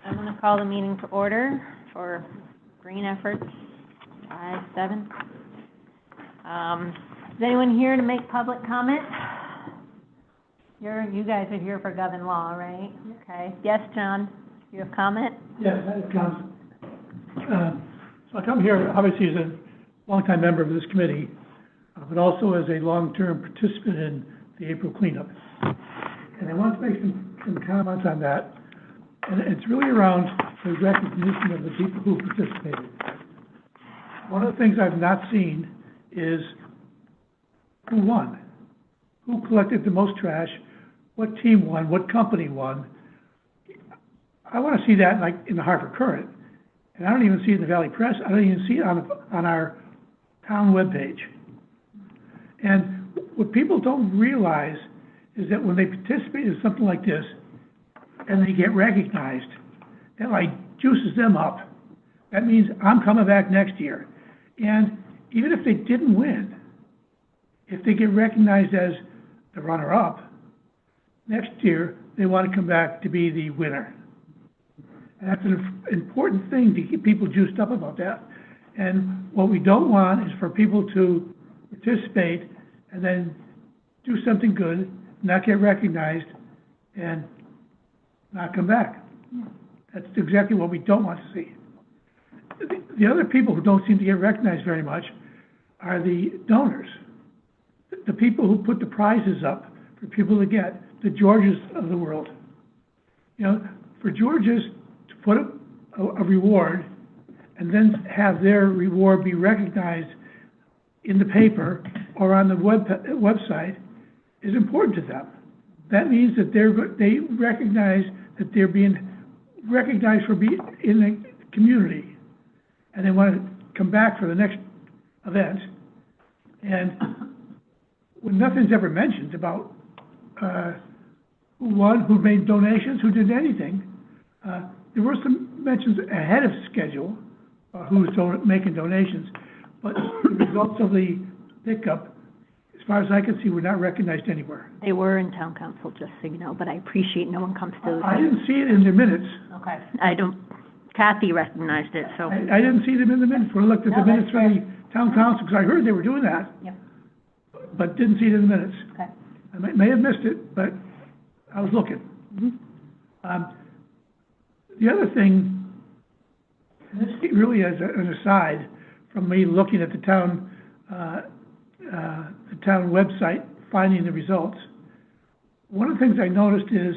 I'm going to call the meeting to order for Green Efforts 5-7. Is anyone here to make public comment? You guys are here for Gov and Law, right? Okay. Yes, John, you have comment? Yes, I have comment. So I come here, obviously, as a longtime member of this committee, but also as a long-term participant in the April cleanup. And I want to make some comments on that. And it's really around the recognition of the people who participated. One of the things I've not seen is who won, who collected the most trash, what team won, what company won. I want to see that like in the Hartford Courant, and I don't even see it in the Valley Press. I don't even see it on our town webpage. And what people don't realize is that when they participate in something like this and they get recognized, that like juices them up. That means I'm coming back next year. And even if they didn't win, if they get recognized as the runner-up, next year they want to come back to be the winner. And that's an important thing to keep people juiced up about that. And what we don't want is for people to participate and then do something good, not get recognized, and not come back. That's exactly what we don't want to see. The other people who don't seem to get recognized very much are the donors, the people who put the prizes up for people to get, the Georges of the world. You know, for Georges to put up a reward and then have their reward be recognized in the paper or on the website is important to them. That means that they recognize that they're being recognized for being in the community, and they want to come back for the next event. And when nothing's ever mentioned about who won, who made donations, who did anything, there were some mentions ahead of schedule who was making donations, but the results of the pickup, as far as I can see, were not recognized anywhere. They were in town council, just so you know, but I appreciate no one comes to. I didn't see it in the minutes. Okay. Kathy recognized it, so. I didn't see them in the minutes. When I looked at the minutes from the town council, because I heard they were doing that. Yep. But didn't see it in the minutes. Okay. I may have missed it, but I was looking. Mm-hmm. The other thing, and this really as an aside from me looking at the town website, finding the results, one of the things I noticed is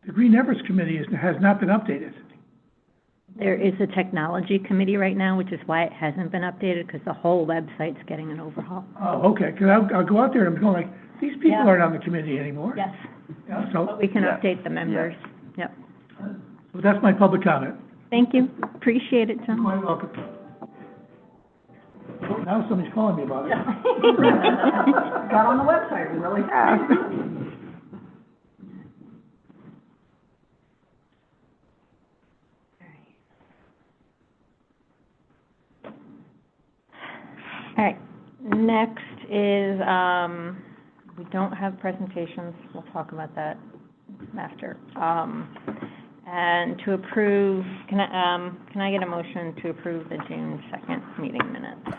the Green Efforts Committee has not been updated. There is a technology committee right now, which is why it hasn't been updated, because the whole website's getting an overhaul. Oh, okay, because I'll go out there and I'm going like, these people aren't on the committee anymore. Yes. Yeah, so, But we can update the members. Yeah. Yep. So that's my public comment. Thank you. Appreciate it, John. You're quite welcome. Oh, now somebody's calling me about it. Got on the website really fast. All right, next is, we don't have presentations, we'll talk about that after. And to approve, can I get a motion to approve the June 2nd meeting minutes?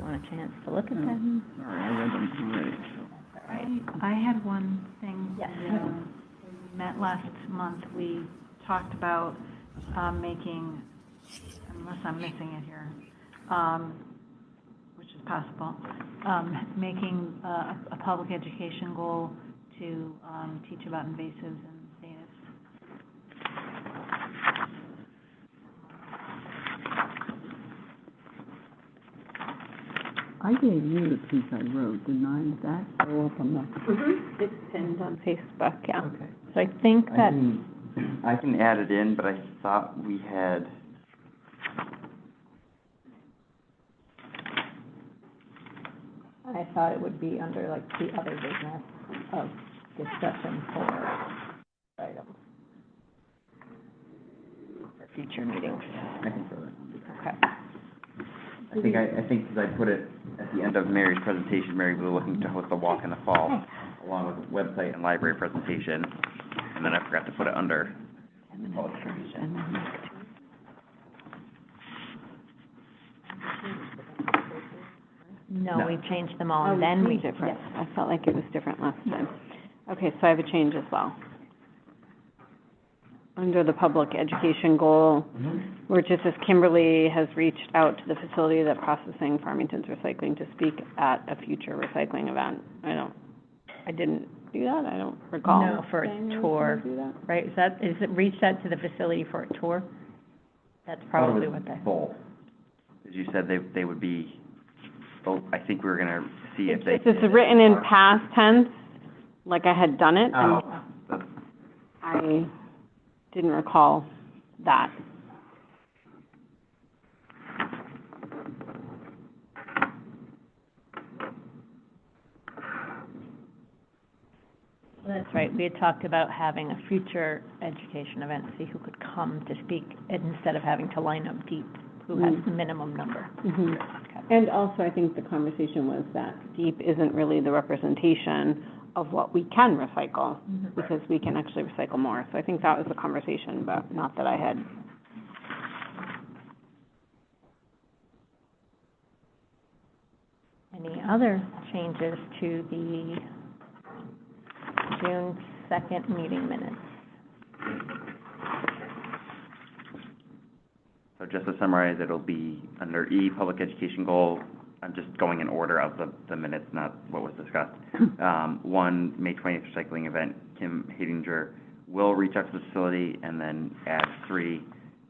Want a chance to look at them? I read them already, so. All right. I had one thing. Yes. When we met last month, we talked about making, unless I'm missing it here, which is possible, making a public education goal to teach about invasives and natives. I gave you the piece I wrote, didn't I? Did that go up on the? It's pinned on Facebook, yeah. Okay. So I think that, I can add it in, but I thought we had, I thought it would be under like the other business of discussion for items for future meetings. I can throw that. Okay. I think because I put it at the end of Mary's presentation, Mary was looking to host a walk in the fall along with website and library presentation, and then I forgot to put it under 10 minutes public first, education. and then No, No. we changed them all, Oh, and then we, changed it first. yes. I felt like it was different last time. Okay, so I have a change as well. Under the public education goal, where it just says Kimberly has reached out to the facility that processing Farmington's recycling to speak at a future recycling event. I didn't do that, I don't recall. No, for a saying I was tour. gonna do that. Right, is it reached out to the facility for a tour? That's probably what they. Both. As you said, they would be, both, I think we were gonna see if they. It's just written in past tense, like I had done it, and Oh, that's, I didn't recall that. That's right, we had talked about having a future education event, see who could come to speak, instead of having to line up deep, who has the minimum number. And also, I think the conversation was that DEEP isn't really the representation of what we can recycle, because we can actually recycle more. So I think that was the conversation, but not that I had. Any other changes to the June 2nd meeting minutes? so just to summarize, it'll be under E, public education goal. I'm just going in order of the minutes, not what was discussed. 1, May 20th recycling event, Kim Hadinger will reach out to the facility, and then add 3,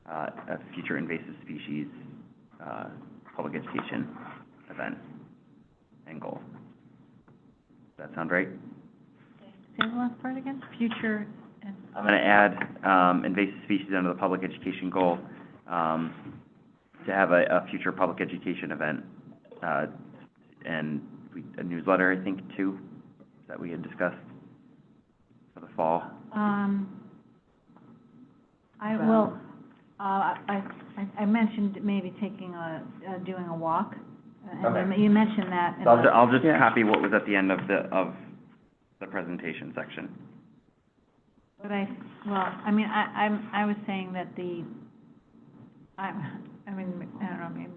a future invasive species, public education event and goal. Does that sound right? Say the last part again, future, and, I'm gonna add, invasive species under the public education goal, to have a future public education event, and a newsletter, I think, too, that we had discussed for the fall. I will, I mentioned maybe taking doing a walk, and then Okay. you mentioned that. So I'll just Yeah. copy what was at the end of the presentation section. But I was saying that I don't know, maybe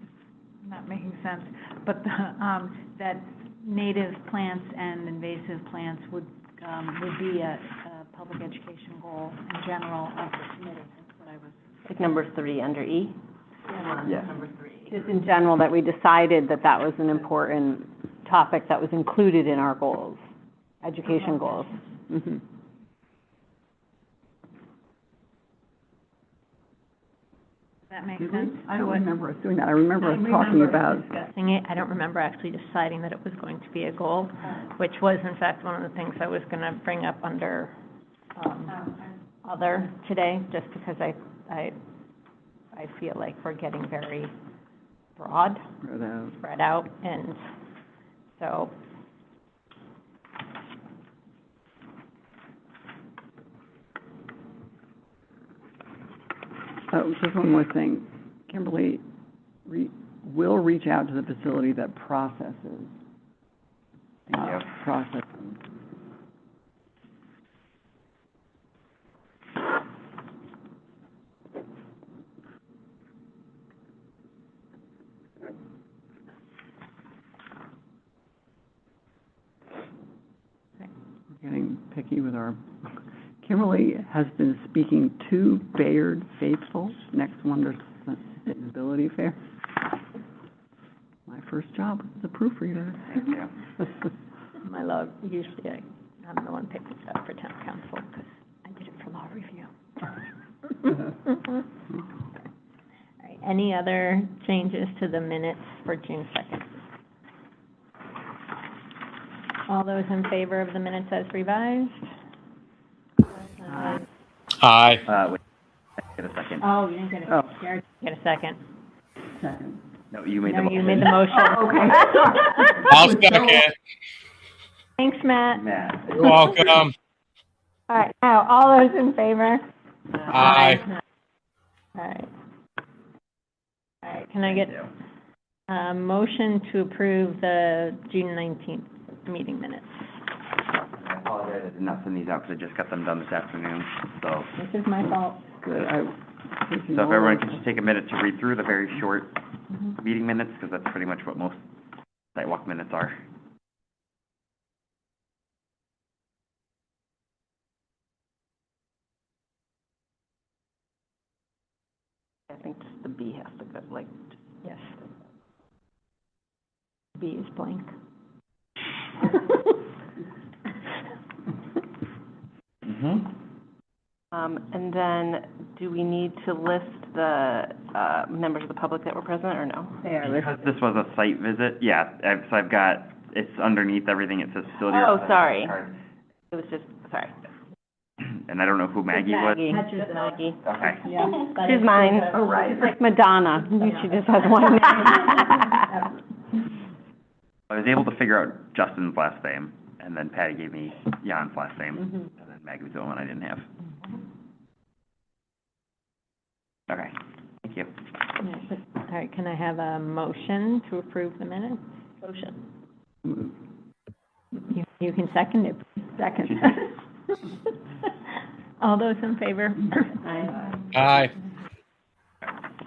not making sense, but that native plants and invasive plants would be a public education goal in general of the committee. That's what I was. Like number 3 under E? Yes. Just in general, that we decided that that was an important topic that was included in our goals, education goals. Mhm. Does that make Did sense? we? I don't remember us doing that. I remember us talking about, Discussing it, I don't remember actually deciding that it was going to be a goal, which was in fact one of the things I was gonna bring up under, other today, just because I feel like we're getting very broad, spread out, and so, oh, just one more thing. Kimberly will reach out to the facility that processes. Thank you. Processing. We're getting picky with our, Kimberly has been speaking to Bayard Faithful, next Wonder Sustainability Fair. My first job as a proofreader. Thank you. my love, usually I'm the one picking it up for town council, because I did it for law review. All right, any other changes to the minutes for June 2nd? All those in favor of the minutes as revised? Aye. Wait, get a second. Oh, you didn't get Oh. a, Jared, get a second. Second. No, you made the No, motion. you made the motion. I'll second. Thanks, Matt. Matt. You're welcome. All right, now, all those in favor? Aye. All right. All right, can I get Thank you. a motion to approve the June 19th meeting minutes? Sorry, I did not send these out because I just got them done this afternoon, so. This is my fault. Good, So if everyone could just take a minute to read through the very short meeting minutes, because that's pretty much what most sidewalk minutes are. I think just the B has to go, like, Yes. B is blank. and then, do we need to list the, members of the public that were present, or no? Because this was a site visit, yeah, so I've got, it's underneath everything, it says facility. Oh, representative sorry. card. It was just, sorry. And I don't know who Maggie was. That's just Maggie. Okay. She's mine. Oh, right. She's like Madonna. She just has one name. I was able to figure out Justin's last name, and then Patty gave me Jan's last name, and then Maggie was the one I didn't have. Okay, thank you. All right, can I have a motion to approve the minutes? Motion. You can second it. Second. All those in favor? Aye.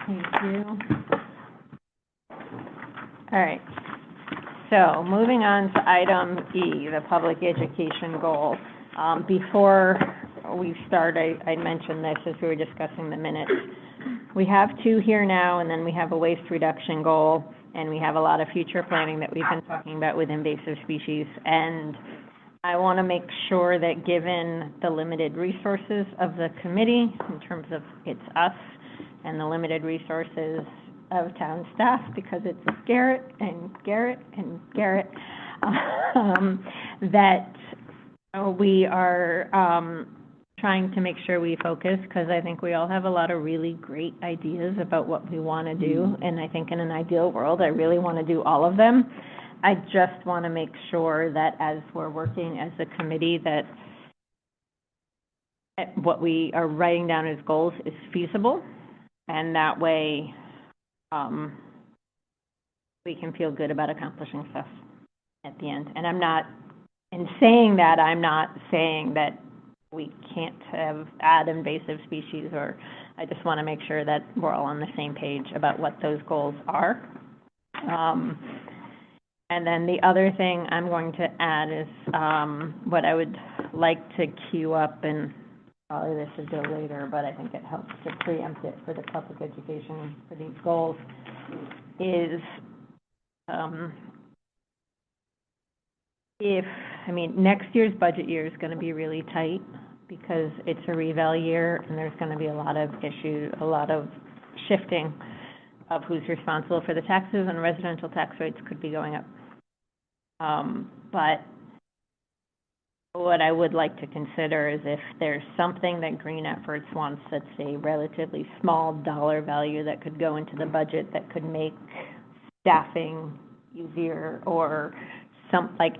Thank you. All right. So, moving on to item E, the public education goal. Before we start, I mentioned this as we were discussing the minutes. We have two here now, and then we have a waste reduction goal, and we have a lot of future planning that we've been talking about with invasive species. And I want to make sure that given the limited resources of the committee, in terms of it's us, and the limited resources of town staff, because it's Garrett and Garrett and Garrett, that we are trying to make sure we focus, because I think we all have a lot of really great ideas about what we want to do, and I think in an ideal world, I really want to do all of them. I just want to make sure that as we're working as a committee, that what we are writing down as goals is feasible, and that way we can feel good about accomplishing stuff at the end. And I'm not saying that we can't add invasive species, or I just want to make sure that we're all on the same page about what those goals are. And then the other thing I'm going to add is what I would like to queue up, and probably this should go later, but I think it helps to preempt it for the public education for these goals, is next year's budget year is going to be really tight because it's a reval year, and there's going to be a lot of shifting of who's responsible for the taxes, and residential tax rates could be going up. But what I would like to consider is if there's something that Green Efforts wants that's a relatively small dollar value that could go into the budget that could make staffing easier, or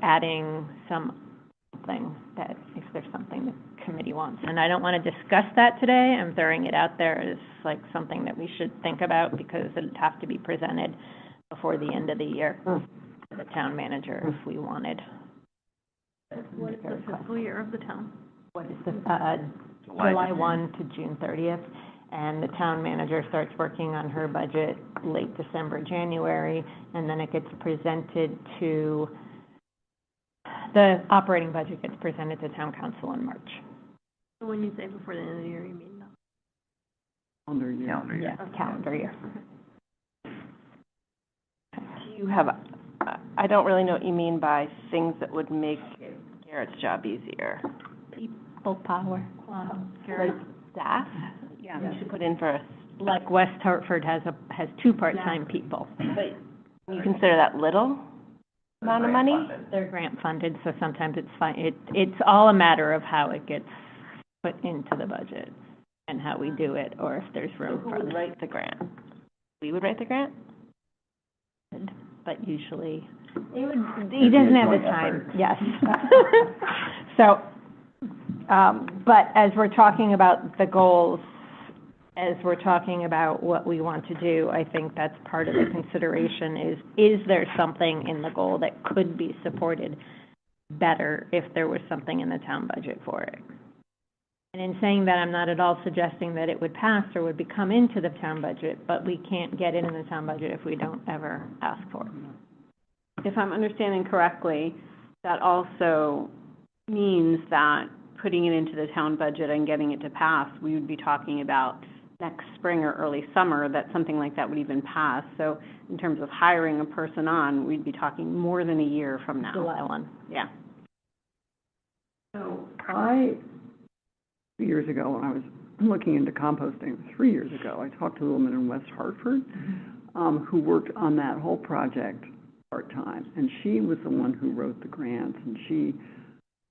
adding something, that if there's something the committee wants. And I don't want to discuss that today. I'm throwing it out there as something that we should think about, because it'd have to be presented before the end of the year to the town manager if we wanted. What is the fiscal year of the town? What is the, July 1 to June 30th, and the town manager starts working on her budget late December, January, and then it gets presented to, the operating budget gets presented to town council in March. So when you say before the end of the year, you mean no? Calendar year. Calendar year. Yeah, calendar year. Do you have, I don't really know what you mean by things that would make Garrett's job easier. People power. Like staff? Yeah. You should put in for, Like West Hartford has two part-time people. but you consider that little amount of money? They're grant funded, so sometimes it's fine. It's all a matter of how it gets put into the budget and how we do it, or if there's room Who for would write the grant? We would write the grant? it. But usually, he doesn't have the time, yes. So, but as we're talking about the goals, as we're talking about what we want to do, I think that's part of the consideration is there something in the goal that could be supported better if there was something in the town budget for it. And in saying that, I'm not at all suggesting that it would pass or would come into the town budget, but we can't get it in the town budget if we don't ever ask for it. If I'm understanding correctly, that also means that putting it into the town budget and getting it to pass, we would be talking about next spring or early summer, that something like that would even pass. So in terms of hiring a person on, we'd be talking more than a year from now. July 1. Yeah. So 2 years ago, when I was looking into composting, 3 years ago, I talked to a woman in West Hartford who worked on that whole project part-time, and she was the one who wrote the grants, and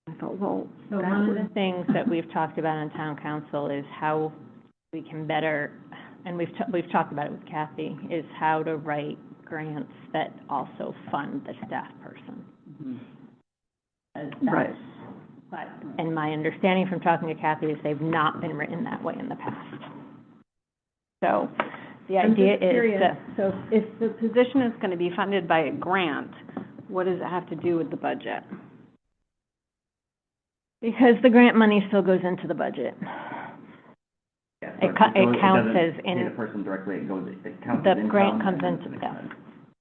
I thought, well, So one of the things that we've talked about in town council is how we can better, and we've talked about it with Kathy, is how to write grants that also fund the staff person. Right. But, and my understanding from talking to Kathy is they've not been written that way in the past. So the idea is that, So if the position is going to be funded by a grant, what does it have to do with the budget? because the grant money still goes into the budget. It counts as Pay the in, person directly, it counts the as income. grant comes and into, then yeah.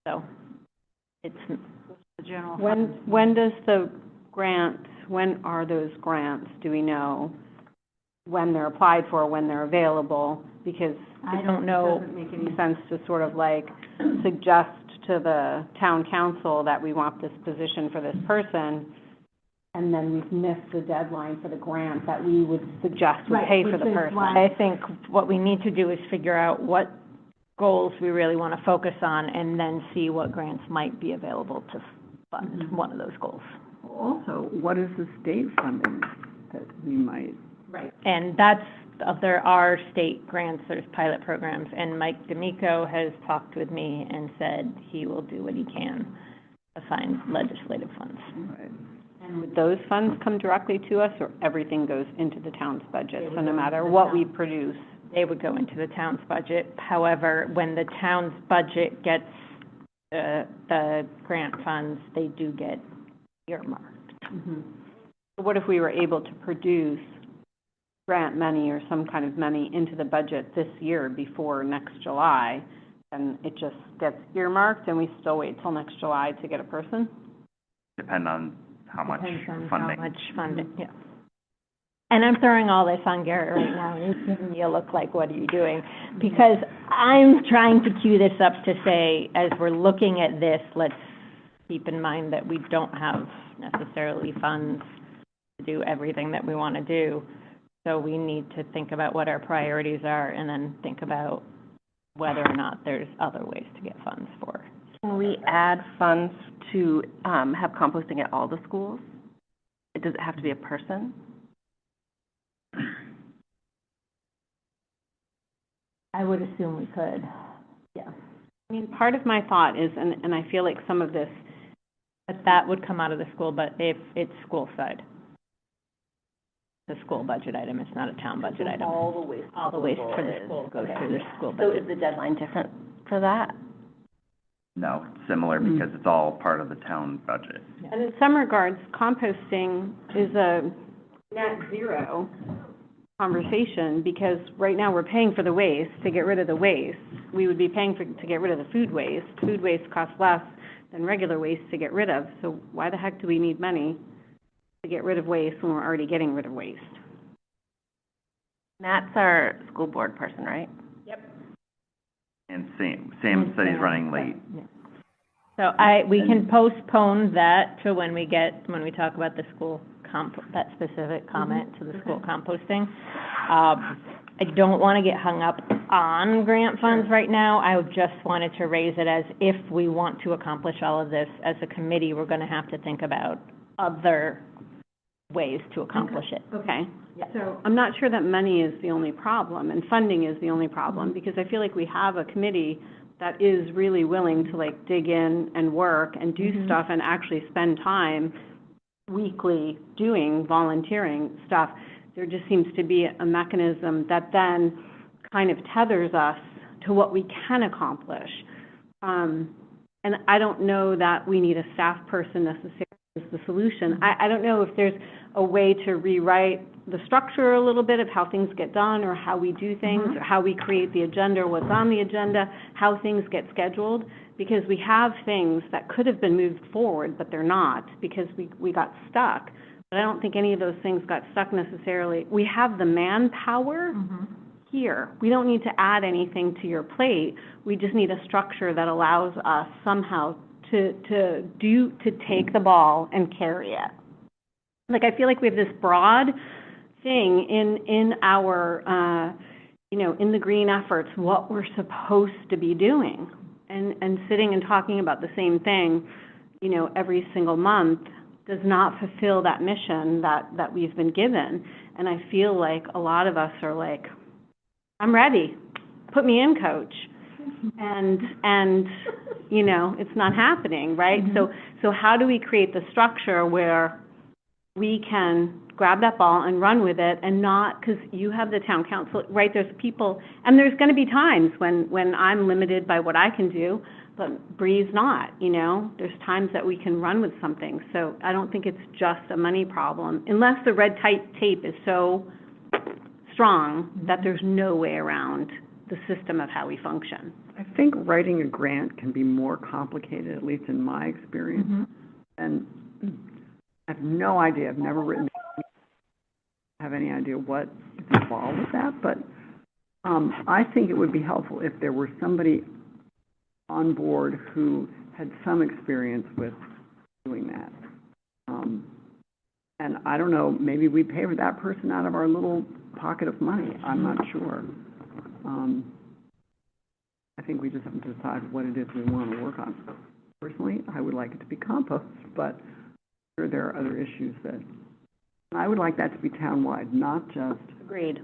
So, it's, The general When does the grant, when are those grants? Do we know when they're applied for, when they're available? Because I don't know. it doesn't make any sense to sort of like suggest to the town council that we want this position for this person, and then we've missed the deadline for the grant that we would suggest would pay for the person. I think what we need to do is figure out what goals we really want to focus on, and then see what grants might be available to fund one of those goals. Also, what is the state funding that we might? Right. And that's, there are state grants, there's pilot programs, and Mike D'Amico has talked with me and said he will do what he can to find legislative funds. Right. And would those funds come directly to us, or everything goes into the town's budget? They would So no go matter into the what town. we produce, They would go into the town's budget. However, when the town's budget gets the grant funds, they do get earmarked. what if we were able to produce grant money or some kind of money into the budget this year before next July, and it just gets earmarked, and we still wait till next July to get a person? Depend on how much Depends on funding. how much funding, yeah. And I'm throwing all this on Garrett right now, and he's giving me a look like, what are you doing? Because I'm trying to cue this up to say, as we're looking at this, let's keep in mind that we don't have necessarily funds to do everything that we want to do. So we need to think about what our priorities are, and then think about whether or not there's other ways to get funds for. Can we add funds to have composting at all the schools? Does it have to be a person? I would assume we could, yeah. I mean, part of my thought is, and I feel like some of this, But that would come out of the school, but if it's school side. The school budget item, it's not a town budget item. All the waste. All the waste for the school goes through the school So budget. is the deadline different for that? No, similar, because it's all part of the town budget. and in some regards, composting is a net zero conversation, because right now we're paying for the waste to get rid of the waste. We would be paying to get rid of the food waste. Food waste costs less than regular waste to get rid of, so why the heck do we need money to get rid of waste when we're already getting rid of waste? Matt's our school board person, right? And Sam said he's running late. So we can postpone that to when we talk about the school that specific comment to the school composting. I don't want to get hung up on grant funds right now. I just wanted to raise it as, if we want to accomplish all of this as a committee, we're going to have to think about other ways to accomplish it. Okay. Yeah. So I'm not sure that money is the only problem, and funding is the only problem, because I feel like we have a committee that is really willing to like dig in and work and do stuff and actually spend time weekly doing volunteering stuff. There just seems to be a mechanism that then kind of tethers us to what we can accomplish. And I don't know that we need a staff person necessarily is the solution. I don't know if there's a way to rewrite the structure a little bit of how things get done, or how we do things, or how we create the agenda, or what's on the agenda, how things get scheduled, because we have things that could have been moved forward, but they're not, because we got stuck. But I don't think any of those things got stuck necessarily. We have the manpower here. We don't need to add anything to your plate. We just need a structure that allows us somehow to take the ball and carry it. Like, I feel like we have this broad thing in our, in the green efforts, what we're supposed to be doing. And sitting and talking about the same thing, every single month does not fulfill that mission that we've been given. And I feel like a lot of us are like, I'm ready. Put me in, coach. And it's not happening, right? So how do we create the structure where we can grab that ball and run with it, and not, because you have the town council, right? There's people, and there's going to be times when I'm limited by what I can do, but Bree's not, There's times that we can run with something. So I don't think it's just a money problem, unless the red tape is so strong that there's no way around the system of how we function. I think writing a grant can be more complicated, at least in my experience. And I have no idea. I've never written. Have any idea what is involved with that? But I think it would be helpful if there were somebody on board who had some experience with doing that. And I don't know. Maybe we pay for that person out of our little pocket of money. I'm not sure. I think we just have to decide what it is we want to work on. Personally, I would like it to be compost, but I'm sure there are other issues that I would like that to be townwide, not just. Agreed.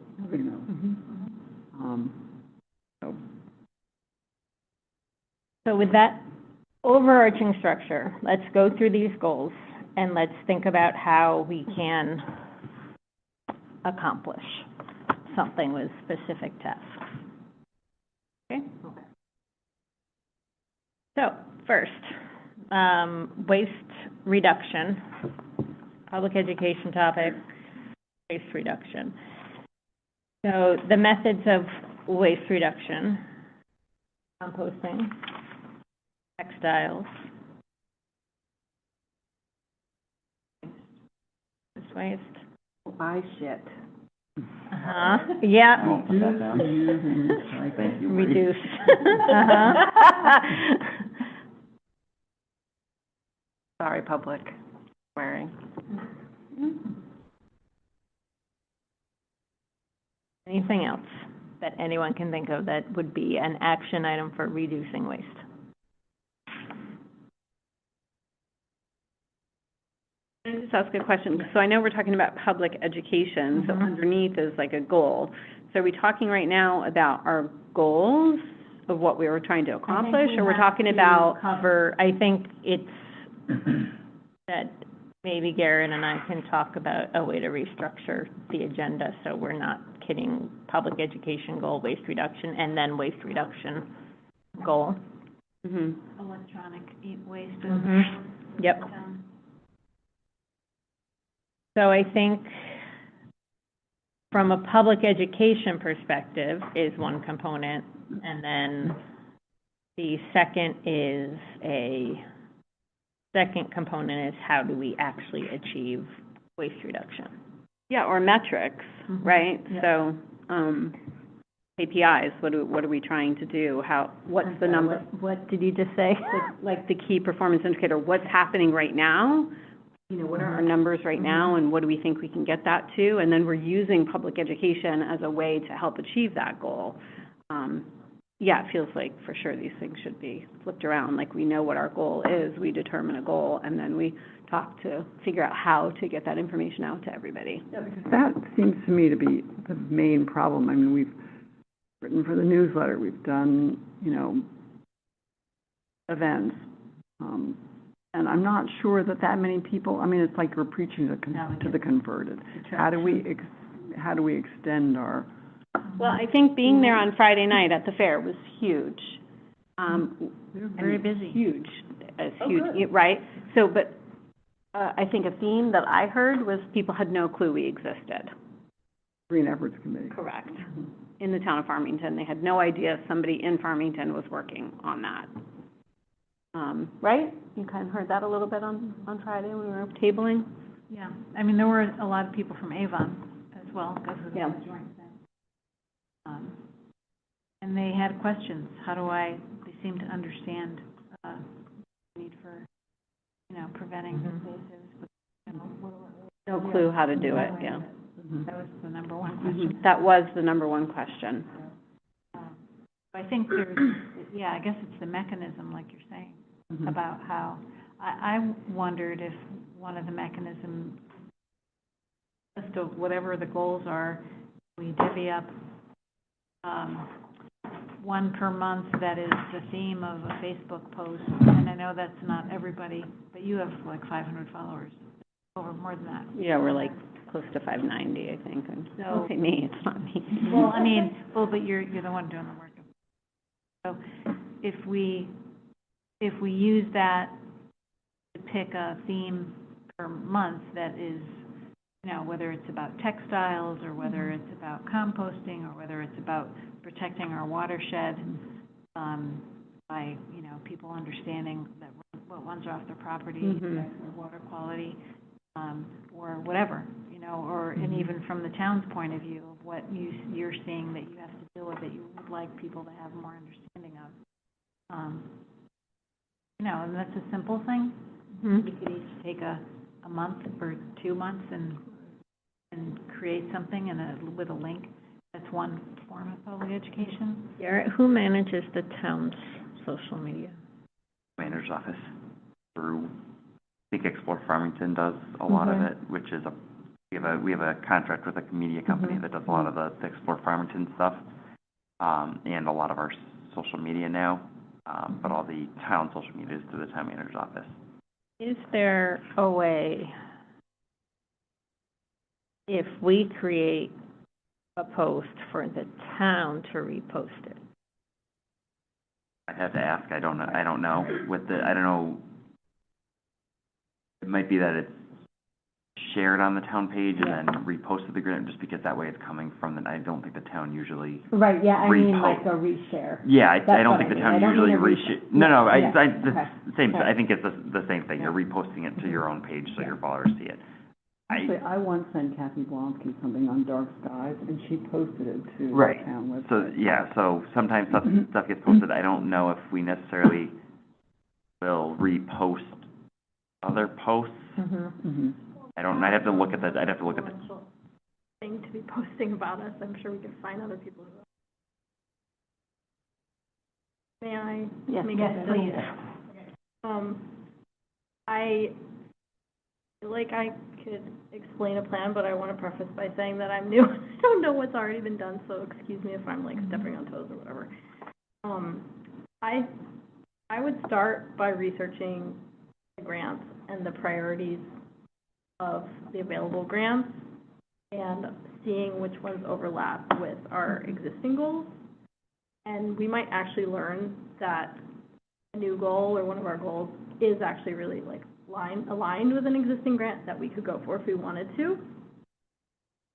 So with that overarching structure, let's go through these goals and let's think about how we can accomplish something with specific tasks. Okay? So, first, waste reduction, public education topic, waste reduction. So the methods of waste reduction: composting, textiles, waste. Buy shit. Yeah. Thank you. Reduce. Sorry, public swearing. Anything else that anyone can think of that would be an action item for reducing waste? Can I just ask a question? So I know we're talking about public education, so underneath is like a goal. So are we talking right now about our goals of what we were trying to accomplish, or we're talking about? I think it's that maybe Garrett and I can talk about a way to restructure the agenda so we're not kidding public education goal, waste reduction, and then waste reduction goal. Electronic waste. Yep. So I think from a public education perspective is one component, and then the second component is how do we actually achieve waste reduction? Yeah, or metrics, right? Yep. So, KPIs, what are we trying to do? What's the number? What did you just say? Like the key performance indicator, what's happening right now? What are our numbers right now, and what do we think we can get that to? And then we're using public education as a way to help achieve that goal. Yeah, it feels like for sure these things should be flipped around. Like, we know what our goal is, we determine a goal, and then we talk to figure out how to get that information out to everybody. Yeah, because that seems to me to be the main problem. I mean, we've written for the newsletter, we've done, events, and I'm not sure that many people. I mean, it's like we're preaching to the converted. How do we extend our? Well, I think being there on Friday night at the fair was huge. They're very busy. Huge. It's huge, right? So, but I think a theme that I heard was people had no clue we existed. Green Efforts Committee. Correct. In the town of Farmington. They had no idea somebody in Farmington was working on that. Right? You kind of heard that a little bit on Friday when we were tabling? Yeah, I mean, there were a lot of people from Avon as well, because of the Yeah. joint thing. And they had questions. They seem to understand, the need for, preventing invasives, but, No clue how to do it, yeah. that was the number one question. That was the number one question. I think I guess it's the mechanism, like you're saying, about how, I wondered if one of the mechanisms, just of whatever the goals are, we divvy up, one per month that is the theme of a Facebook post, and I know that's not everybody, but you have like 500 followers, over more than that. Yeah, we're like close to 590, I think. So- Don't say me, it's not me. Well, I mean, but you're the one doing the work. So if we use that to pick a theme per month that is, whether it's about textiles or whether it's about composting or whether it's about protecting our watershed, by, people understanding that what runs off their property, affects their water quality, or whatever, and even from the town's point of view of what you're seeing that you have to deal with that you would like people to have more understanding of. And that's a simple thing. We could each take a month or 2 months and create something with a link. That's one form of public education. Garrett, who manages the town's social media? Manager's office through, I think Explore Farmington does a lot of it, which is we have a contract with a media company that does a lot of the Explore Farmington stuff, and a lot of our social media now, but all the town social media is through the town manager's office. Is there a way, if we create a post for the town to repost it? I'd have to ask, I don't know, I don't know, it might be that it's shared on the town page and then reposted to the grid, just because that way it's coming from I don't think the town usually. Right, yeah, I mean like repost. a reshare. Yeah, I That's don't what think I the mean. town I don't usually mean a reshare. repost. No, Yeah, the okay. same, Okay. I think it's the same thing, you're reposting it to your own page so your followers see it. Actually, I once sent Kathy Blonsky something on Dark Skies, and she posted it to Right. the town website. So, yeah, so sometimes stuff gets posted, I don't know if we necessarily will repost other posts. I'd have to look at the, Thing to be posting about us, I'm sure we could find other people who. May I? Yes, make yes, a please. I feel like I could explain a plan, but I want to preface by saying that I'm new. I don't know what's already been done, so excuse me if I'm like stepping on toes or whatever. I would start by researching the grants and the priorities of the available grants and seeing which ones overlap with our existing goals. And we might actually learn that a new goal or one of our goals is actually really like aligned with an existing grant that we could go for if we wanted to.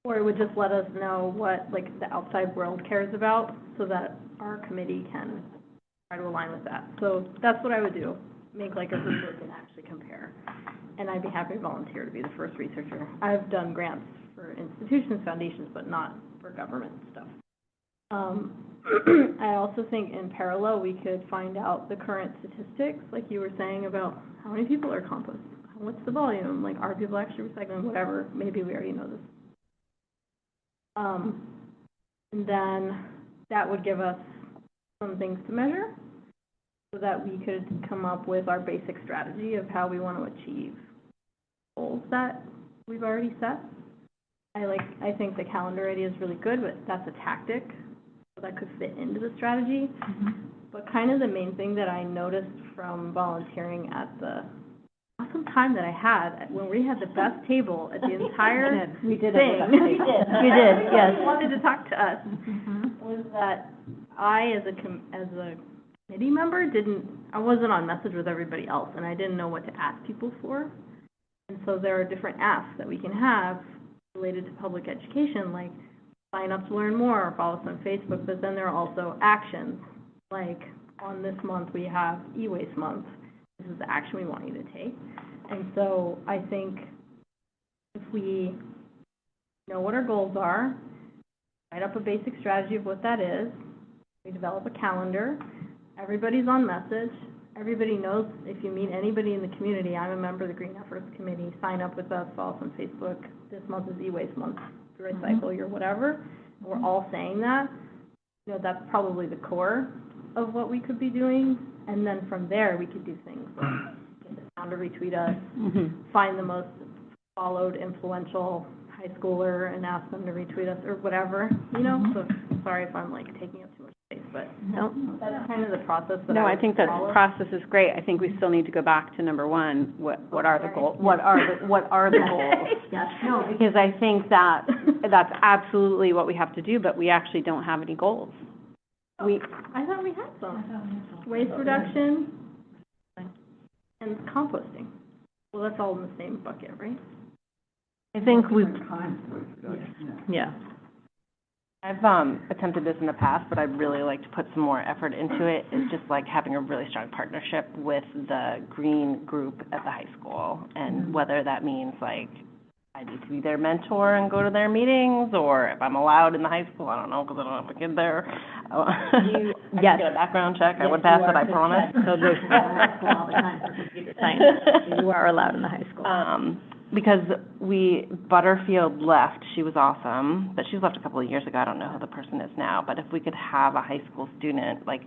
Or it would just let us know what like the outside world cares about so that our committee can try to align with that. So that's what I would do, make like a report and actually compare. And I'd be happy to volunteer to be the first researcher. I've done grants for institutions, foundations, but not for government stuff. I also think in parallel, we could find out the current statistics, like you were saying, about how many people are composting, what's the volume, like are people actually recycling, whatever, maybe we already know this. And then that would give us some things to measure so that we could come up with our basic strategy of how we want to achieve goals that we've already set. I think the calendar idea is really good, but that's a tactic that could fit into the strategy. But kind of the main thing that I noticed from volunteering at the awesome time that I had when we had the best table at the entire We did thing. have the best table. You did, yes. Wanted to talk to us was that I, as a committee member, I wasn't on message with everybody else, and I didn't know what to ask people for. And so there are different asks that we can have related to public education, like sign up to learn more, or follow us on Facebook, but then there are also actions, like on this month we have e-waste month. This is the action we want you to take. And so I think if we know what our goals are, write up a basic strategy of what that is, we develop a calendar, everybody's on message, everybody knows if you meet anybody in the community, I'm a member of the Green Efforts Committee, sign up with us, follow us on Facebook, this month is e-waste month, recycle your whatever. We're all saying that. You know, that's probably the core of what we could be doing. And then from there, we could do things like get the town to retweet us, find the most followed influential high schooler and ask them to retweet us or whatever, you know? So sorry if I'm like taking up too much space, but No. that's kind of the process that No, I would think that follow. process is great. I think we still need to go back to number one, what are the goals? What are the goals? Yes, no, Because I think that, that's absolutely what we have to do, but we actually don't have any goals. I thought we had some. Waste reduction and composting. Well, that's all in the same bucket, right? I think we, Different kinds of waste reduction, yeah. I've attempted this in the past, but I'd really like to put some more effort into it. It's just like having a really strong partnership with the green group at the high school, and whether that means like I need to be their mentor and go to their meetings, or if I'm allowed in the high school, I don't know, because I don't have a kid there. I can yes. get a background check, I would pass it, I promise. So there's all the time for computer science. you are allowed in the high school. Because Butterfield left, she was awesome, but she was left a couple of years ago, I don't know who the person is now, but if we could have a high school student, like,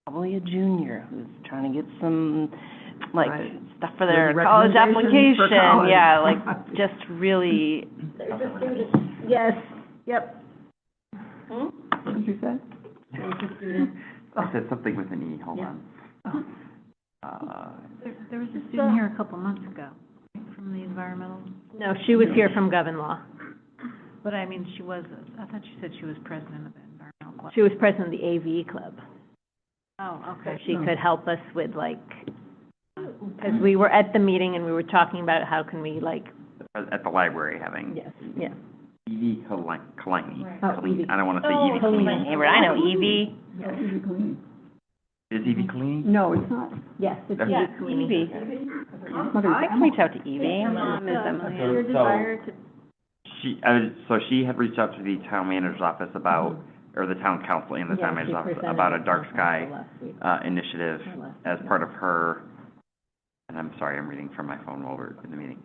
probably a junior, who's trying to get some, like, Right. stuff for their Good college recommendations for application, college. yeah, like, just really. Yes, yep. What did you say? I said something with an E, hold Yeah. on. There was a student here a couple months ago from the environmental, No, she was here from Govern Law. but I mean, I thought you said she was president of the environmental club. She was president of the AV club. Oh, So okay. she could help us with like, because we were at the meeting and we were talking about how can we like, At the library having yes, yeah. Evie Kalani. Oh, Kalini. I don't want to say Oh, Evie Kalini. Kalini. Neighbor, I know Evie. Yeah, Evie Clean. Is Evie Kalini? No, it's not. Yes, it's That's- Evie Cleany. Evie. I can reach out to Evie. Her mom is Emily. Your desire to So she had reached out to the town manager's office about, or the town council and the Yeah, town she manager's office presented about a at dark the sky, council last week. initiative Last as part of her, and I'm sorry, I'm reading from my phone while we're in the meeting.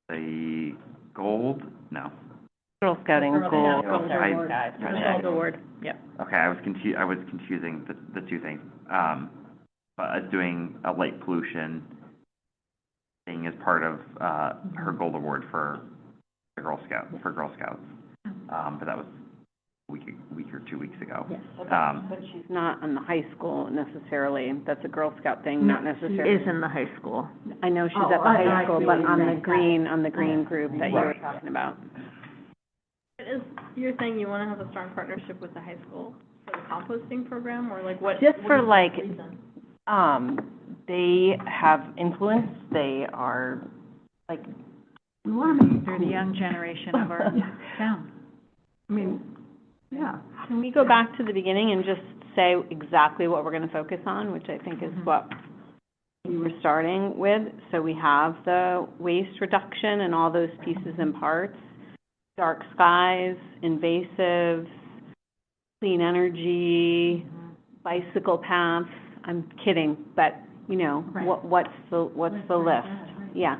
The gold, no. Girl Scouting Girl goal. Scout Gold I- Award. Gotcha. Gold Award, yep. Okay, I was confusing the two things. But doing a light pollution thing as part of, her gold award for the Girl Scouts. But that was a week or 2 weeks ago. Yes. But she's not in the high school necessarily. That's a Girl Scout thing, not necessarily. Is in the high school. I know she's Oh, at the I high school, see but what on you're the saying. green group that you were Right. talking about. You're saying you want to have a strong partnership with the high school for the composting program, or like what? Just what for, is the like, reason? They have influence, they are, like, We want to make it They're the cool. young generation of our town. I mean, yeah. Can we go back to the beginning and just say exactly what we're gonna focus on, which I think is what we were starting with? So we have the waste reduction and all those pieces and parts, dark skies, invasives, clean energy, bicycle paths. I'm kidding, but, you know, Right. what's the list? Yeah.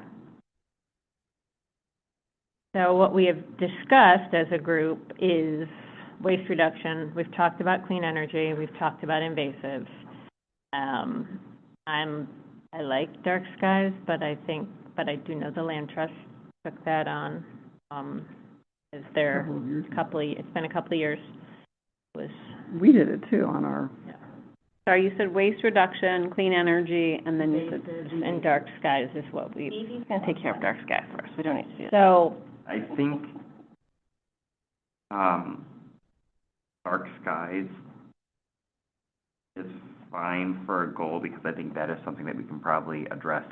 So what we have discussed as a group is waste reduction. We've talked about clean energy. We've talked about invasives. I like dark skies, but I do know the Land Trust took that on. Is there Couple of years ago. it's been a couple of years. It was, We did it too on our, Sorry, you said waste reduction, clean energy, and then you said, and dark skies is what we, Evie's gonna take care of dark sky first, we don't need to do that. so, I think, dark skies is fine for a goal, because I think that is something that we can probably address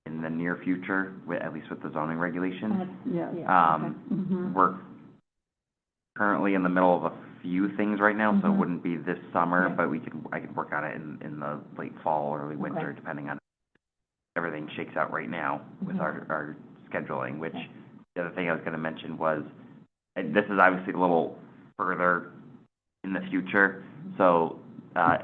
in the near future, at least with the zoning regulation. Yeah. We're currently in the middle of a few things right now, so it wouldn't be this summer, but I could work on it in the late fall, early winter, depending on everything shakes out right now with our scheduling, which the other thing I was gonna mention was, and this is obviously a little further in the future, so,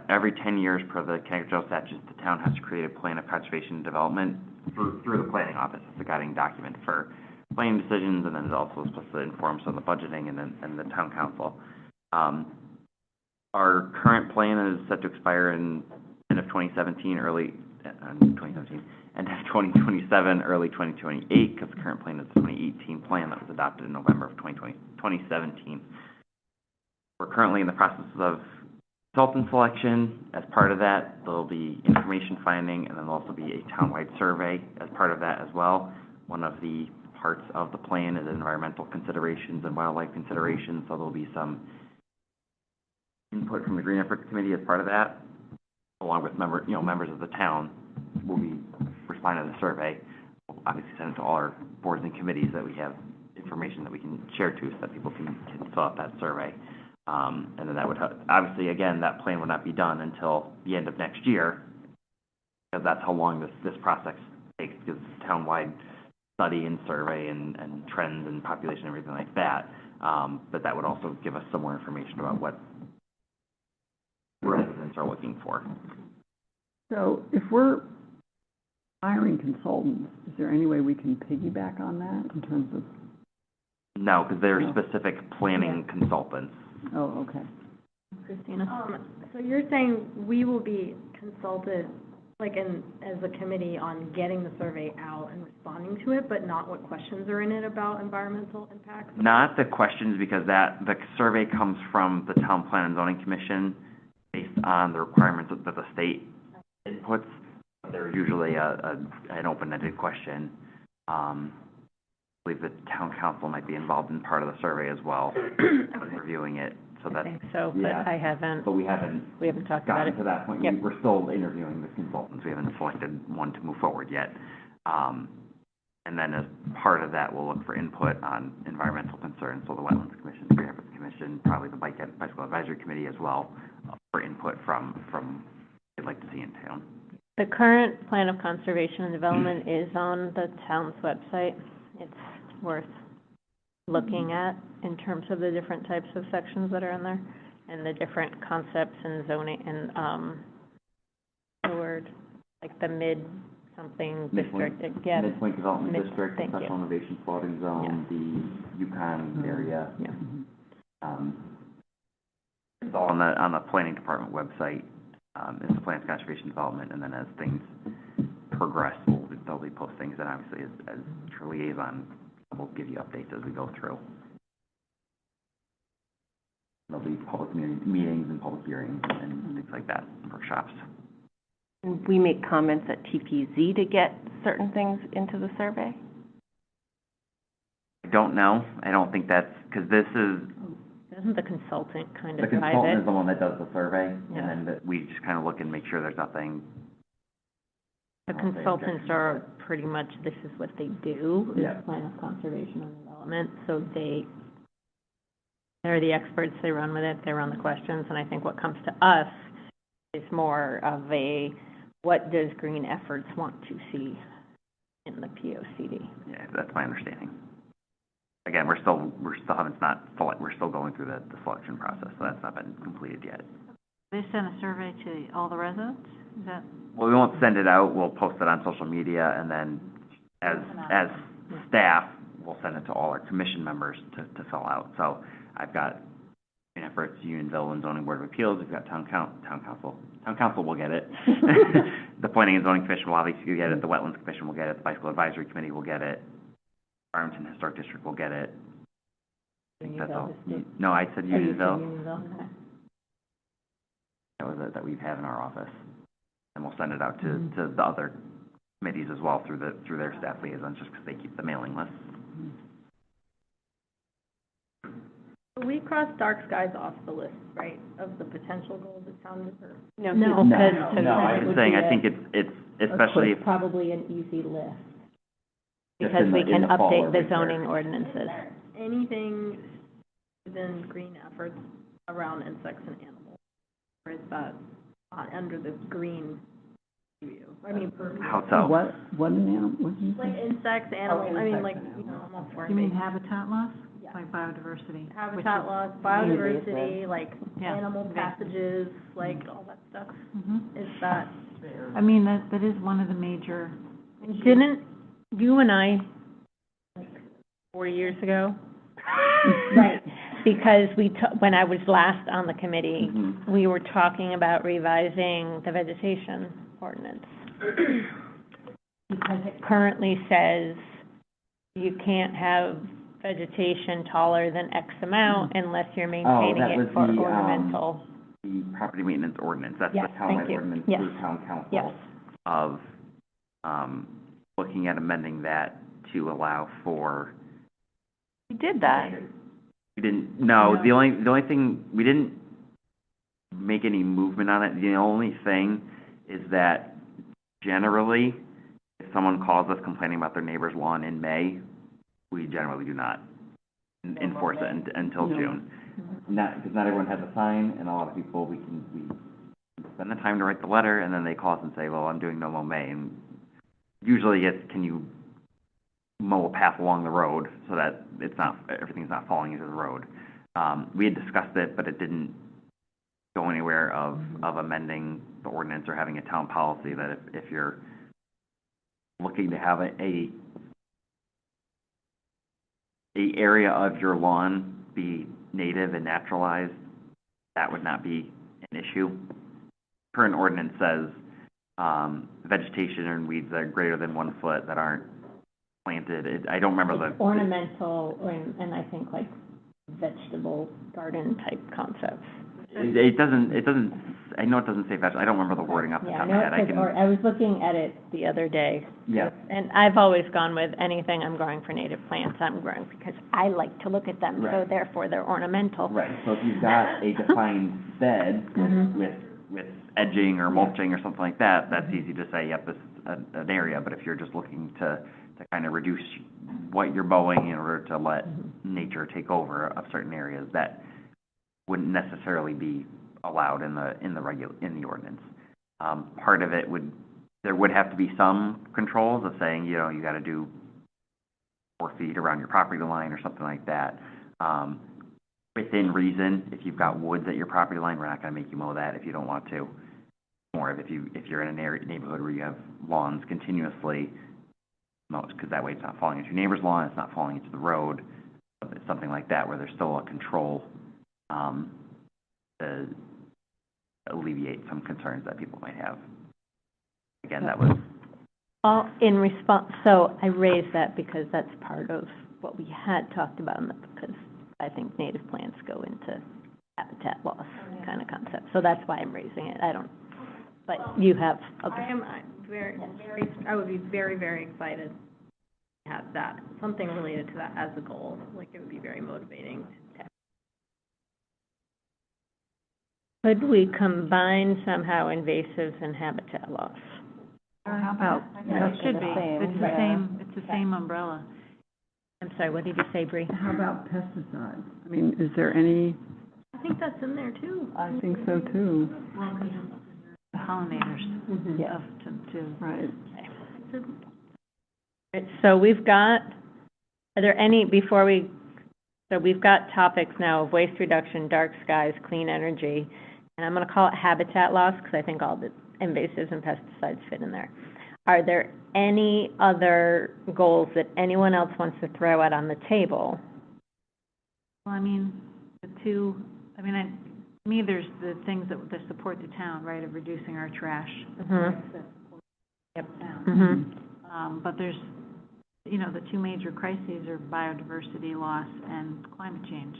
every 10 years per the Connecticut General Statutes, the town has to create a plan of conservation and development through the planning office. It's a guiding document for planning decisions, and then it's also supposed to inform some of the budgeting and the town council. Our current plan is set to expire in end of 2017, end of 2027, early 2028, because the current plan is the 2018 plan that was adopted in November of 2017. We're currently in the process of consultant selection. As part of that, there'll be information finding, and then there'll also be a townwide survey as part of that as well. One of the parts of the plan is environmental considerations and wildlife considerations, so there'll be some input from the Green Efforts Committee as part of that, along with members of the town will be responding to the survey. We'll obviously send it to all our boards and committees that we have information that we can share to, so that people can fill out that survey. And then that would obviously, again, that plan would not be done until the end of next year, because that's how long this process takes, because it's a townwide study and survey and trends and population and everything like that. But that would also give us some more information about what residents are looking for. So if we're hiring consultants, is there any way we can piggyback on that in terms of? No, because they're specific planning consultants. Oh, okay. Christina? So you're saying we will be consulted, like as a committee, on getting the survey out and responding to it, but not what questions are in it about environmental impacts? Not the questions, because the survey comes from the Town Plan and Zoning Commission based on the requirements that the state inputs. There's usually an open-ended question. I believe the town council might be involved in part of the survey as well, reviewing it. So I that, think so, but yeah. I haven't, but we haven't talked about gotten it. to that point. Yep. We're still interviewing the consultants. We haven't selected one to move forward yet. And then as part of that, we'll look for input on environmental concerns, so the Wetlands Commission, the Green Efforts Commission, probably the Bicycle Advisory Committee as well, for input from what they'd like to see in town. The current plan of conservation and development is on the town's website. It's worth looking at in terms of the different types of sections that are in there and the different concepts and zoning and, the word, like the mid-something district, yeah. Midpoint Development Mid- District, thank Special you. Innovation Flooding Zone, the Yukon area. Yeah. It's all on the planning department website. It's the plan of conservation development, and then as things progress, there'll be postings, and obviously as your liaison, we'll give you updates as we go through. There'll be public meetings and public hearings and things like that, workshops. And we make comments at TPZ to get certain things into the survey? I don't know. I don't think that's, because this is, Isn't the consultant kind the of consultant private? is the one that does the survey, Yeah. and then we just kind of look and make sure there's nothing. The consultants are pretty much, this is what they do, is Yeah. plan of conservation and development, so they're the experts, they run with it, they run the questions, and I think what comes to us is more of a, what does Green Efforts want to see in the POCD? Yeah, that's my understanding. Again, we're still going through the selection process, so that's not been completed yet. They send a survey to all the residents? Is that? Well, we won't send it out, we'll post it on social media, and then as staff, we'll send it to all our commission members to fill out. So I've got Green Efforts, Unionville, and Zoning Board of Appeals, we've got town council. Town council will get it. The Planning and Zoning Commission will obviously get it, the Wetlands Commission will get it, the Bicycle Advisory Committee will get it, Farmington Historic District will get it. I think that's all. No, I said Unionville. Okay. That was it, that we have in our office. And we'll send it out to the other committees as well through their staff liaisons, just because they keep the mailing list. We crossed dark skies off the list, right, of the potential goals it sounded, or? No, No. because. No, I'm saying, I think it's, especially if, Probably an easy list. Just Because in we the- in can the fall update or the winter. zoning ordinances. Anything within green efforts around insects and animals, or is that under the green view? I mean, how so? What an animal, what did you like say? insects, animals, I mean, insects like, and you know, I'm all for You mean invasive. habitat loss? Yeah. Like biodiversity? which Habitat is- loss, biodiversity, like Yeah. animal Invasive. passages, like all that stuff. Mhm. Is that, I mean, that is one of the major, Didn't you and I, like, 4 years ago? Right. Because when I was last on the committee, Mhm. we were talking about revising the vegetation ordinance. Because it currently says you can't have vegetation taller than X amount unless you're maintaining that it was for the, ornamental. The property maintenance ordinance, that's the Yes, thank townwide you. ordinance Yes. through town council. Yes. Of, looking at amending that to allow for, We did that. we didn't, no, the only thing, we didn't make any movement on it. The only thing is that generally, if someone calls us complaining about their neighbor's lawn in May, we generally do not enforce it until No. June. Because not everyone has a sign, and a lot of people, we spend the time to write the letter, and then they call us and say, well, I'm doing no mow May, and usually it's, can you mow a path along the road so that it's not, everything's not falling into the road. We had discussed it, but it didn't go anywhere of amending the ordinance or having a town policy that if you're looking to have a area of your lawn be native and naturalized, that would not be an issue. Current ordinance says, vegetation and weeds that are greater than 1 foot that aren't planted. I don't remember It's the. ornamental, and I think like vegetable garden type concepts. It doesn't, I know it doesn't say vegetable, I don't remember the wording off the Yeah, top I of my know head. it says, or I was looking at it the other day. Yeah. And I've always gone with anything I'm growing for native plants, I'm growing because I like to look at them, so Right. therefore they're ornamental. Right, so if you've got a defined bed Mhm. with edging or mulching or something like that, that's easy to say, yep, this is an area. But if you're just looking to kind of reduce what you're mowing in order to let nature take over of certain areas, that wouldn't necessarily be allowed in the ordinance. Part of it there would have to be some controls of saying, you know, you gotta do 4 feet around your property line or something like that. Within reason, if you've got woods at your property line, we're not gonna make you mow that if you don't want to. More of if you're in a neighborhood where you have lawns continuously, because that way it's not falling into your neighbor's lawn, it's not falling into the road, something like that, where there's still a control, to alleviate some concerns that people might have. Again, that was, In response, so I raised that because that's part of what we had talked about, because I think native plants go into habitat loss kind of concept. So that's why I'm raising it. But you have, okay. I would be very, very excited to have that, something related to that as a goal, like it would be very motivating. Could we combine somehow invasives and habitat loss? how about, Yeah, it should be, same, it's the yeah. same, it's the same umbrella. I'm sorry, what did you say, Bree? How about pesticides? I mean, is there any, I think that's in there too. I think so too. Well, pollinators Yeah. of, to Right. So we've got, are there any, so we've got topics now of waste reduction, dark skies, clean energy, and I'm gonna call it habitat loss, because I think all the invasives and pesticides fit in there. Are there any other goals that anyone else wants to throw out on the table? Well, I mean, to me, there's the things that support the town, right, of reducing our trash. Mm-hmm. Yep. Mm-hmm. But there's, you know, the two major crises are biodiversity loss and climate change.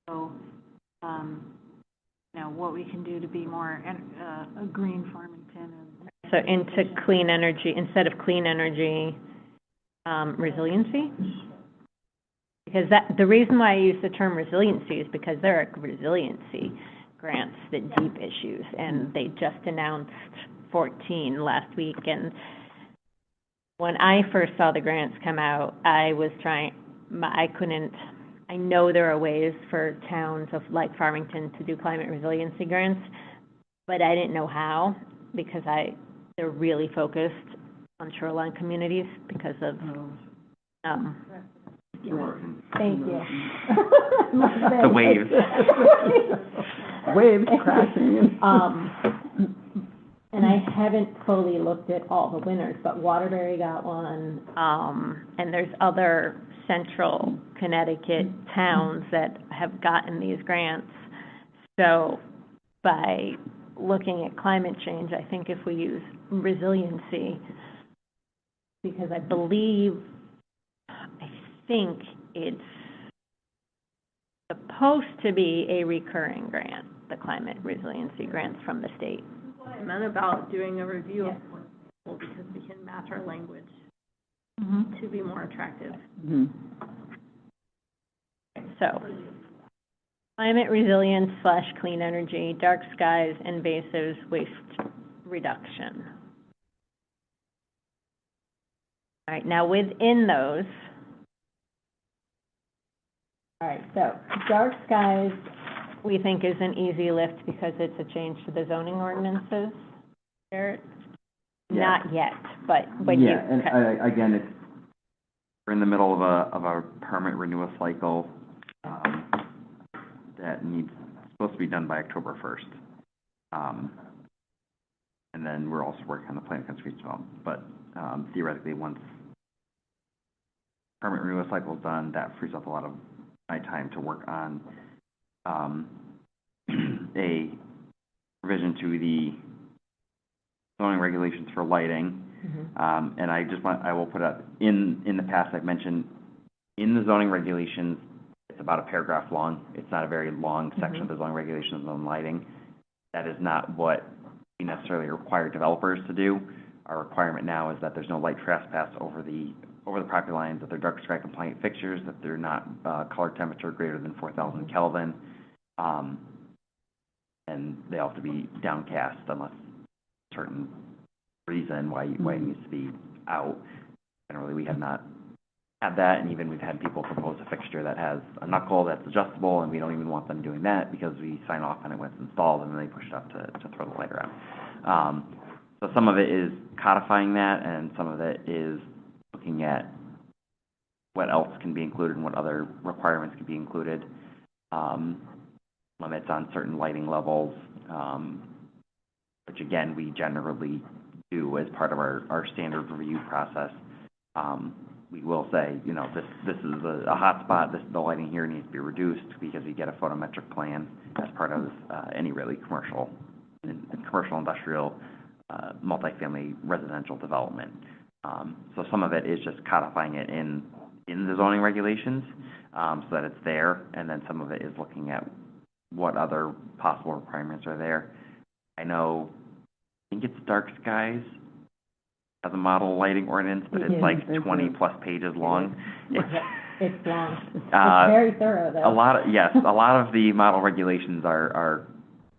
So, you know, what we can do to be more, a green Farmington and. So into clean energy, instead of clean energy, resiliency? Because the reason why I use the term resiliency is because there are resiliency grants that deep issues, and they just announced 14 last week, and when I first saw the grants come out, I know there are ways for towns of like Farmington to do climate resiliency grants, but I didn't know how, because they're really focused on shoreline communities because of, thank you. The waves. Waves crashing. And I haven't fully looked at all the winners, but Waterbury got one, and there's other central Connecticut towns that have gotten these grants. So by looking at climate change, I think if we use resiliency, because I think it's supposed to be a recurring grant, the climate resiliency grants from the state. I meant about doing a review of because we can match our language to be more attractive. So, climate resilience / clean energy, dark skies, invasives, waste reduction. All right, now within those, all right, so dark skies we think is an easy lift because it's a change to the zoning ordinances. Garrett? Yeah. Not yet, but Yeah, and again, we're in the middle of a permit renewal cycle, that supposed to be done by October 1st. And then we're also working on the plan of conservation development, but, theoretically, once permit renewal cycle is done, that frees up a lot of my time to work on, a revision to the zoning regulations for lighting. And I will put up, in the past, I've mentioned, in the zoning regulations, it's about a paragraph long. It's not a very long section of the zoning regulations on lighting. That is not what we necessarily require developers to do. Our requirement now is that there's no light trespass over the property lines, that they're dark sky compliant fixtures, that they're not color temperature greater than 4,000 Kelvin, and they all have to be downcast unless certain reason why it needs to be out. Generally, we have not had that, and even we've had people propose a fixture that has a knuckle that's adjustable, and we don't even want them doing that because we sign off on it when it's installed, and then they push it up to throw the light around. So some of it is codifying that, and some of it is looking at what else can be included and what other requirements can be included. Limits on certain lighting levels, which again, we generally do as part of our standard review process. We will say, this is a hot spot, the lighting here needs to be reduced because we get a photometric plan as part of any really commercial, industrial, multifamily residential development. So some of it is just codifying it in the zoning regulations, so that it's there, and then some of it is looking at what other possible requirements are there. I think it's Dark Skies has a model lighting ordinance, but it's like 20-plus pages long. It's long. It's very thorough, though. A lot of the model regulations are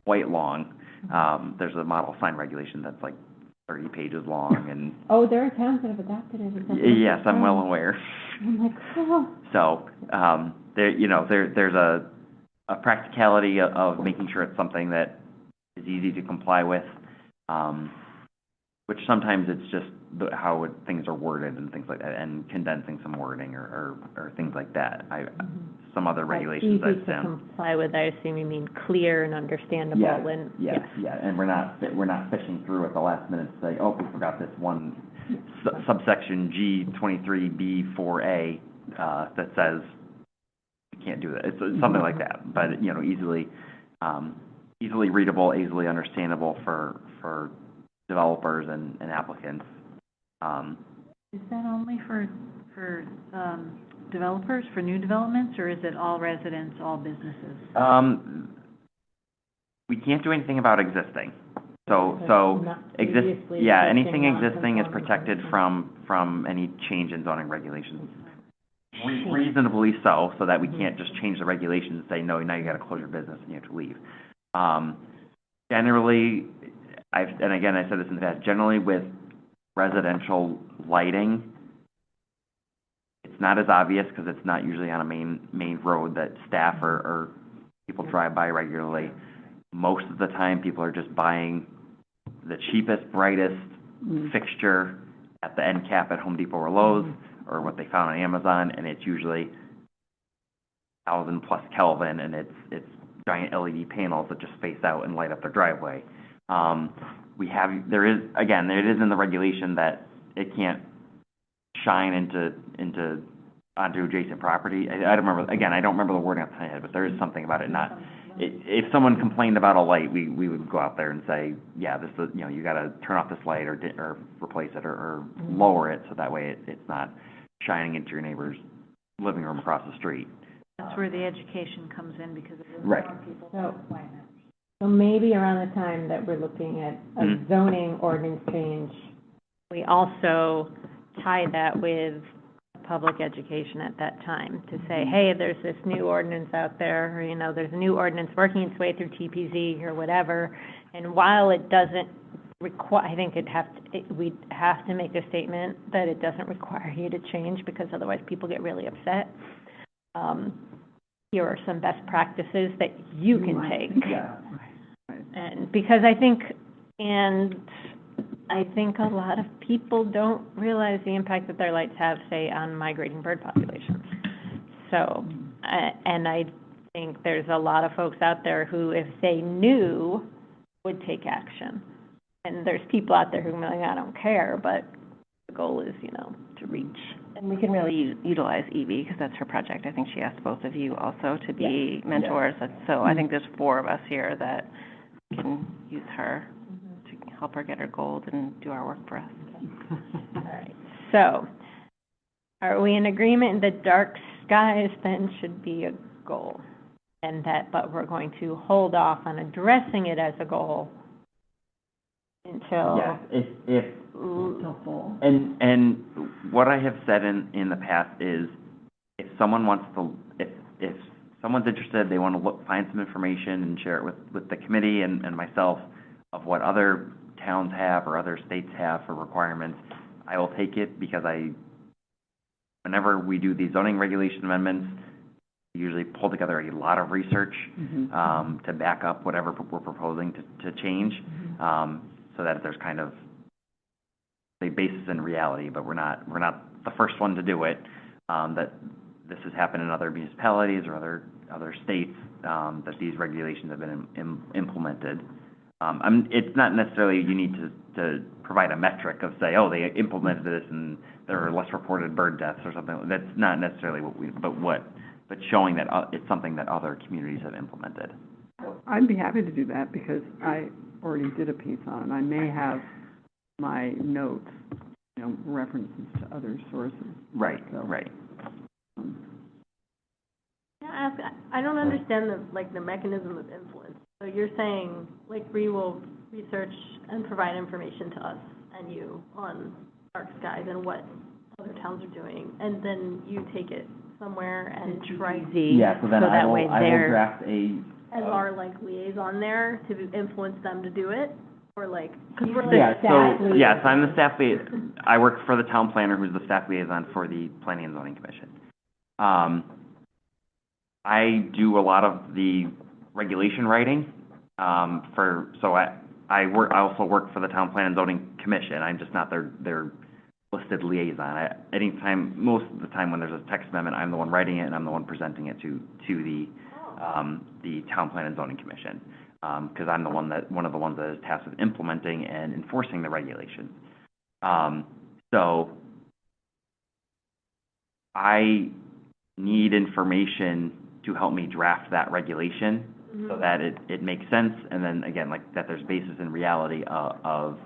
quite long. There's a model sign regulation that's like 30 pages long, and oh, there are towns that have adopted it. Yes, I'm well aware. I'm like, oh. So there's a practicality of making sure it's something that is easy to comply with, which sometimes it's just how things are worded and things like that, and condensing some wording or things like that. Some other regulations I've Easy to comply with, I assume you mean clear and understandable. Yeah, and we're not fishing through at the last minute to say, oh, we forgot this one subsection G23B4A that says you can't do that. It's something like that, but easily readable, easily understandable for developers and applicants. Is that only for developers, for new developments, or is it all residents, all businesses? We can't do anything about existing. Anything existing is protected from any change in zoning regulations. reasonably so that we can't just change the regulations and say, no, now you gotta close your business and you have to leave. Generally, and again, I said this in the past, generally with residential lighting, it's not as obvious because it's not usually on a main road that staff or people drive by regularly. Most of the time, people are just buying the cheapest, brightest fixture at the end cap at Home Depot or Lowe's, or what they found on Amazon, and it's usually 1,000+ Kelvin, and it's giant LED panels that just face out and light up their driveway. There is in the regulation that it can't shine onto adjacent property. I don't remember the wording off the top of my head, but there is something about it not. If someone complained about a light, we would go out there and say, yeah, this is, you got to turn off this light or replace it or lower it so that way it's not shining into your neighbor's living room across the street. That's where the education comes in, because there's Right. more people. So maybe around the time that we're looking at a zoning ordinance change, We also tie that with public education at that time to say, hey, there's this new ordinance out there, or, there's a new ordinance working its way through TPZ or whatever, and while it doesn't require, I think we'd have to make a statement that it doesn't require you to change, because otherwise people get really upset. Here are some best practices that you can take. Yeah. And because I think a lot of people don't realize the impact that their lights have, say, on migrating bird populations. So, and I think there's a lot of folks out there who, if they knew, would take action. And there's people out there who are like, I don't care, but the goal is, to reach. And we can really utilize Evie, because that's her project. I think she asked both of you also to be mentors. So I think there's 4 of us here that can use her to help her get her gold and do our work for us. All right. So, are we in agreement that dark skies then should be a goal? But we're going to hold off on addressing it as a goal until... Yes, if and what I have said in the past is, if someone wants to, if someone's interested, they want to find some information and share it with the committee and myself of what other towns have or other states have for requirements, I will take it, because whenever we do these zoning regulation amendments, we usually pull together a lot of research to back up whatever we're proposing to change, so that there's kind of a basis in reality, but we're not the first one to do it. That this has happened in other municipalities or other states, that these regulations have been implemented. It's not necessarily you need to provide a metric of say, oh, they implemented this and there are less reported bird deaths or something. That's not necessarily but showing that it's something that other communities have implemented. I'd be happy to do that, because I already did a piece on it. I may have my notes, references to other sources. Right, So, right. I don't understand the mechanism of influence. So you're saying, Bree will research and provide information to us and you on dark skies and what other towns are doing, and then you take it somewhere and try Yeah, so then I will draft as our liaison there to influence them to do it, or because we're the staff liaison. Yes, I'm the staff liaison. I work for the town planner, who's the staff liaison for the Planning and Zoning Commission. I do a lot of the regulation writing, so I also work for the Town Plan and Zoning Commission. I'm just not their listed liaison. Most of the time when there's a text amendment, I'm the one writing it and I'm the one presenting it to the Town Plan and Zoning Commission, because I'm one of the ones that is tasked with implementing and enforcing the regulations. So I need information to help me draft that regulation so that it makes sense, and then again, that there's basis in reality of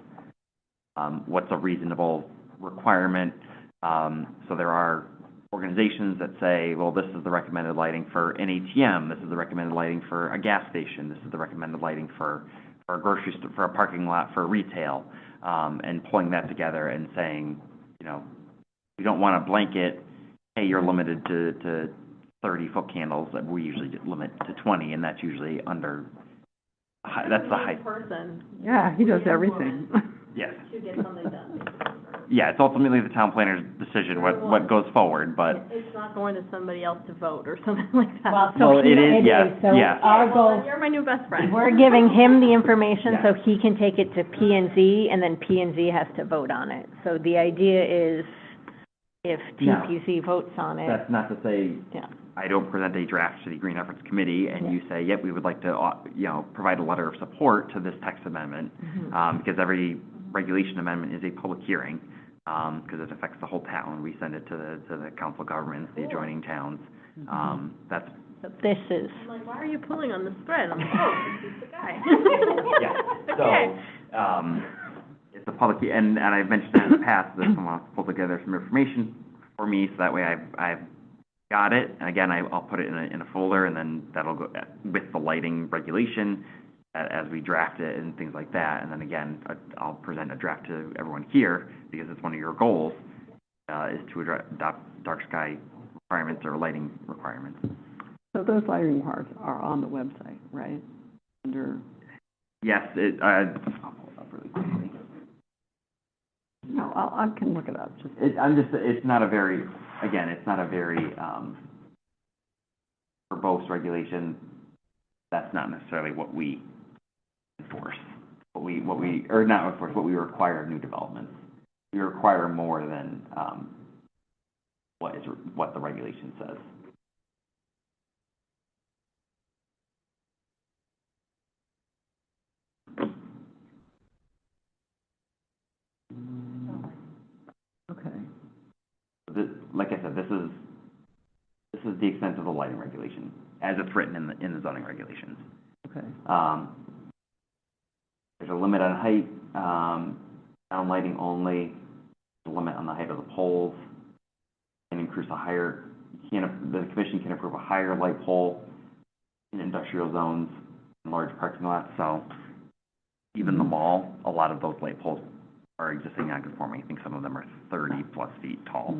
what's a reasonable requirement. So there are organizations that say, well, this is the recommended lighting for an ATM, this is the recommended lighting for a gas station, this is the recommended lighting for a grocery store, for a parking lot, for retail, and pulling that together and saying, we don't want to blanket hey, you're limited to 30-foot candles, that we usually limit to 20, and that's usually under, that's the height. Person. Yeah, he does everything. Yes. To get something done. Yeah, it's ultimately the town planner's decision what goes forward, but, It's not going to somebody else to vote or something like that. Well, Well, so it is, yeah, so yeah. our Well, goal, then you're my new best friend. We're giving him the information so Yeah. he can take it to P and Z, and then P and Z has to vote on it. So the idea is, if No. TPC votes on it, that's not to say yeah. I don't present a draft to the Green Efforts Committee, and you say, yep, we would like to, provide a letter of support to this text amendment, because every regulation amendment is a public hearing, because it affects the whole town. We send it to the council governments, the adjoining towns. That's, So this is, I'm like, why are you pulling on this thread? I'm like, oh, this is the guy. yeah, Okay. so, it's a public, and I've mentioned that in the past, that someone wants to pull together some information for me, so that way I've got it, and again, I'll put it in a folder, and then that'll go with the lighting regulation as we draft it and things like that, and then again, I'll present a draft to everyone here, because it's one of your goals, is to adopt dark sky requirements or lighting requirements. So those lighting requirements are on the website, right? Under, Yes, I'll pull it up really quickly. no, I can look it up, just. It's not a very, again, it's not a very, verbose regulation, that's not necessarily what we enforce. What we, or not enforce, what we require of new developments. We require more than, what the regulation says. Okay. Like I said, this is the extent of the lighting regulation, as it's written in the zoning regulations. Okay. There's a limit on height, down lighting only, a limit on the height of the poles, and increase the commission can approve a higher light pole in industrial zones and large parking lots, so even the mall, a lot of those light poles are existing non-conforming. I think some of them are 30-plus feet tall.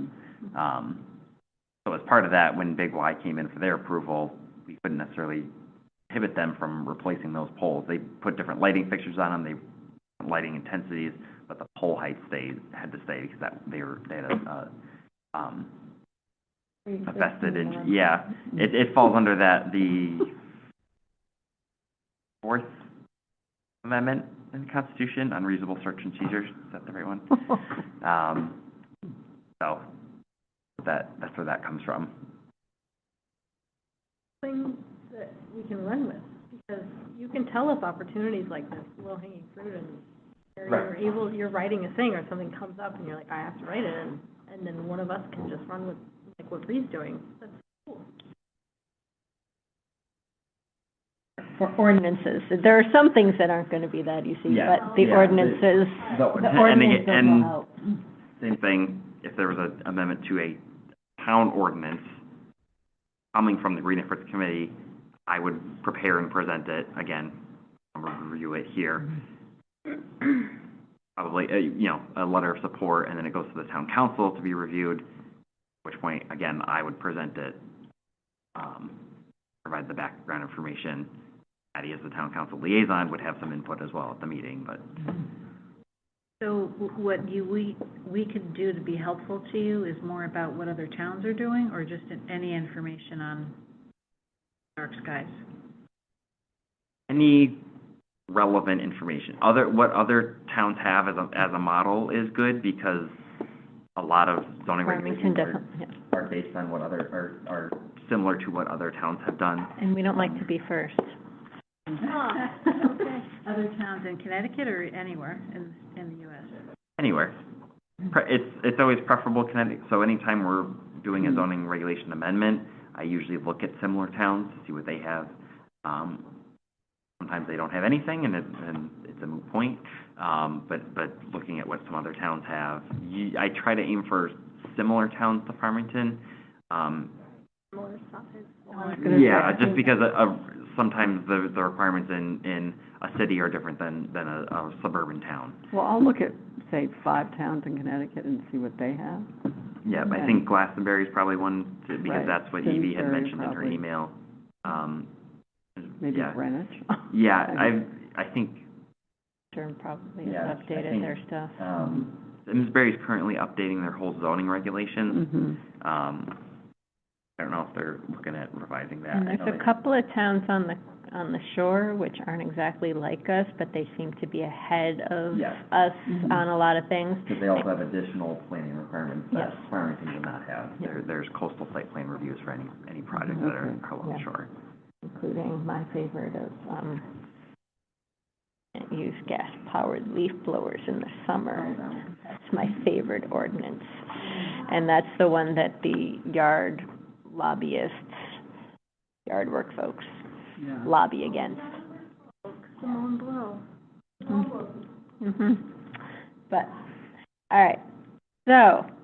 So as part of that, when Big Y came in for their approval, we couldn't necessarily prohibit them from replacing those poles. They put different lighting fixtures on them, lighting intensities, but the pole height had to stay because they had a vested interest. Yeah, it falls under the Fourth Amendment in the Constitution, unreasonable search and seizures. Is that the right one? So that's where that comes from. Thing that we can run with, because you can tell us opportunities like this, low-hanging fruit, and you're writing a thing or something comes up and you're like, I have to write it, and then one of us can just run with, like what Bree's doing. That's cool. for ordinances. There are some things that aren't gonna be that easy, Yeah. but the Yeah. ordinances, the ordinances will help. Same thing, if there was an amendment to a town ordinance coming from the Green Efforts Committee, I would prepare and present it, again, I'll review it here. Probably, a letter of support, and then it goes to the town council to be reviewed, at which point, again, I would present it, provide the background information. Patty, as the town council liaison, would have some input as well at the meeting, but. So what we could do to be helpful to you is more about what other towns are doing, or just any information on dark skies? Any relevant information. What other towns have as a model is good, because a lot of zoning Farmington regulations definitely, are based on what are similar to what other towns have done. and we don't like to be first. Other towns in Connecticut or anywhere in the U.S.? Anywhere. It's always preferable Connecticut, so anytime we're doing a zoning regulation amendment, I usually look at similar towns to see what they have. Sometimes they don't have anything, and it's a moot point. But looking at what some other towns have, I try to aim for similar towns to Farmington. Similar size. Yeah, just because sometimes the requirements in a city are different than a suburban town. Well, I'll look at, say, 5 towns in Connecticut and see what they have. Yeah, but I Okay. think Glastonbury's probably one, because Right. that's what Evie had Simsbury mentioned in her probably. email. Maybe Yeah. Greenwich? Yeah, I think, Term probably has Yeah, I updated think, their stuff. Simsbury's currently updating their whole zoning regulations. Mm-hmm. I don't know if they're looking at revising that. And I there's know a they- couple of towns on the shore which aren't exactly like us, but they seem to be ahead of Yeah. us Mhm. on a lot of things. Because they also have additional planning requirements that Yes. Farmington does not have. Yeah. There's coastal site plan reviews for any projects that are Okay. along the Yeah. shore. Including my favorite of, can't use gas-powered leaf blowers in the summer. That's my favorite ordinance. And that's the one that the yard lobbyists, yard work folks Yeah. lobby against. Simone Blow. Mm-hmm. But, all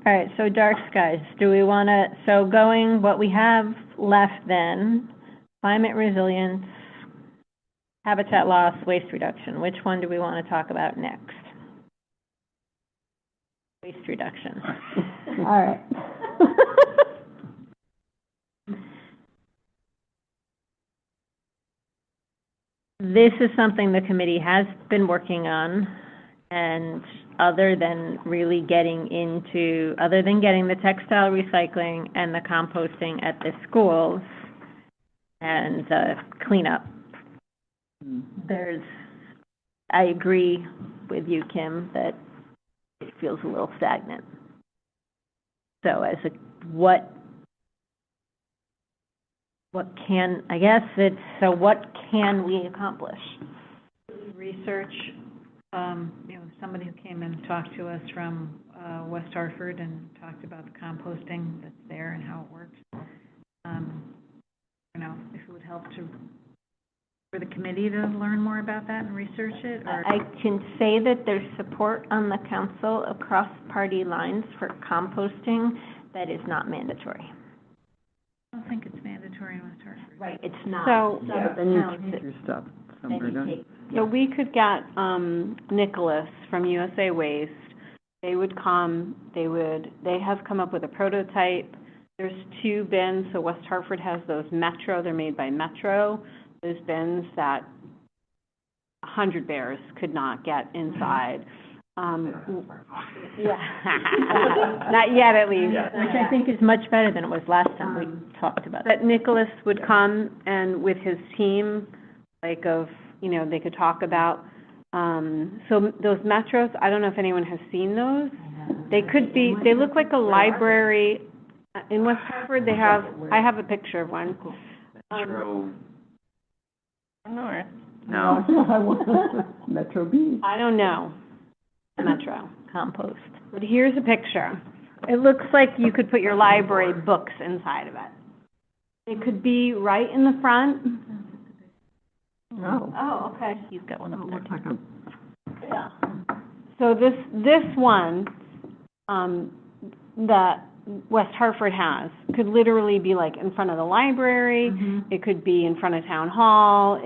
right, so dark skies, do we want to, so going, what we have left then, climate resilience, habitat loss, waste reduction, which one do we want to talk about next? Waste reduction. All right. This is something the committee has been working on, and other than getting the textile recycling and the composting at the schools and the cleanup, I agree with you, Kim, that it feels a little stagnant. So what can we accomplish? Research, somebody who came and talked to us from, West Hartford and talked about the composting that's there and how it works. If it would help for the committee to learn more about that and research it, or? I can say that there's support on the council across party lines for composting that is not mandatory. I don't think it's mandatory in West Hartford. Right, it's not. So- Some Yeah, then you towns take that- your stuff then somewhere, you don't you? take- So we could get, Nicholas from USA Waste. They would come, they have come up with a prototype. There's 2 bins, so West Hartford has those Metro, they're made by Metro. Those bins that 100 bears could not get inside. Yeah. Not yet, at least. Which I think is much better than it was last time we talked about it. But Nicholas would come and with his team, they could talk about, so those Metros, I don't know if anyone has seen those. They look like a library. In West Hartford, I have a picture of one. Metro, North. no. Metro B. I don't know, Metro. Compost. But here's a picture. It looks like you could put your library books inside of it. It could be right in the front. No. Oh, okay. He's got one It up there, looks like too. a, Yeah. So this one, that West Hartford has, could literally be like in front of the library, it could be in front of town hall,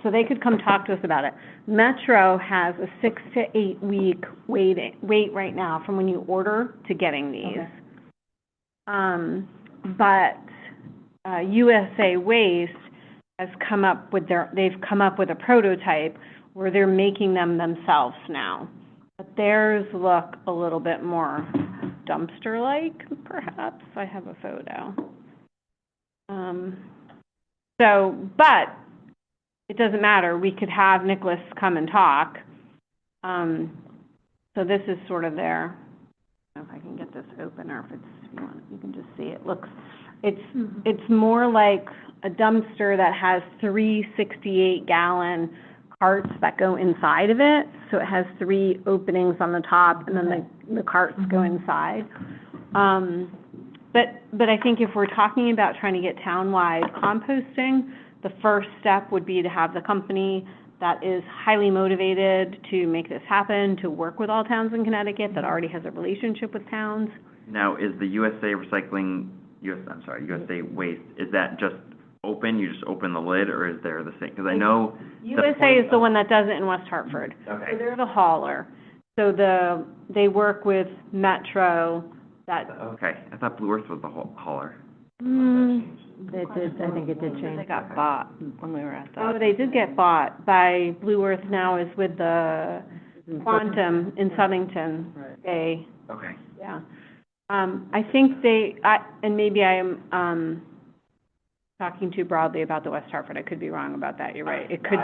so they could come talk to us about it. Metro has a 6 to 8 week wait right now from when you order to getting these. Okay. But USA Waste has come up with they've come up with a prototype where they're making them themselves now. But theirs look a little bit more dumpster-like, perhaps. I have a photo. But it doesn't matter. We could have Nicholas come and talk. So this is sort of their, I don't know if I can get this open, or if you want, you can just see it. It's more like a dumpster that has 3 68-gallon carts that go inside of it. So it has 3 openings on the top, and then the carts go inside. But I think if we're talking about trying to get townwide composting, the first step would be to have the company that is highly motivated to make this happen, to work with all towns in Connecticut, that already has a relationship with towns. Now, is the USA Waste, is that just open, you just open the lid, or is there the same? Because I know. USA is the one that does it in West Hartford. Okay. So they're the hauler. So they work with Metro, that, Okay, I thought Blue Earth was the hauler. It did, I think it did They change. got bought when we were at oh, that. they did get bought by Blue Earth now is with the Quantum in Southington Bay, Okay. yeah. I think and maybe I am, talking too broadly about the West Hartford, I could be wrong about that, you're right. It could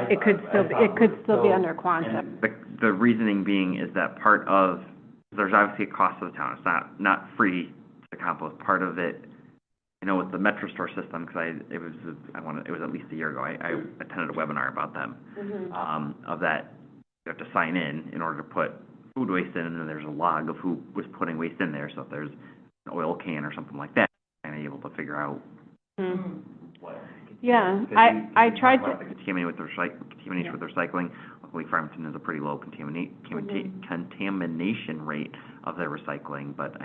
still be under Quantum. The reasoning being is that part of, there's obviously a cost to the town. It's not free to compost. Part of it, I know with the Metro Store system, because it was at least a year ago, I attended a webinar about them, of that, you have to sign in order to put food waste in, and then there's a log of who was putting waste in there. So if there's an oil can or something like that, I'm able to figure out what. Yeah, I tried to, Contaminated with recycling. Luckily, Farmington has a pretty low contamination rate of their recycling, but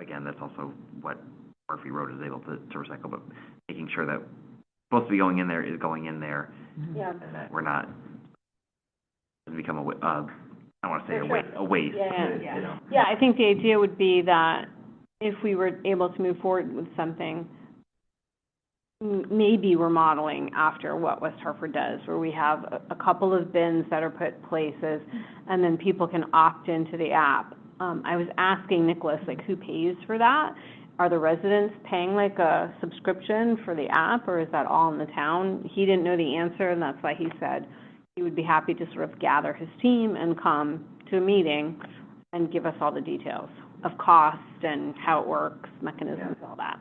again, that's also what Murphy Road is able to recycle, but making sure that supposed to be going in there is going in there, yeah. and that we're not, doesn't become I don't want to say a waste. Yeah. Yeah, I think the idea would be that if we were able to move forward with something, maybe we're modeling after what West Hartford does, where we have a couple of bins that are put places, and then people can opt into the app. I was asking Nicholas, like, who pays for that? Are the residents paying like a subscription for the app, or is that all in the town? He didn't know the answer, and that's why he said he would be happy to sort of gather his team and come to a meeting and give us all the details of cost and how it works, mechanisms, all that.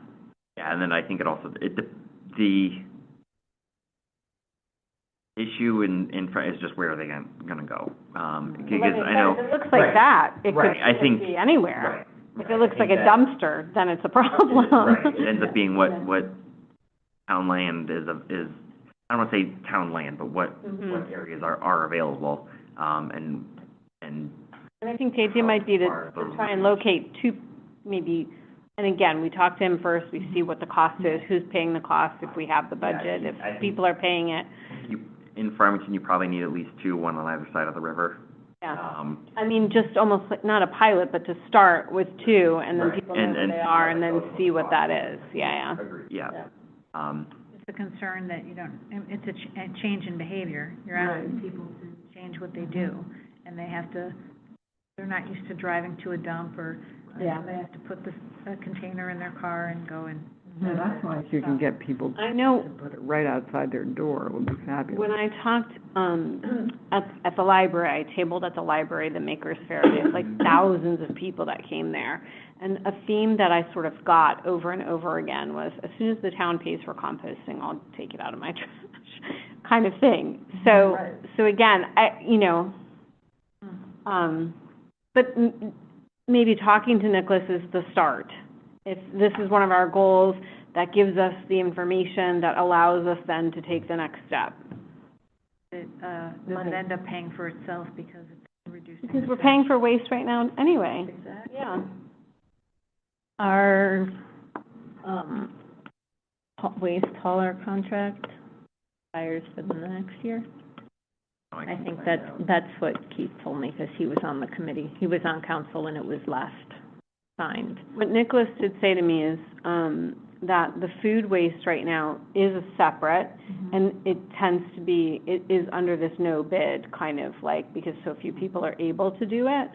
Yeah, and then I think it also, the issue in front is just where are they gonna go? Because I know. If it looks like that, it Right, I think- could be anywhere. Right. If it looks like a dumpster, then it's a problem. Right, it ends up being what town land is, I don't want to say town land, but what areas are available, and I think the idea might be to try and locate two, maybe, and again, we talk to him first, we see what the cost is, who's paying the cost, if we have the budget, if people are paying it. in Farmington, you probably need at least two, one on either side of the river. Yeah. I mean, just almost like, not a pilot, but to start with two, and then people know who they are, and then see what that is, yeah. Yeah. It's a concern that you don't, it's a change in behavior. You're asking people to change what they do, and they're not used to driving to a dump, or they have to put a container in their car and go and. Yeah, that's why if you can get people I know. to put it right outside their door, it would be fabulous. When I talked, at the library, I tabled at the library, the Makers Fair, there's like thousands of people that came there. And a theme that I sort of got over and over again was, as soon as the town pays for composting, I'll take it out of my trash, kind of thing. So, so again, but maybe talking to Nicholas is the start. If this is one of our goals, that gives us the information that allows us then to take the next step. Does it end up paying for itself because it's reducing? Because we're paying for waste right now anyway. Exactly. Yeah. Our, waste hauler contract expires for the next year. I think that's what Keith told me, because he was on the committee. He was on council when it was last signed. What Nicholas did say to me is, that the food waste right now is a separate, and it tends to be, it is under this no bid, kind of like, because so few people are able to do it,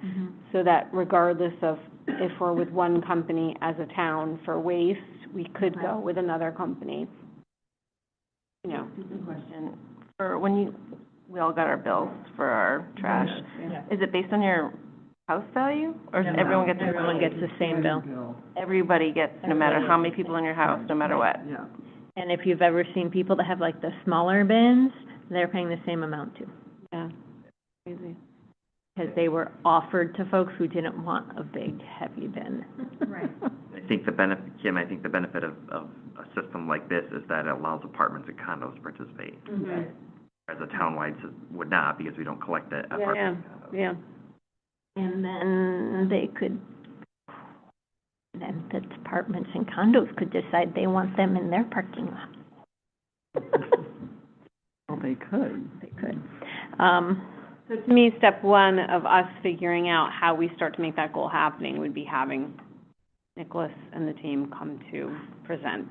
so that regardless of if we're with one company as a town for waste, we could go with another company. You know. Good question. For when we all got our bills for our trash, is it based on your house value, or does everyone gets the same bill. Everybody gets, no matter how many people in your house, no matter what. Yeah. And if you've ever seen people that have like the smaller bins, they're paying the same amount too. Yeah. Crazy. Because they were offered to folks who didn't want a big, heavy bin. Right. I think the benefit, Kim, of a system like this is that it allows apartments and condos to participate. Whereas a townwide would not, because we don't collect it at apartments and condos. Yeah. And then the apartments and condos could decide they want them in their parking lot. Well, they could. They could. So to me, step one of us figuring out how we start to make that goal happening would be having Nicholas and the team come to present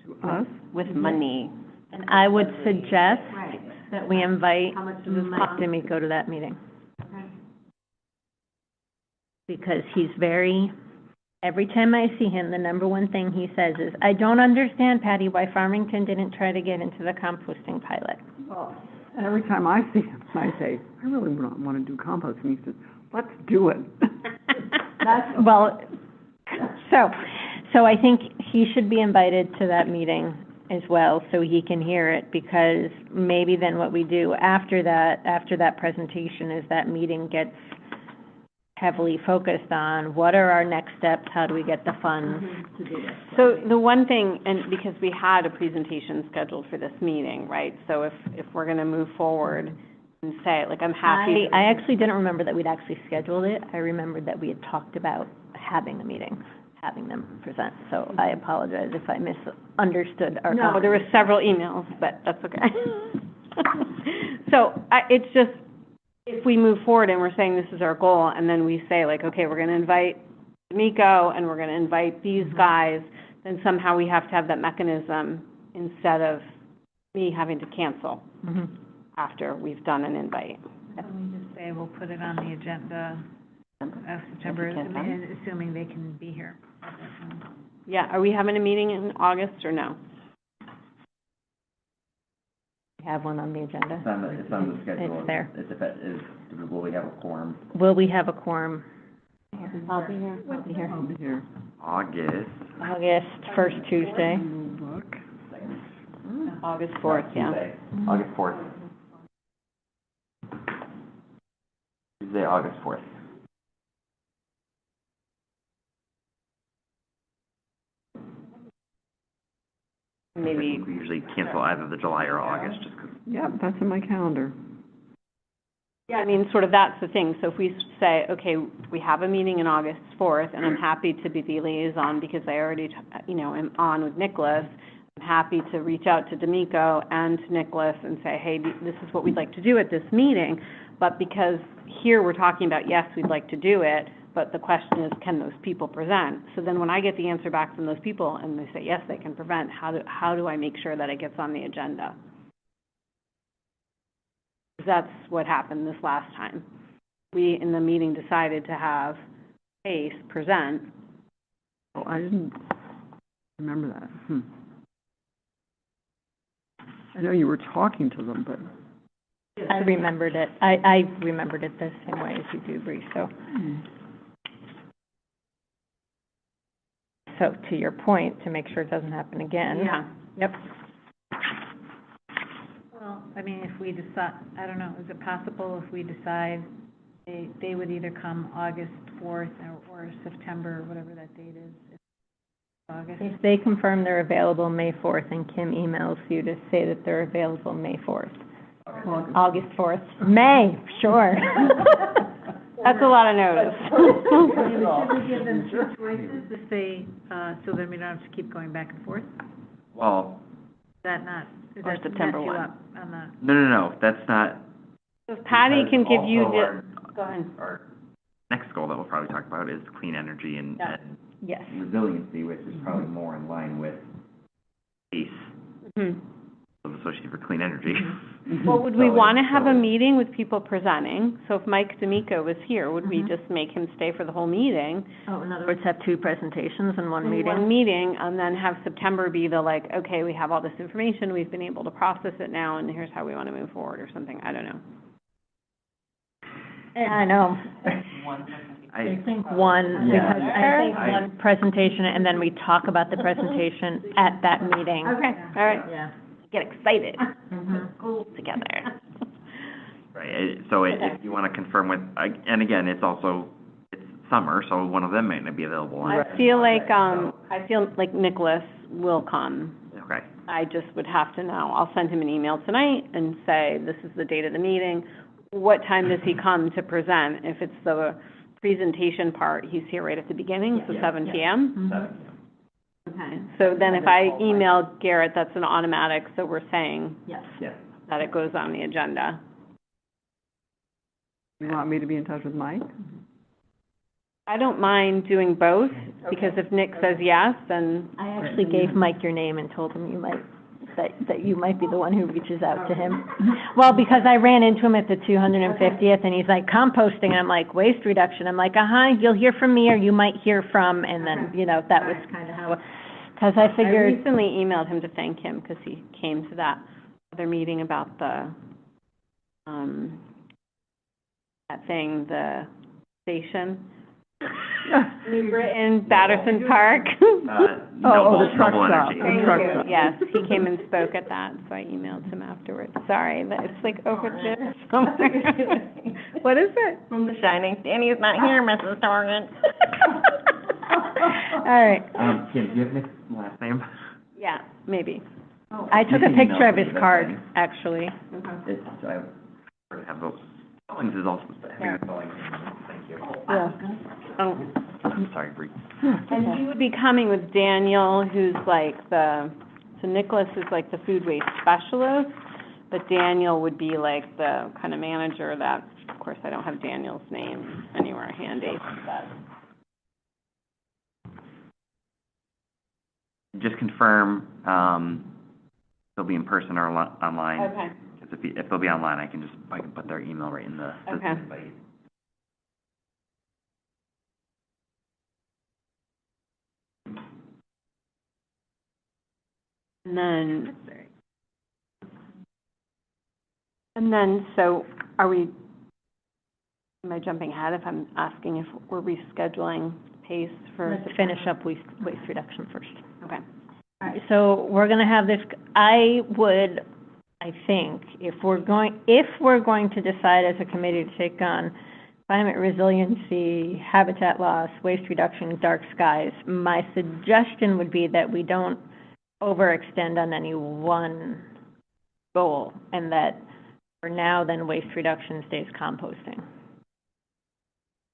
To us? with money. And I would suggest Right. that we invite How much does this Mike cost? D'Amico to that meeting. Okay. Because he's very, every time I see him, the number one thing he says is, I don't understand, Patty, why Farmington didn't try to get into the composting pilot. Well, every time I see him, I say, I really want to do composting. He says, let's do it. Well, so I think he should be invited to that meeting as well, so he can hear it, because maybe then what we do after that presentation is that meeting gets heavily focused on what are our next steps, how do we get the funds to do this. So the one thing, and because we had a presentation scheduled for this meeting, right? So if we're gonna move forward and say, like, I'm happy. I actually didn't remember that we'd actually scheduled it. I remembered that we had talked about having a meeting, having them present. So I apologize if I misunderstood our. No, there were several emails, but that's okay. So, it's just, if we move forward and we're saying this is our goal, and then we say, like, okay, we're gonna invite D'Amico, and we're gonna invite these guys, then somehow we have to have that mechanism instead of me having to cancel Mhm. after we've done an invite. Can we just say we'll put it on the agenda of September, assuming they can be here at that time? Yeah, are we having a meeting in August or no? We have one on the agenda. It's on the schedule. It's there. Will we have a quorum? Will we have a quorum? I'll be here. I'll be here. I'll be here. August. August, first Tuesday. Look. August 4th, yeah. Tuesday, August 4th. Tuesday, August 4th. Maybe, We usually cancel either the July or August, just 'cause. Yep, that's in my calendar. yeah, I mean, sort of that's the thing. So if we say, okay, we have a meeting in August 4th, and I'm happy to be the liaison because I already, am on with Nicholas. I'm happy to reach out to D'Amico and to Nicholas and say, hey, this is what we'd like to do at this meeting. But because here we're talking about, yes, we'd like to do it, but the question is, can those people present? So then when I get the answer back from those people and they say, yes, they can present, how do I make sure that it gets on the agenda? That's what happened this last time. We, in the meeting, decided to have Pace present. Oh, I didn't remember that. I know you were talking to them, but. I remembered it. I remembered it the same way as you do, Bree, so. So to your point, to make sure it doesn't happen again. Yeah. Yep. Well, I mean, if we decide, I don't know, is it possible if we decide they would either come August 4th or September, whatever that date is, August? If they confirm they're available May 4th and Kim emails you to say that they're available May 4th. August 4th. May, sure. That's a lot of notice. Should we give them two choices if they, so then we don't have to keep going back and forth? Is Well, that not, does Or that September mess you 1. up on the? no, that's not. If Patty can give you Also go ahead. Our next goal that we'll probably talk about is clean energy and Yes. resiliency, which is probably more in line with ACE, Mhm. Association for Clean Energy. Well, would we So- want to have so- a meeting with people presenting? So if Mike D'Amico was here, would we Mhm. just make him stay for the whole meeting? Oh, in other words, have two presentations in one meeting? One meeting, and then have September be the like, okay, we have all this information, we've been able to process it now, and here's how we want to move forward, or something, I don't know. I know. I think one, Yeah. because I think one presentation, and then we talk about the presentation at that meeting. Okay, all right, Yeah. get excited, Mhm. goals together. Right, so if you want to confirm with, and again, it's summer, so one of them may not be available. I feel like Nicholas will come. Okay, I just would have to know. I'll send him an email tonight and say, this is the date of the meeting. What time does he come to present? If it's the presentation part, he's here right at the beginning, so 7 PM? Mhm. Okay, so then if I email Garrett, that's an automatic, so we're saying Yes. yeah. that it goes on the agenda. You want me to be in touch with Mike? I don't mind doing both, because if Nick says yes, then, I actually gave Mike your name and told him that you might be the one who reaches out to him. Well, because I ran into him at the 250th, and he's like, composting, and I'm like, waste reduction. I'm like, you'll hear from me, or you might hear from, and then, that was kind of how, because I I figured, recently emailed him to thank him, because he came to that other meeting about the, that thing, the station. New Britain, Batterson Park. the truck Noble stop. Energy. The truck stop. Yes, he came and spoke at that, so I emailed him afterwards. Sorry, that it's like over there somewhere. What is it? From The Shining. Danny's not here, Mrs. Torrance. all right. Kim, do you have Nick's last name? Yeah, maybe. I took a You can picture of email his me, card, that's actually. I have those. Spellings is also, having spelling. Thank you. Oh, I'm sorry, Bree. and he would be coming with Daniel, who's like so Nicholas is like the food waste specialist, but Daniel would be like the kind of manager that, of course, I don't have Daniel's name anywhere handy, but. Just confirm, they'll be in person or online. Okay. Because if they'll be online, I can put their email right in the Okay. invite. And then, so are we, am I jumping ahead if I'm asking if we're rescheduling PACE for? Let's finish up waste reduction first. Okay. All right, so we're gonna have this, I think, if we're going to decide as a committee to take on climate resiliency, habitat loss, waste reduction, dark skies, my suggestion would be that we don't overextend on any one goal, and that for now, then waste reduction stays composting.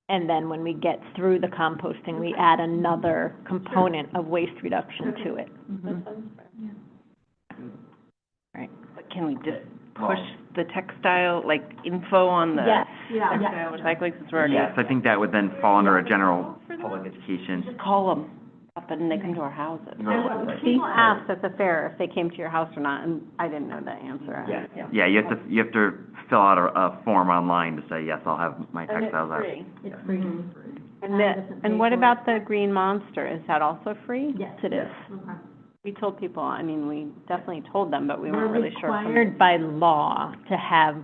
And then when we get through the composting, we add another component of waste reduction to it. Right. But can we just push the textile, like, info on the Yes. textile recycling, since we're already... Yes, I think that would then fall under a general public education. Just call them up and they come to our houses. People asked at the fair if they came to your house or not, and I didn't know the answer. Yeah, you have to fill out a form online to say, yes, I'll have my And it's textiles out. free. It's free. And what about the Green Monster? Is that also free? Yes, it is. We told people, I mean, we definitely told them, but we weren't really sure. We're required by law to have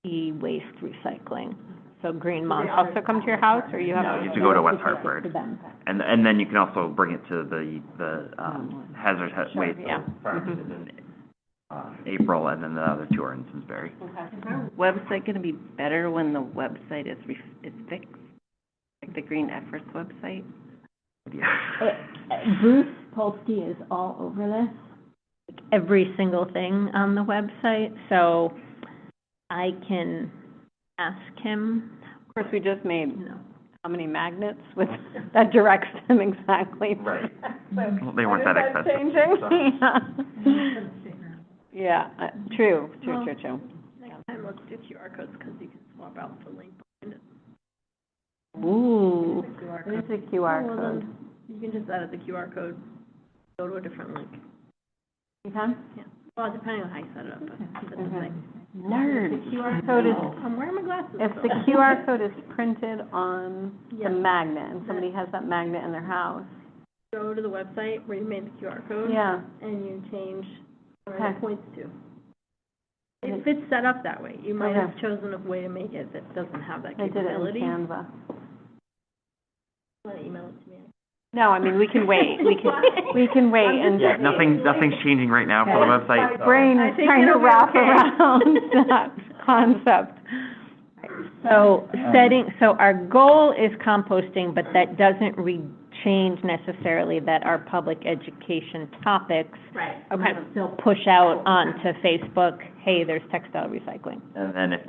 e-waste recycling. So Green Monster. Also come to your house, or you have? No, you have to go to West Hartford. To them. And then you can also bring it to the hazardous waste yeah. farm in April, and then the other two are in Simsbury. Is our website gonna be better when the website is fixed? Like the Green Efforts website? Yeah. Bruce Polsky is all over this, like every single thing on the website, so I can ask him, Of course, we just made you know. how many magnets with, that directs them exactly. Right. Well, they weren't that Is that expensive. changing? Yeah, true. Next time, let's do QR codes, because you can swap out the link behind it. Ooh, QR it is code. a QR Well, code. then, you can just edit the QR code, go to a different link. You can? Well, depending on how you set it up, but that's the thing. Nerd. The QR code is, I'm wearing my glasses. if so- the QR code is printed on the Yes. magnet, and somebody has that magnet in their house. Go to the website where you made the QR code. Yeah. And you change where Okay. it points to. If it's set up that way, you might Okay. have chosen a way to make it that doesn't have that I did it in capability. Canva. Want to email it to me? No, I mean, we can wait, we can wait and. Yeah, nothing's changing right now for the website. My brain I is think trying to it'll be wrap okay. around that concept. So so our goal is composting, but that doesn't change necessarily that our public education topics Right. might still push out onto Facebook, hey, there's textile recycling. And then if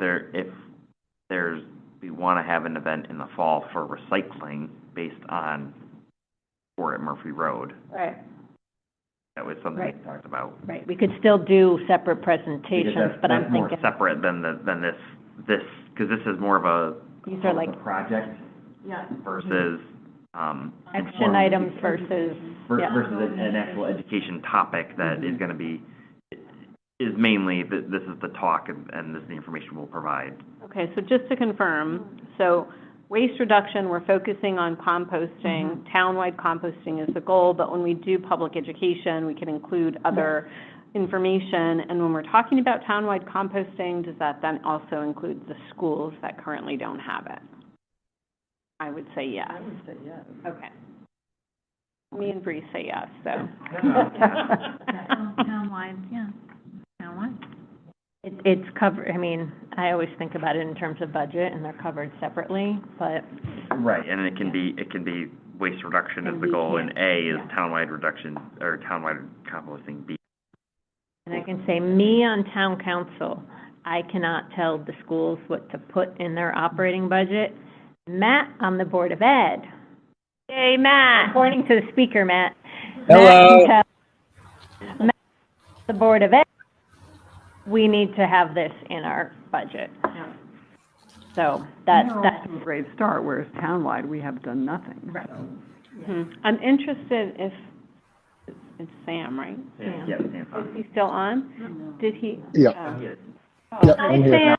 we want to have an event in the fall for recycling based on Fort at Murphy Road, Right. that was something we Right. talked about. Right, we could still do separate presentations, but I'm That's more thinking, separate than this this, because this is more of a These are like project Yeah. versus, action items versus, yeah. versus an actual education topic that is gonna be, is mainly, this is the talk and this is the information we'll provide. Okay, so just to confirm, so waste reduction, we're focusing on composting. Townwide composting is the goal, but when we do public education, we can include other information. And when we're talking about townwide composting, does that then also include the schools that currently don't have it? I would say yes. I would say yes. Okay. Me and Bree say yes, so. Townwide, yeah, townwide. It's covered, I mean, I always think about it in terms of budget, and they're covered separately, but Right, and it can be waste reduction is And the we goal, can't- and A is townwide reduction, or townwide composting, B. and I can say, me on town council, I cannot tell the schools what to put in their operating budget. Matt on the Board of Ed. Yay, Matt. According to the speaker, Matt. Hello. Matt can tell Matt on the Board of Ed, we need to have this in our budget. So that's We're off to a great start, whereas townwide, we have done nothing. Right. I'm interested if, it's Sam, right? Yeah, Is he still on? Did he? Yeah. Oh. Yeah, Hi, I'm here. Sam.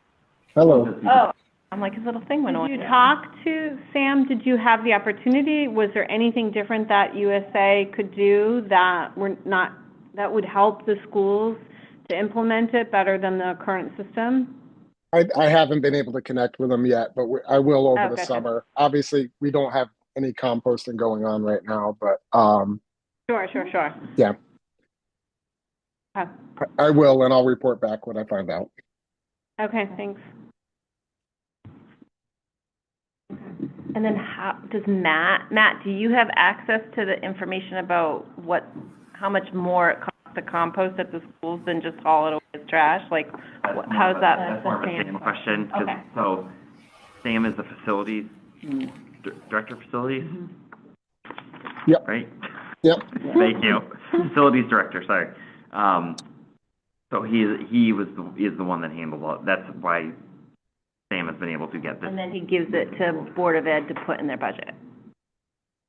Hello. Oh, I'm like, his little thing went on. Did you talk to Sam? Did you have the opportunity? Was there anything different that USA could do that that would help the schools to implement it better than the current system? I haven't been able to connect with them yet, but I will over the Okay. summer. Obviously, we don't have any composting going on right now, but Sure. yeah. Okay. I will, and I'll report back when I find out. Okay, thanks. And then how, does Matt, do you have access to the information about how much more it costs to compost at the schools than just haul it away as trash? Like, how's that? That's more of a Sam question, 'cause- Okay. so Sam is the facilities, director of facilities? Yep. Right? Yep. Thank you. Facilities director, sorry. So he is the one that handled all, that's why Sam has been able to get this. And then he gives it to Board of Ed to put in their budget.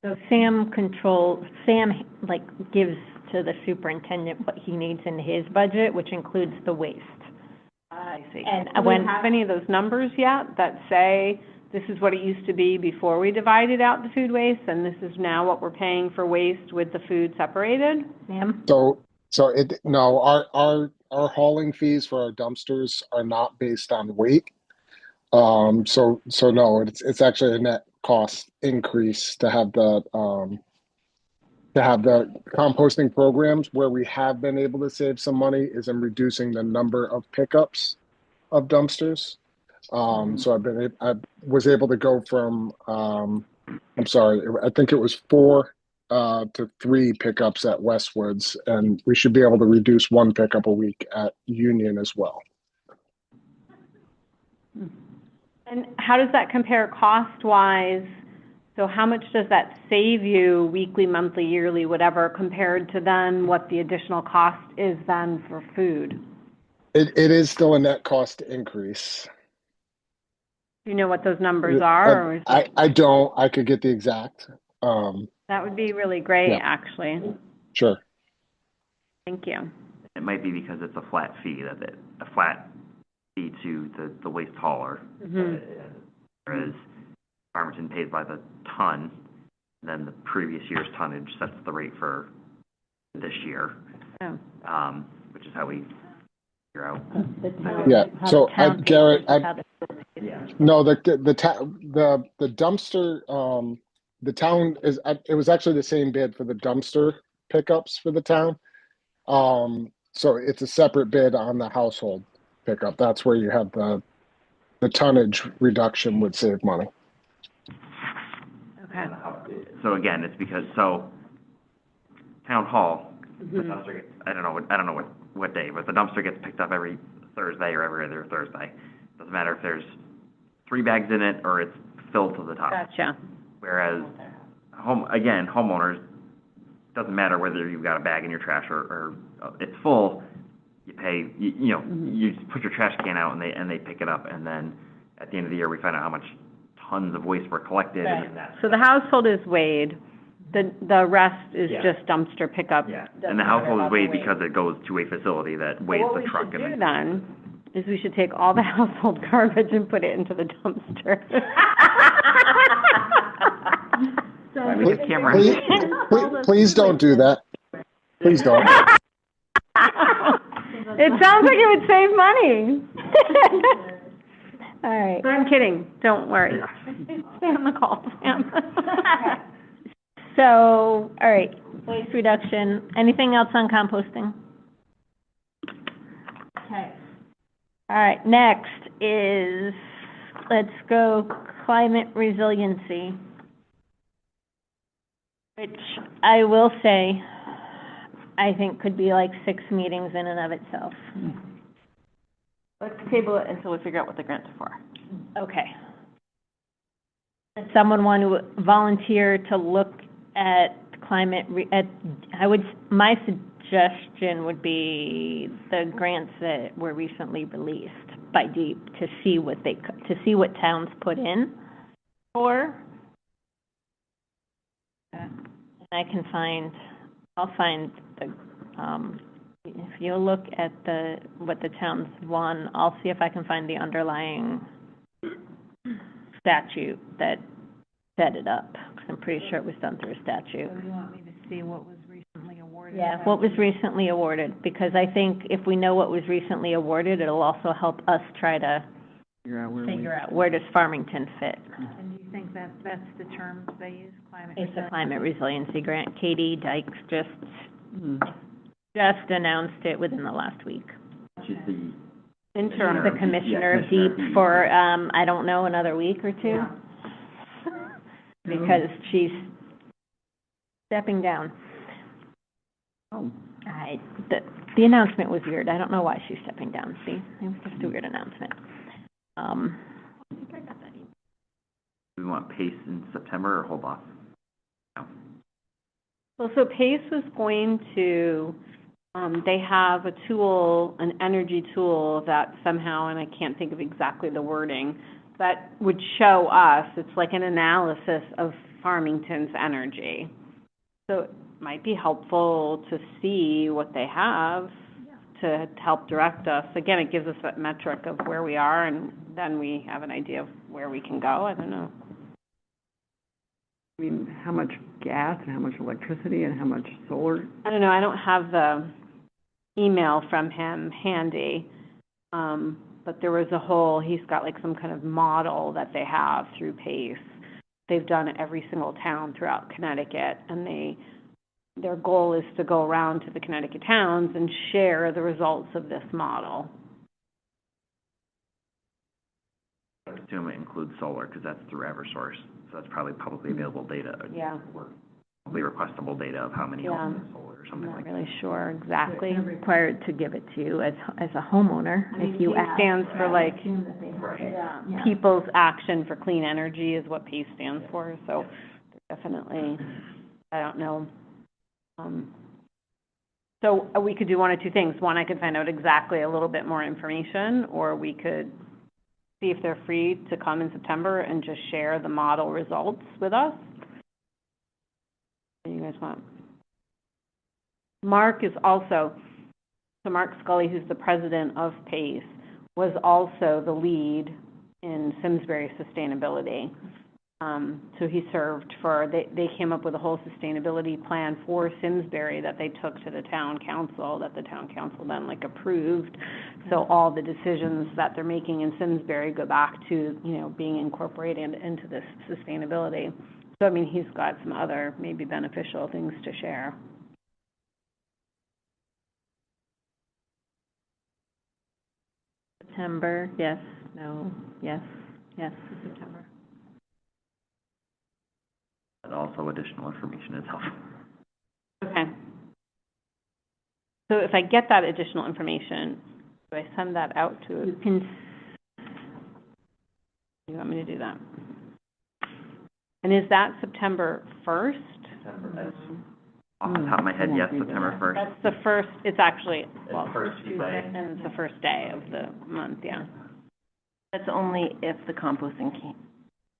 So Sam gives to the superintendent what he needs in his budget, which includes the waste. I see. And Do we have any of those numbers yet that say this is what it used to be before we divided out the food waste, and this is now what we're paying for waste with the food separated? Sam? No, our hauling fees for our dumpsters are not based on weight. So no, it's actually a net cost increase to have the composting programs. Where we have been able to save some money is in reducing the number of pickups of dumpsters. So I was able to go from I think it was 4 to 3 pickups at Westwoods, and we should be able to reduce 1 pickup a week at Union as well. And how does that compare cost-wise? So how much does that save you weekly, monthly, yearly, whatever, compared to then what the additional cost is then for food? It is still a net cost increase. Do you know what those numbers are? Or is it- I don't. I could get the exact. That would be really great, Yeah. actually. Sure. Thank you. It might be because it's a flat fee a flat fee to the waste hauler. Mhm. Whereas Farmington pays by the ton, then the previous year's tonnage sets the rate for this year, Oh. which is how we figure out. Yeah. So Garrett, no, the dumpster, the town it was actually the same bid for the dumpster pickups for the town. So it's a separate bid on the household pickup. That's where you have the tonnage reduction would save money. Okay. So again, it's because, town hall, the dumpster gets, I don't know what day, but the dumpster gets picked up every Thursday or every other Thursday. Doesn't matter if there's 3 bags in it or it's filled to the top. Gotcha. Whereas homeowners, doesn't matter whether you've got a bag in your trash or it's full, you pay, you just put your trash can out and they pick it up, and then at the end of the year, we find out how much tons of waste were collected, and then that's. So the household is weighed, the rest is Yeah. just dumpster pickup. Yeah, Doesn't and the matter household about is the weighed weight. because it goes to a facility that weighs the truck. What we should do then is we should take all the household garbage and put it into the dumpster. I mean, it's camera. Please don't do that. Please don't. It sounds like it would save money. All right. I'm kidding, don't worry. Stay on the call, Sam. So, all right, waste reduction. Anything else on composting? Okay. All right, next is, let's go climate resiliency, which I will say, I think could be like 6 meetings in and of itself. Let's table it until we figure out what the grants are for. Okay. Does someone want to volunteer to look at my suggestion would be the grants that were recently released by DEEP to see what towns put in for. And I'll find the, if you look at what the towns won, I'll see if I can find the underlying statute that set it up, because I'm pretty sure it was done through a statute. So you want me to see what was recently awarded? Yeah, what was recently awarded, because I think if we know what was recently awarded, it'll also help us try to figure out where does Farmington fit. And do you think that that's the terms they use, climate It's a resilience? climate resiliency grant. Katie Dykes just announced it within the last week. She's the Interim. The commissioner of commissioner of DEEP DEEP. for, I don't know, another week or two? Because she's stepping down. Oh. The announcement was weird. I don't know why she's stepping down. See, it was just a weird announcement. I think I got that email. Do we want PACE in September or hold off? No. Well, so PACE was going to, they have a tool, an energy tool that somehow, and I can't think of exactly the wording, that would show us, it's like an analysis of Farmington's energy. So it might be helpful to see what they have to help direct us. Again, it gives us that metric of where we are, and then we have an idea of where we can go. I don't know. I mean, how much gas and how much electricity and how much solar? I don't know, I don't have the email from him handy, but there was he's got like some kind of model that they have through PACE. They've done every single town throughout Connecticut, and their goal is to go around to the Connecticut towns and share the results of this model. I assume it includes solar, because that's through Eversource, so that's probably publicly available data. Yeah. Or probably requestable data of how many homes Yeah. are solar or I'm something not like that. really sure exactly. They're required to give it to you as a homeowner, if you PACE ask. stands for like Yeah. People's Action for Clean Energy is what PACE stands for, so definitely, I don't know. So we could do one of two things. One, I could find out exactly a little bit more information, or we could see if they're free to come in September and just share the model results with us. What do you guys want? Mark Scully, who's the president of PACE, was also the lead in Simsbury sustainability. So he served they came up with a whole sustainability plan for Simsbury that they took to the town council, that the town council then approved. So all the decisions that they're making in Simsbury go back to, being incorporated into this sustainability. So, I mean, he's got some other maybe beneficial things to share. September, yes, no, yes, September. But also additional information is helpful. Okay. So if I get that additional information, do I send that out to, You can, you want me to do that? And is that September 1st? off the top of my head, yes, September first. That's the first, it's actually, well, First Tuesday. and it's the first day of the month, yeah. That's only if the composting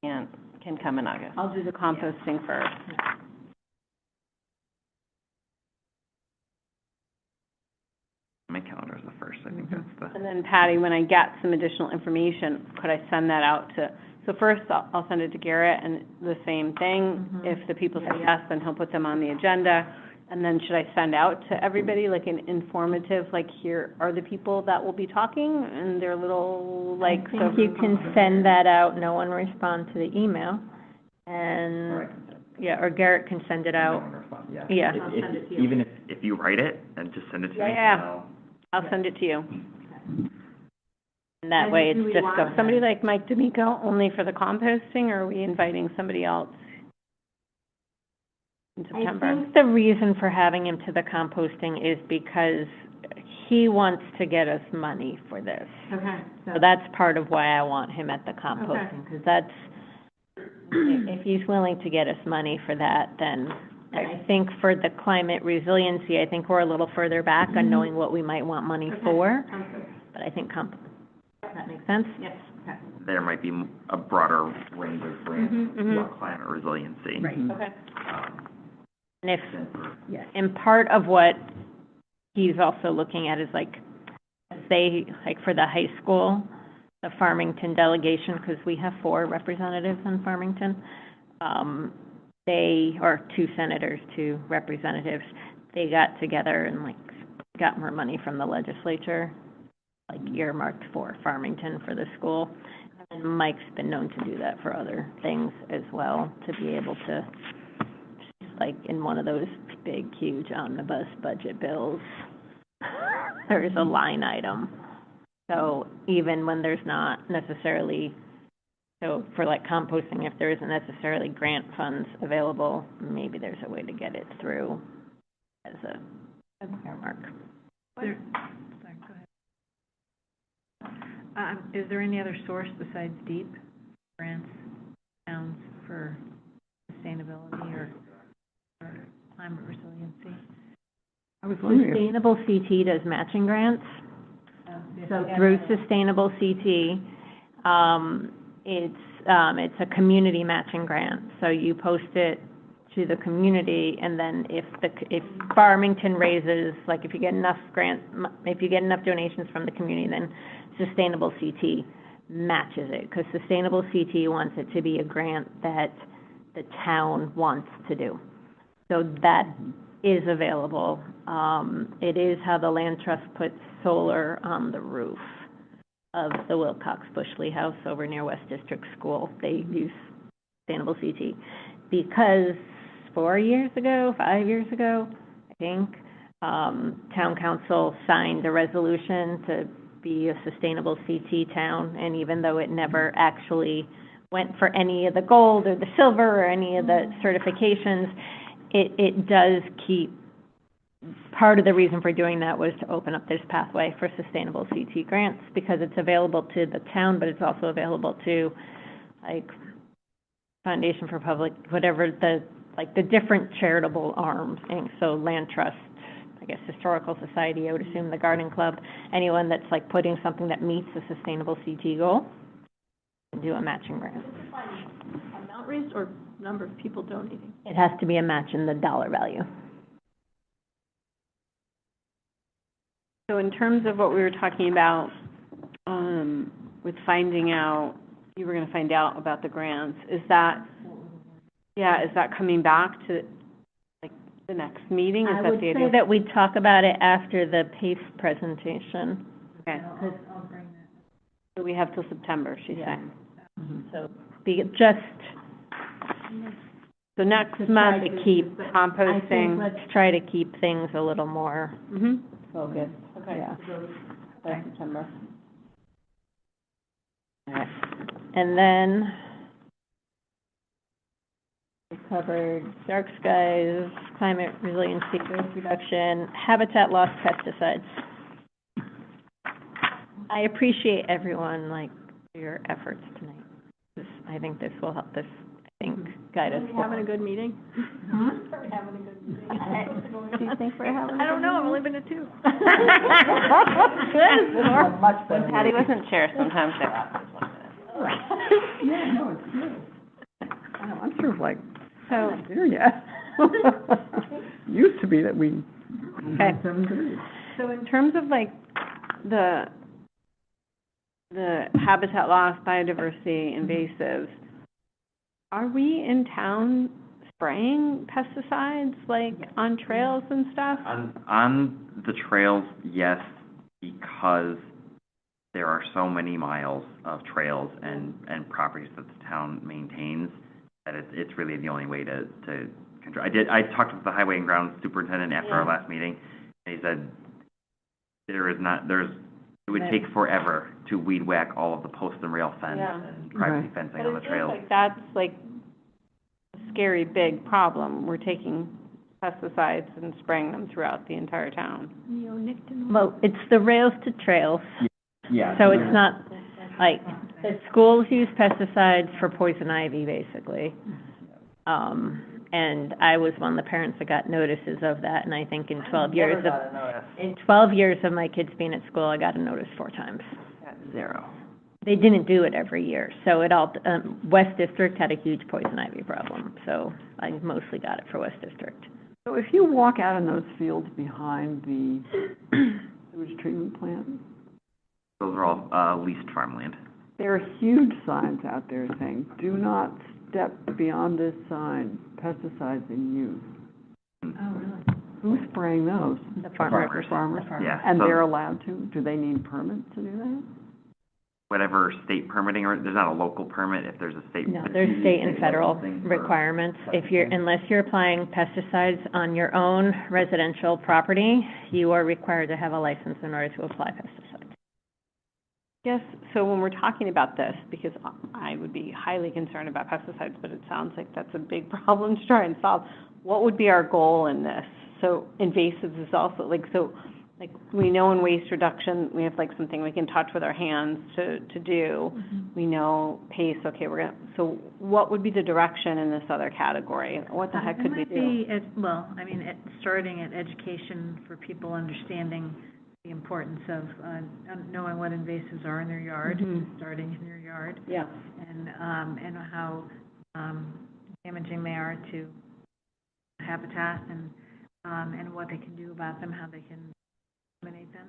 can come in August. I'll do the composting first. My calendar is the first, I think that's the. And then Patty, when I get some additional information, could I send that out to, so first I'll send it to Garrett and the same thing. If the people say yes, then he'll put them on the agenda. And then should I send out to everybody like an informative, like here are the people that will be talking and they're little like, I so. think you can send that out, no one respond to the email, and, yeah, or Garrett can send it out. Yeah. Yeah. Even if you write it and just send it to me. Yeah. I'll send it to you. And that way it's just, so somebody like Mike D'Amico only for the composting, or are we inviting somebody else in I September? think the reason for having him to the composting is because he wants to get us money for this. Okay. So that's part of why I want him at the composting, because that's, if he's willing to get us money for that, then, and I think for the climate resiliency, I think we're a little further back on knowing what we might want money for, but I think does that make sense? Yes, okay. There might be a broader range of grants for climate resiliency. Right. Okay. And if, and part of what he's also looking at is like, say, like for the high school, the Farmington delegation, because we have 4 representatives in Farmington, they, or 2 senators, 2 representatives, they got together and like got more money from the legislature, like earmarked for Farmington for the school. And Mike's been known to do that for other things as well, to be able to, like in one of those big, huge omnibus budget bills, there's a line item. So even when there's not necessarily, so for like composting, if there isn't necessarily grant funds available, maybe there's a way to get it through as a earmark. Sorry, go ahead. Is there any other source besides DEEP, grants, towns for sustainability or climate resiliency? I was wondering if, Sustainable CT does matching grants. So through Sustainable CT, it's a community matching grant. So you post it to the community, and then if Farmington raises, like if you get enough donations from the community, then Sustainable CT matches it, because Sustainable CT wants it to be a grant that the town wants to do. So that is available. It is how the Land Trust puts solar on the roof of the Wilcox Bushley House over near West District School. They use Sustainable CT because 5 years ago, I think, town council signed a resolution to be a Sustainable CT town, and even though it never actually went for any of the gold or the silver or any of the certifications, it does keep, part of the reason for doing that was to open up this pathway for Sustainable CT grants, because it's available to the town, but it's also available to, like, Foundation for Public, whatever the different charitable arms, and so Land Trust, I guess Historical Society, I would assume the Garden Club, anyone that's like putting something that meets the Sustainable CT goal, can do a matching grant. Amount raised or number of people donating? It has to be a match in the dollar value. So in terms of what we were talking about, with finding out, you were gonna find out about the grants, is that coming back to, like, the next meeting? Is that the idea? I would say that we'd talk about it after the PACE presentation. Okay. I'll bring that. So we have till September, she's Yeah. saying. So So next to try month, to keep I think composting. let's try to keep things a little more Focused. Okay. Yeah. By September. All right. And then we covered dark skies, climate resiliency, waste reduction, habitat loss, pesticides. I appreciate everyone, like, your efforts tonight. I think this will help us, I think, guide us. Are we having a good meeting? Hmm? Are we having a good meeting? Do you think we're having a I don't know, I've only been to two. When Patty wasn't chair, sometimes they lasted 1 minute. Yeah, no, it's good. I know, I'm sort of like, So, not there yet. Used to be that we, okay. 7:30. So in terms of like the habitat loss, biodiversity, invasives, are we in town spraying pesticides like on trails and stuff? On the trails, yes, because there are so many miles of trails and properties that the town maintains that it's really the only way to control. I talked with the highway and grounds superintendent after our last meeting, and he said it would take forever to weed whack all of the post and rail fence and privacy fencing But on the it feels trails. like that's like a scary big problem. We're taking pesticides and spraying them throughout the entire town. Well, it's the rails to trails, Yeah. so it's not, like, the schools use pesticides for poison ivy, basically. And I was one of the parents that got notices of that, and I think in 12 years of my kids being at school, I got a notice 4 times. 0. They didn't do it every year, so it all, West District had a huge poison ivy problem, so I mostly got it for West District. So if you walk out in those fields behind the sewage treatment plant, Those are all leased farmland. there are huge signs out there saying, do not step beyond this sign, pesticides in use. Oh, really? Who's spraying those? The farmers. The farmers? Yeah. And so they're allowed to? Do they need permits to do that? whatever state permitting, or there's not a local permit if there's a state. No, there's state and federal thing for- requirements. Unless you're applying pesticides on your own residential property, you are required to have a license in order to apply pesticides. Yes, so when we're talking about this, because I would be highly concerned about pesticides, but it sounds like that's a big problem to try and solve. What would be our goal in this? So invasives is also, like we know in waste reduction, we have like something we can touch with our hands to do. We know pace, okay, so what would be the direction in this other category? What the heck could we do? It might be, starting at education for people understanding the importance of knowing what invasives are in their yard, starting in their yard, Yeah. and how damaging they are to habitat, and what they can do about them, how they can eliminate them.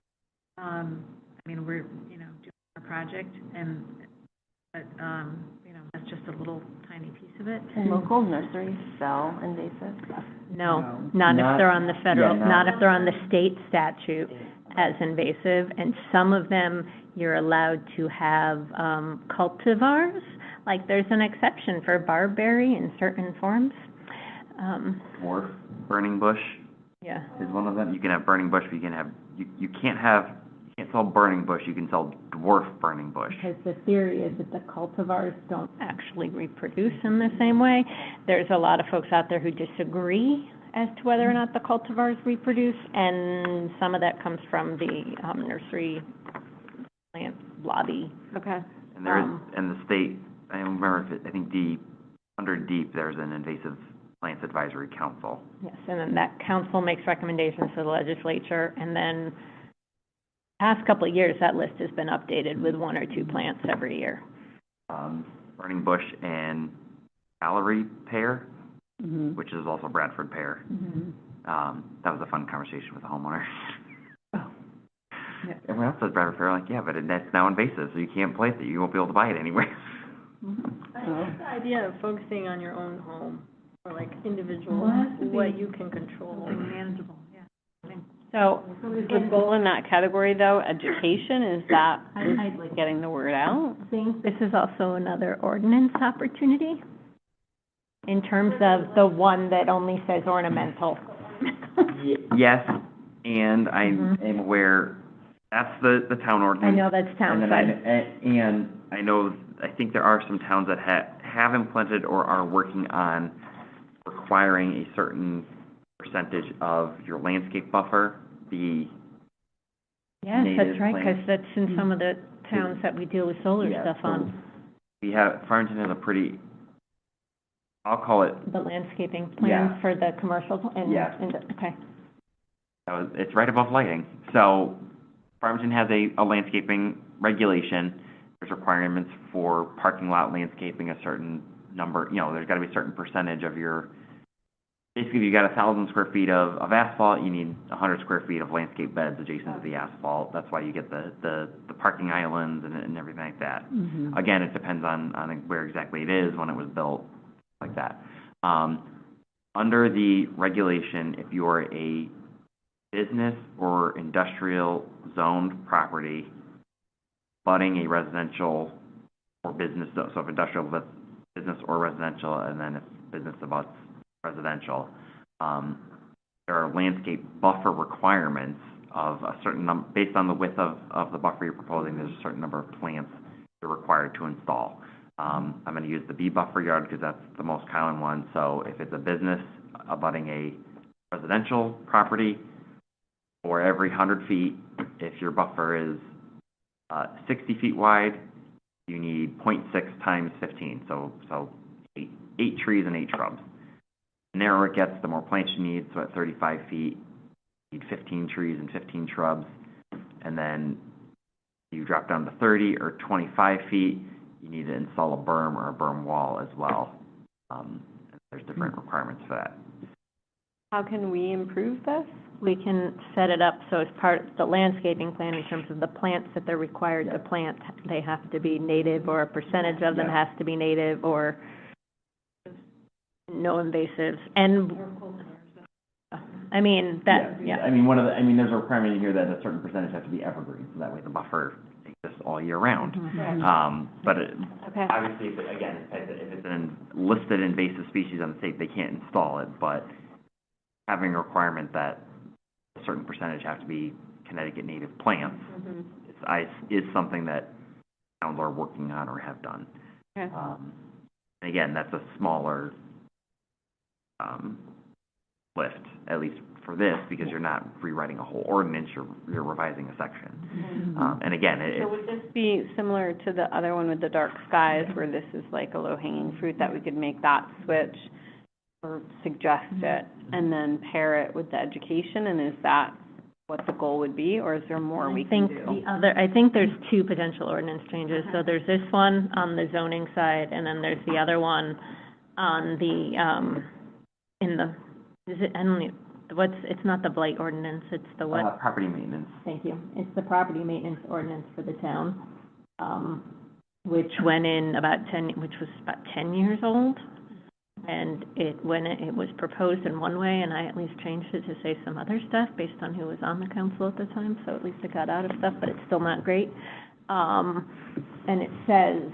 We're doing our project, but that's just a little tiny piece of it. Can local nurseries sell invasives? No, not if they're on the federal, not if they're on the state statute as invasive, and some of them you're allowed to have cultivars, like there's an exception for barberry in certain forms. Dwarf burning bush Yeah. is one of them. You can have burning bush, but you can't sell burning bush, you can sell dwarf burning bush. Because the theory is that the cultivars don't actually reproduce in the same way. There's a lot of folks out there who disagree as to whether or not the cultivars reproduce, and some of that comes from the nursery plant lobby. Okay. And there is, and the state, I don't remember I think under DEEP, there's an invasive plants advisory council. Yes, and then that council makes recommendations to the legislature, and then past couple of years, that list has been updated with 1 or 2 plants every year. Burning bush and Mallory pear, Mm-hmm. which is also Bradford pear. That was a fun conversation with the homeowner. Yeah. Everyone else says Bradford pear, like, yeah, but that's now invasive, so you can't place it, you won't be able to buy it anywhere. I like the idea of focusing on your own home, or like individual, Well, it has to be what you can control. Something manageable, yeah. So is the goal in that category, though, education? Is that I'd like getting the word out? I think this is also another ordinance opportunity in terms of the one that only says ornamental. Yes, and I am aware, that's the town ordinance. I know that's town And then side. I know, I think there are some towns that have implemented or are working on requiring a certain percentage of your landscape buffer be Yes, native that's right, because plants. that's in some of the towns that we deal with solar Yeah, stuff so on. we have, Farmington has a pretty I'll call it, The landscaping plan Yeah. for the commercial and, Yeah. okay. it's right above lighting. So Farmington has a landscaping regulation. There's requirements for parking lot landscaping, a certain number, there's gotta be a certain percentage of your, basically, if you got 1,000 square feet of asphalt, you need 100 square feet of landscape beds adjacent to the asphalt. That's why you get the parking islands and everything like that. Mhm. Again, it depends on where exactly it is, when it was built, like that. Under the regulation, if you are a business or industrial zoned property abutting a residential or business, so if industrial abuts business or residential, and then if business abuts residential, there are landscape buffer requirements of a certain based on the width of the buffer you're proposing, there's a certain number of plants you're required to install. I'm gonna use the bee buffer yard because that's the most common one. So if it's a business abutting a residential property, for every 100 feet, if your buffer is 60 feet wide, you need 0.6 times 15, so eight trees and 8 shrubs. The narrower it gets, the more plants you need. So at 35 feet, you need 15 trees and 15 shrubs. And then you drop down to 30 or 25 feet, you need to install a berm or a berm wall as well. There's different requirements for that. How can we improve this? We can set it up so as part of the landscaping plan in terms of the plants that they're required to plant, they have to be native, or a percentage of them has to be native, or no invasives, and, I mean, that, yeah. I mean, there's a requirement in here that a certain percentage has to be evergreen, so that way the buffer exists all year round. But Okay. obviously, if it's an listed invasive species on the state, they can't install it, but having a requirement that a certain percentage have to be Connecticut native plants is something that towns are working on or have done. Okay. And again, that's a smaller lift, at least for this, because you're not rewriting a whole ordinance, you're revising a section. And again, So would this be similar to the other one with the dark skies, where this is like a low-hanging fruit, that we could make that switch or suggest it, and then pair it with the education, and is that what the goal would be, or is there more we can do? I think there's 2 potential ordinance changes. So there's this one on the zoning side, and then there's the other one on the, it's not the blight ordinance, it's the what? property maintenance. Thank you. It's the property maintenance ordinance for the town, which went in which was about 10 years old. And when it was proposed in one way, and I at least changed it to say some other stuff based on who was on the council at the time, so at least it got out of stuff, but it's still not great. And it says,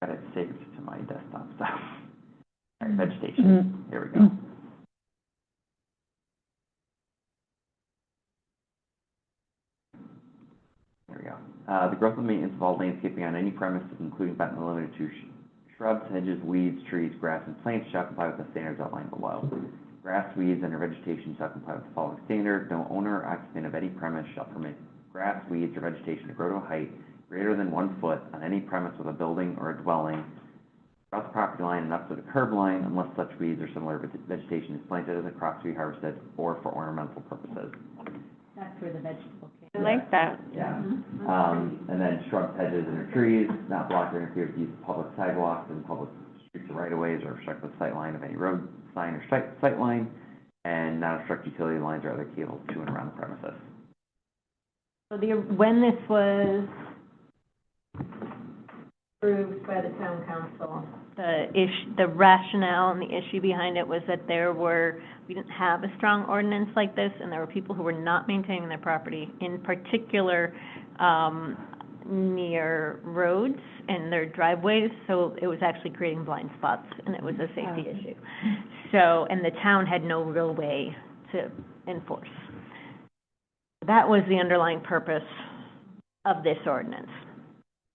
Got it saved to my desktop, so. All right, vegetation, here we go. There we go. The growth and maintenance of all landscaping on any premises, including but not limited to shrubs, hedges, weeds, trees, grass, and plants, shall comply with the standards outlined below. Grass, weeds, and vegetation shall comply with the following standard. No owner or occupant of any premise shall permit grass, weeds, or vegetation to grow to a height greater than 1 foot on any premise with a building or a dwelling across the property line and up to the curb line, unless such weeds or similar vegetation is planted as a crop to be harvested or for ornamental purposes. that's where the vegetable came. I like that. Yeah. And then shrubs, hedges, and trees, not block or interfere with use of public sidewalks and public streets or right-of-ways, or obstruct the sight line of any road sign or sight line, and not obstruct utility lines or other cables to and around the premises. So when this was approved by the town council, the rationale and the issue behind it was that we didn't have a strong ordinance like this, and there were people who were not maintaining their property, in particular, near roads and their driveways, so it was actually creating blind spots, and it was a safety issue. So, and the town had no real way to enforce. That was the underlying purpose of this ordinance.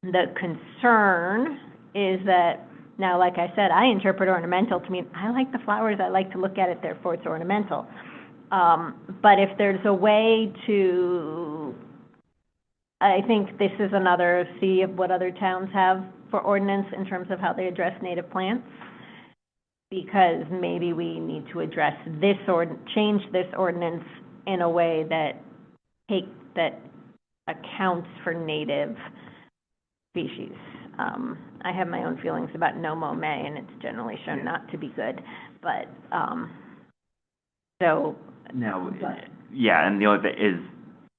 The concern is that, now, like I said, I interpret ornamental to mean, I like the flowers, I like to look at it, therefore it's ornamental. But if there's a way to, I think this is another, see of what other towns have for ordinance in terms of how they address native plants. Because maybe we need to address this change this ordinance in a way that accounts for native species. I have my own feelings about no mow may, and it's generally shown not to be good, but, so. No, yeah, and the only thing is,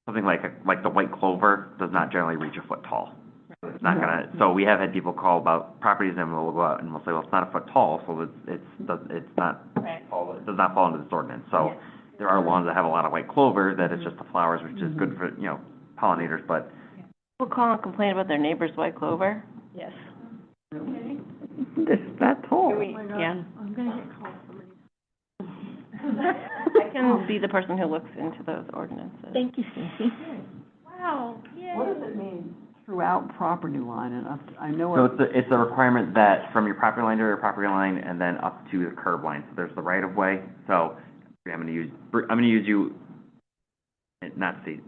something like the white clover does not generally reach a foot tall. It's not gonna, so we have had people call about properties and we'll go out and we'll say, well, it's not a foot tall, so it does not fall into this ordinance. So there are lawns that have a lot of white clover that is just the flowers, which is good for, pollinators, but. People call and complain about their neighbor's white clover? Yes. It's that tall. Yeah. I'm gonna get called somebody. I can be the person who looks into those ordinances. Thank you, Stacy. Wow, yay. What does it mean throughout property line and up, I know So it's a requirement that from your property line to your property line and then up to the curb line. So there's the right of way. So I'm gonna use you, not Stacy.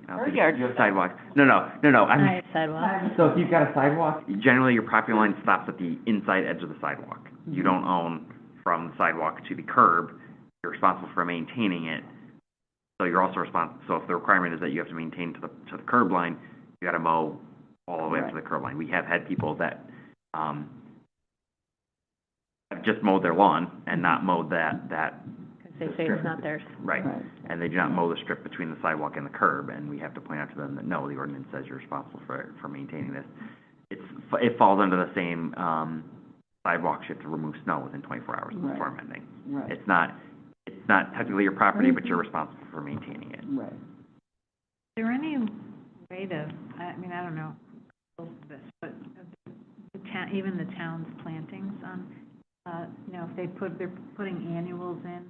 Or yard. You have sidewalks. No. I have sidewalk. So if you've got a sidewalk, generally your property line stops at the inside edge of the sidewalk. You don't own from the sidewalk to the curb. You're responsible for maintaining it. So you're also responsible, so if the requirement is that you have to maintain to the curb line, you gotta mow all the way up to the curb line. We have had people that, have just mowed their lawn and not mowed that. Because they say it's not theirs. Right. And they do not mow the strip between the sidewalk and the curb, and we have to point out to them that, no, the ordinance says you're responsible for maintaining this. It falls under the same, sidewalks, you have to remove snow within 24 hours before amending. Right. It's not technically your property, but you're responsible for maintaining it. Right. Is there any way to, I mean, I don't know this, but even the town's plantings on, if they're putting annuals in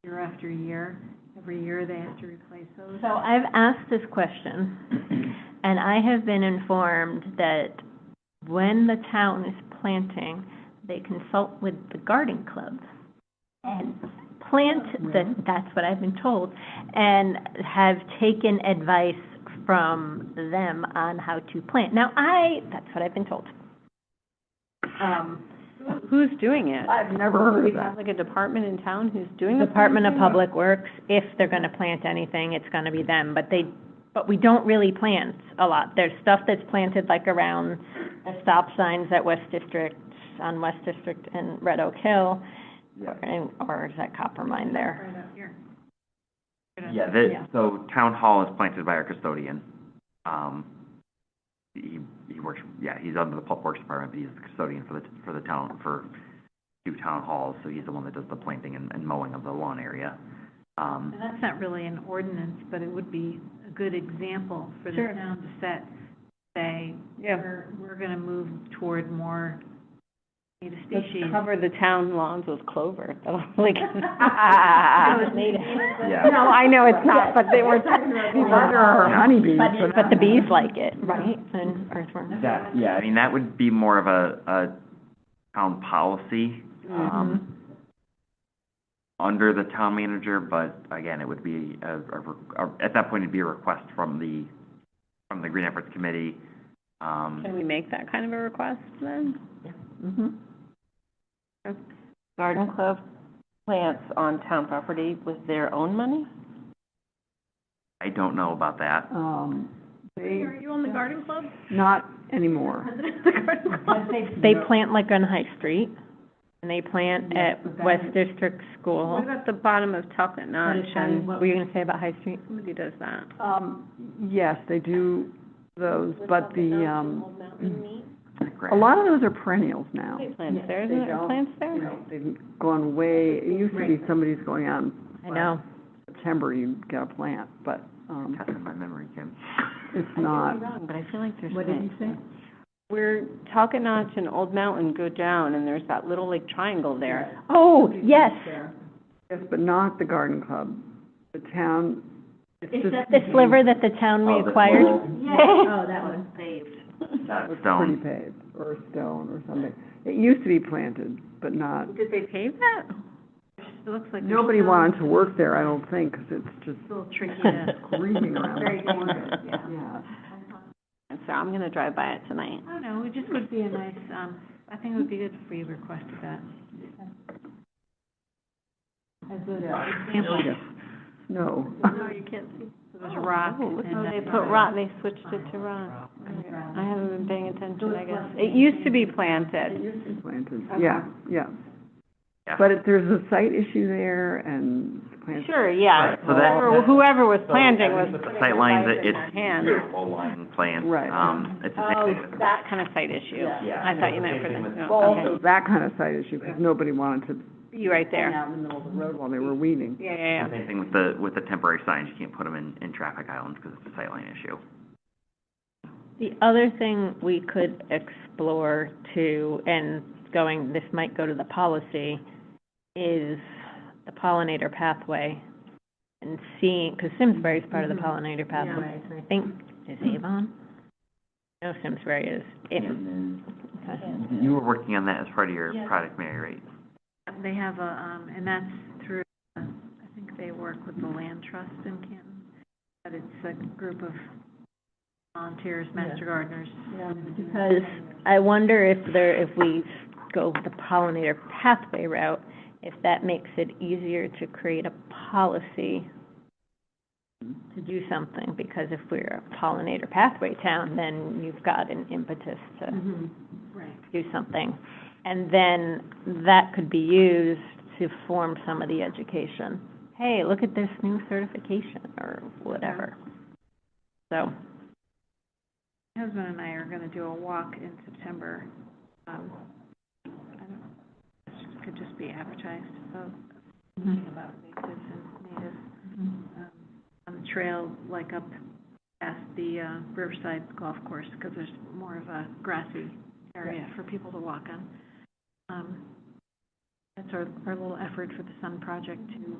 year after year, every year they have to replace those? So I've asked this question, and I have been informed that when the town is planting, they consult with the garden club and plant, that's what I've been told, and have taken advice from them on how to plant. Now, that's what I've been told. Who's doing it? I've never heard We of have that. like a department in town who's doing the Department of planting? Public Works, if they're gonna plant anything, it's gonna be them, but we don't really plant a lot. There's stuff that's planted like around the stop signs at West District, on West District and Red Oak Hill, or is that Copper Mine there? Right out here. So town hall is planted by our custodian. He works, he's under the public works department, but he's the custodian for the town, for 2 town halls, so he's the one that does the planting and mowing of the lawn area. And that's not really an ordinance, but it would be a good example for the Sure. town to say, we're gonna move toward more native Let's species. cover the town lawns with clover. That'll like. Yeah. No, I know it's not, but they were talking about These are honeybees. But the bees like it, right? And earthworms. That would be more of a town policy, under the town manager, but again, it would be at that point, it'd be a request from the Green Efforts Committee. Can we make that kind of a request then? Garden club plants on town property with their own money? I don't know about that. Are you on the garden club? Not anymore. The garden club. They plant like on High Street, and they plant at West District School. What about the bottom of Talcott Notch? And What were you gonna say about High Street? somebody does that. Yes, they do those, but Great. a lot of those are perennials now. Plants there, isn't They it? don't. Plants there? They've gone way, it used to be somebody's going out in I know. September, you'd get a plant, but, Testing my memory, Kim. it's not. Wrong, but I feel like there's. What did you say? Where Talcott Notch and Old Mountain go down, and there's that little like triangle there. Oh, yes. Yes, but not the garden club. The town It's Is just- that the sliver that the town Oh, the reacquired? small- Oh, that one. That It's stone. pretty paved, or stone or something. It used to be planted, but not, Did they pave that? It looks like there's nobody still- wanted to work there, I don't think, because it's just Still tricky to. screaming around Very the corner. dangerous, yeah. Yeah. So I'm gonna drive by it tonight. I don't know, it just would be a nice, I think it would be good if we requested that. As an example, No. No, you can't see. so there's a rock and. Oh, they put rock, they switched it to rock. I haven't been paying attention, I guess. It used to be It planted. used to be planted, yeah, yeah. Yeah. But there's a site issue there, and the plants. Sure, yeah. So that- Whoever was planting was With the putting sight their lines, life in it's their hands. low line plant. Right. It's the Oh, same thing. that kind of site issue. Yeah. I thought you meant for Same thing the, with- Well, oh, also okay. that kind of site issue, because nobody wanted to Be right hang there. out in the middle of the road while they were weeding. Yeah, yeah, yeah. Same thing with the temporary signs, you can't put them in traffic islands because it's a sightline issue. The other thing we could explore too, and this might go to the policy, is the pollinator pathway. And seeing, because Simsbury is part of the pollinator pathways, and I think, is Avon? No, Simsbury is. Okay. You were working on that as part of your project, Mary, right? They have a, and that's through, I think they work with the Land Trust in Canton, but it's a group of volunteers, master gardeners. Because I wonder if we go the pollinator pathway route, if that makes it easier to create a policy to do something, because if we're a pollinator pathway town, then you've got an impetus to do something. And then that could be used to form some of the education. Hey, look at this new certification, or whatever. So, My husband and I are gonna do a walk in September. I don't, it could just be advertised, so, about natives and natives. On the trail, like up past the, Riverside Golf Course, because there's more of a grassy area for people to walk on. That's our little effort for the Sun Project to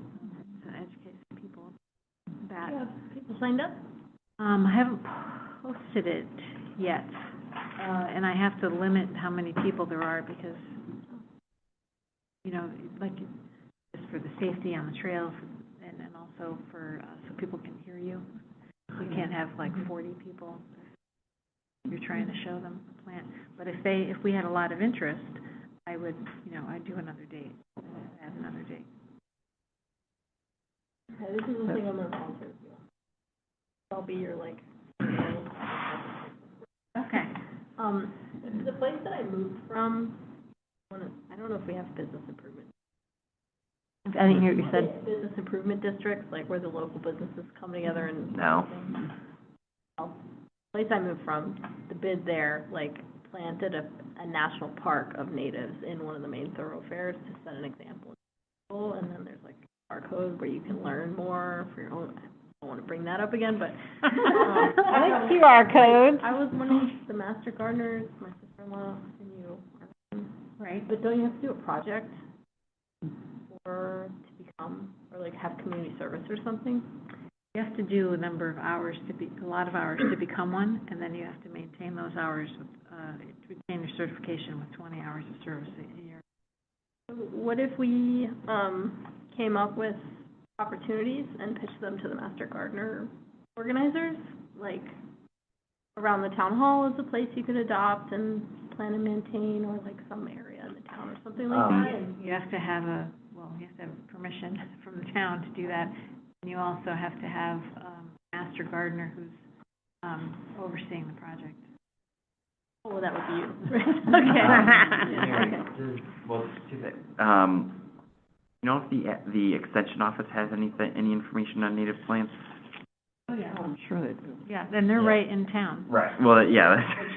educate some people that. People signed up? I haven't posted it yet, and I have to limit how many people there are because, you know, like, just for the safety on the trails and also for, so people can hear you. You can't have like 40 people. You're trying to show them the plant. But if we had a lot of interest, I would, you know, I'd do another date, add another date. Okay, this is the thing I'm gonna volunteer to do. I'll be your, like, Okay. the place that I moved from, I don't know if we have business improvement. I didn't hear what you said. Business improvement districts, like where the local businesses come together and. No. Well, the place I moved from, the bid there, like, planted a national park of natives in one of the main thoroughfares to set an example. And then there's like a QR code where you can learn more for your own, I don't want to bring that up again, but. I like QR codes. I was wondering, the master gardeners, my sister-in-law and you, Right. but don't you have to do a project to become, or like have community service or something? You have to do a number of hours a lot of hours to become one, and then you have to maintain those hours with, retain your certification with 20 hours of service a year. What if we, came up with opportunities and pitched them to the master gardener organizers? Like, around the town hall is a place you could adopt and plan and maintain, or like some area in the town or something like that? And You have to have permission from the town to do that. And you also have to have a master gardener who's overseeing the project. oh, that would be you. Okay. Okay. Well, two things. You know if the extension office has any information on native plants? Oh, yeah. I'm sure they do. Yeah, then they're right in town. Right. Well, yeah.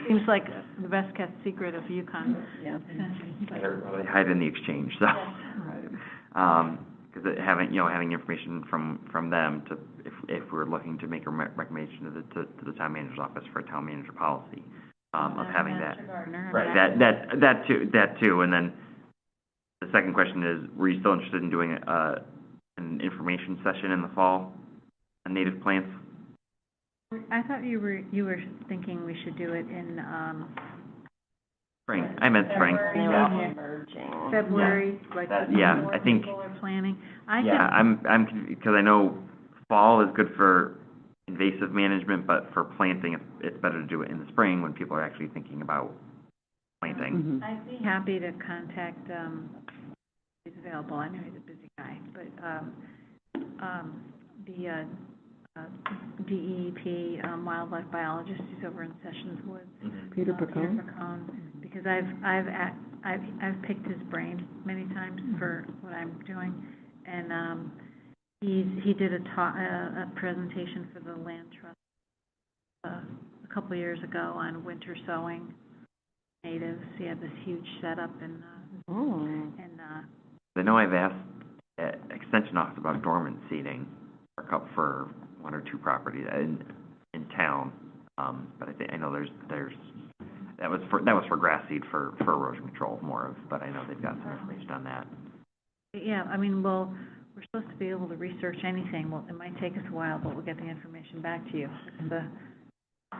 Seems like the best kept secret of Yukon. Yeah. They hide in the exchange, so. Right. Because having information from them to, if we're looking to make a recommendation to the town manager's office for a town manager policy, of having that. Master gardener. Right, that too, and then the second question is, were you still interested in doing, an information session in the fall on native plants? I thought you were thinking we should do it in, Spring, I meant spring. They were all merging. February, like That- before yeah, I think- people are planning. Yeah, because I know fall is good for invasive management, but for planting, it's better to do it in the spring when people are actually thinking about planting. Mhm. I'd be happy to contact, he's available, I know he's a busy guy, but, the, DEP, wildlife biologist who's over in Sessions Woods. Peter Peter Picone? Picone, because I've picked his brain many times for what I'm doing, and, he did a presentation for the Land Trust, a couple of years ago on winter sowing natives. He had this huge setup and, I know I've asked Extension Office about dormant seeding for one or two properties in town, but I know there's that was for grass seed for erosion control more of, but I know they've got some information on that. yeah, I mean, well, we're supposed to be able to research anything. Well, it might take us a while, but we'll get the information back to you. It's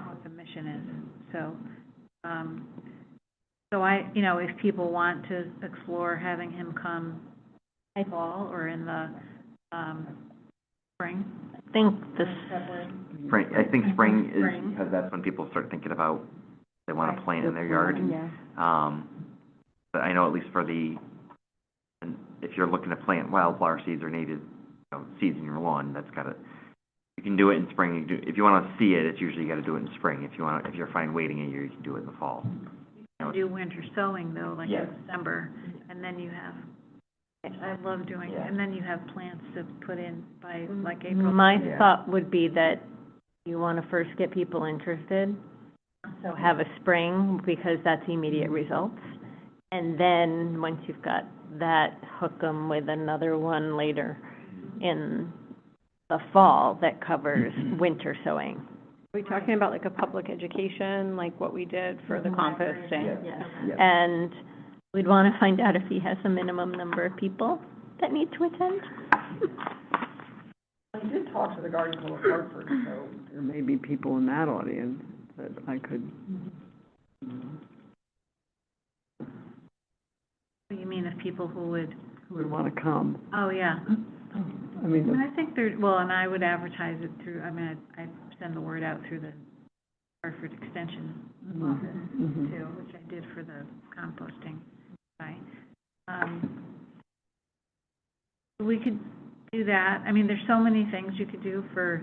what the mission is. So, if people want to explore having him come fall or in the, spring. I think this, Spring, I think spring is, Spring. because that's when people start thinking about, they want to plant in their yard. Yeah. But I know at least for if you're looking to plant wildflower seeds or native, seeds in your lawn, you can do it in spring. If you want to see it, it's usually you got to do it in spring. If you're fine waiting a year, you can do it in the fall. Do winter sowing though, like Yeah. in December, and then you have, I love doing, and then you have plants to put in by like April. my thought would be that you want to first get people interested, so have a spring, because that's immediate results. And then, once you've got that, hook them with another one later in the fall that covers winter sowing. Are we talking about like a public education, like what we did for the composting? Yeah. And we'd want to find out if he has a minimum number of people that need to attend. I did talk to the Garden Club of Hartford, so there may be people in that audience that I could. You mean of people who would, Who would want to come. oh, yeah. I mean, And I think and I would advertise it through, I send the word out through the Hartford Extension office too, which I did for the composting guy. We could do that. I mean, there's so many things you could do for,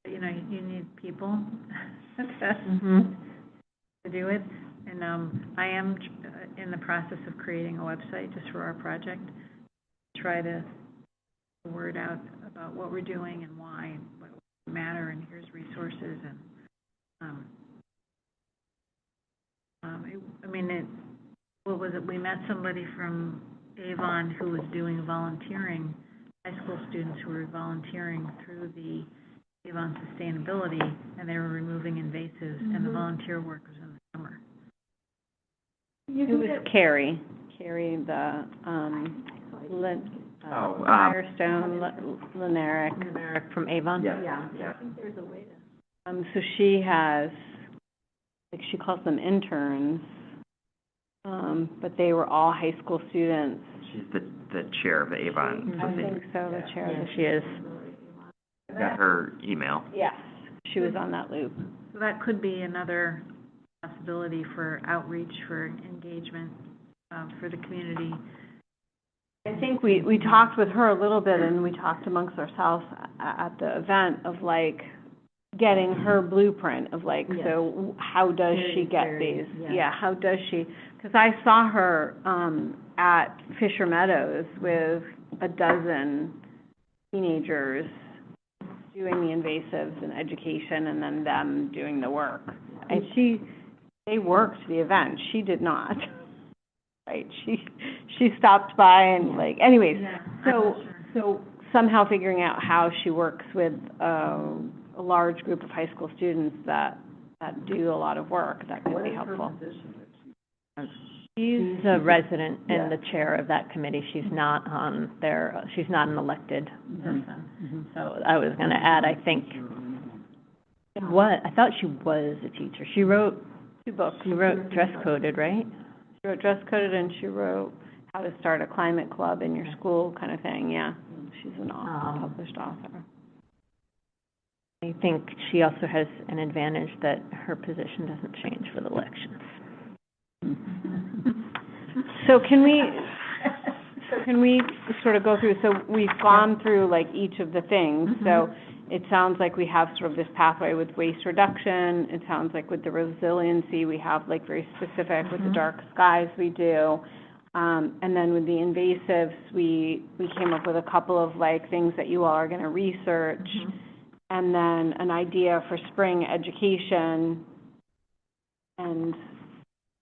you need people to do it. And, I am in the process of creating a website just for our project, try to get the word out about what we're doing and why, what would matter, and here's resources, and, what was it, we met somebody from Avon who was doing volunteering, high school students who were volunteering through the Avon Sustainability, and they were removing invasives, and the volunteer work was in the summer. It was Carrie, the, Firestone, Eric from Avon? Yeah. so she has, like, she calls them interns, but they were all high school students. She's the chair of the Avon. I think so, the chair. Yeah, she is. I got her email. Yes, she was on that loop. So that could be another possibility for outreach, for engagement, for the community. I think we talked with her a little bit, and we talked amongst ourselves at the event of, like, getting her blueprint of, like, so how does she get these? Yeah, how does she? Because I saw her at Fisher Meadows with a dozen teenagers doing the invasives and education, and then them doing the work. And they worked the event. She did not. Right? She stopped by and, like, anyways. So somehow figuring out how she works with a large group of high school students that do a lot of work, that could be helpful. She's a resident and the chair of that committee. She's not on she's not an elected person. So I was going to add, I think What, I thought she was a teacher. She wrote, 2 books. she wrote dress coded, right? She wrote Dress Coded, and she wrote How to Start a Climate Club in Your School kind of thing, yeah. She's an author, published author. I think she also has an advantage that her position doesn't change with elections. So can we sort of go through, so we've gone through like each of the things, so it sounds like we have sort of this pathway with waste reduction, it sounds like with the resiliency, we have like very specific, with the dark skies we do, and then with the invasives, we came up with a couple of like things that you all are gonna research, and then an idea for spring education, and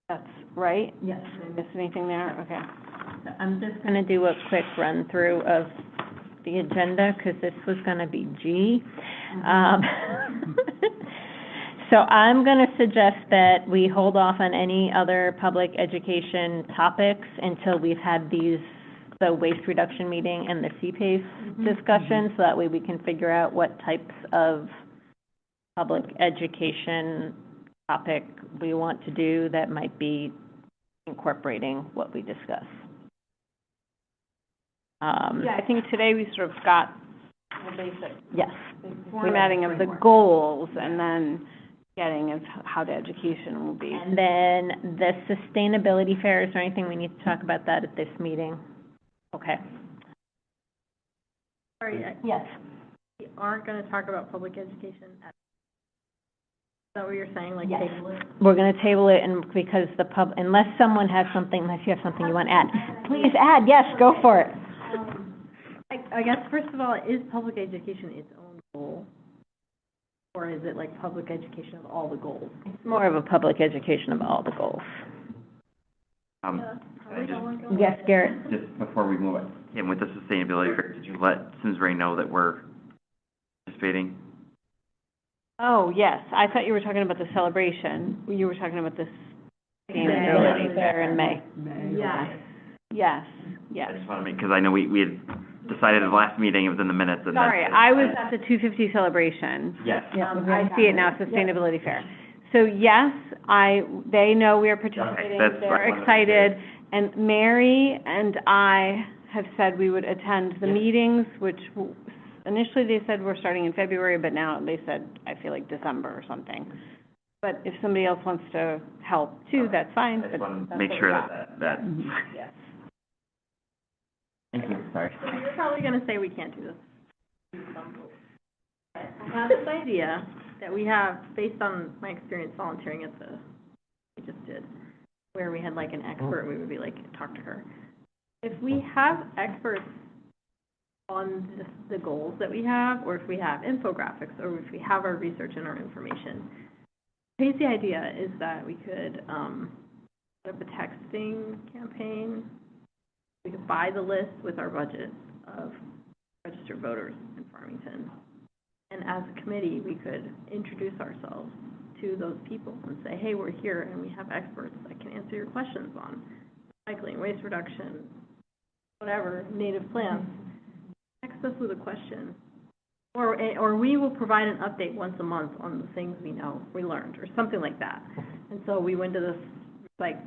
that's right? Yes. Did I miss anything there? Okay. I'm just gonna do a quick run-through of the agenda, because this was gonna be G. So I'm gonna suggest that we hold off on any other public education topics until we've had the waste reduction meeting and the CPACE discussion, so that way we can figure out what types of public education topic we want to do that might be incorporating what we discuss. Yeah, I think today we sort of got the basic Yes. formatting of the goals, and then getting of how the education will be. And then the sustainability fair, is there anything we need to talk about that at this meeting? Okay. Sorry, Yes. we aren't gonna talk about public education at, is that what you're saying, like Yes. table it? We're gonna table it, and because unless someone has something, unless you have something you want to add. Please add, yes, go for it. I guess, first of all, is public education its own goal? Or is it like public education of all the goals? It's more of a public education of all the goals. Yes, Garrett? Just before we move on, Kim, with the sustainability fair, did you let Simsbury know that we're participating? Oh, yes, I thought you were talking about the celebration. You were talking about the sustainability fair in May. Yes. Yes, I yes. just want to make, because I know we had decided at the last meeting, it was in the minutes, and Sorry, I was at the 250 celebration. Yes. I see it now, sustainability fair. So yes, they know we are participating, that's what I they're wanted to excited, and Mary and I have said we would attend the meetings, which initially they said we're starting in February, but now they said, I feel like December or something. But if somebody else wants to help too, that's fine. I just but want to that's make what sure we got. that. Yes. Thank you, sorry. You're probably gonna say we can't do this. I have this idea that we have, based on my experience volunteering at we just did, where we had like an expert, we would be like, talk to her. If we have experts on the goals that we have, or if we have infographics, or if we have our research and our information, the crazy idea is that we could, set up a texting campaign. We could buy the list with our budget of registered voters in Farmington. And as a committee, we could introduce ourselves to those people and say, hey, we're here and we have experts that can answer your questions on recycling, waste reduction, whatever, native plants. Text us with a question. Or we will provide an update once a month on the things we know, we learned, or something like that. And so we went to this, like,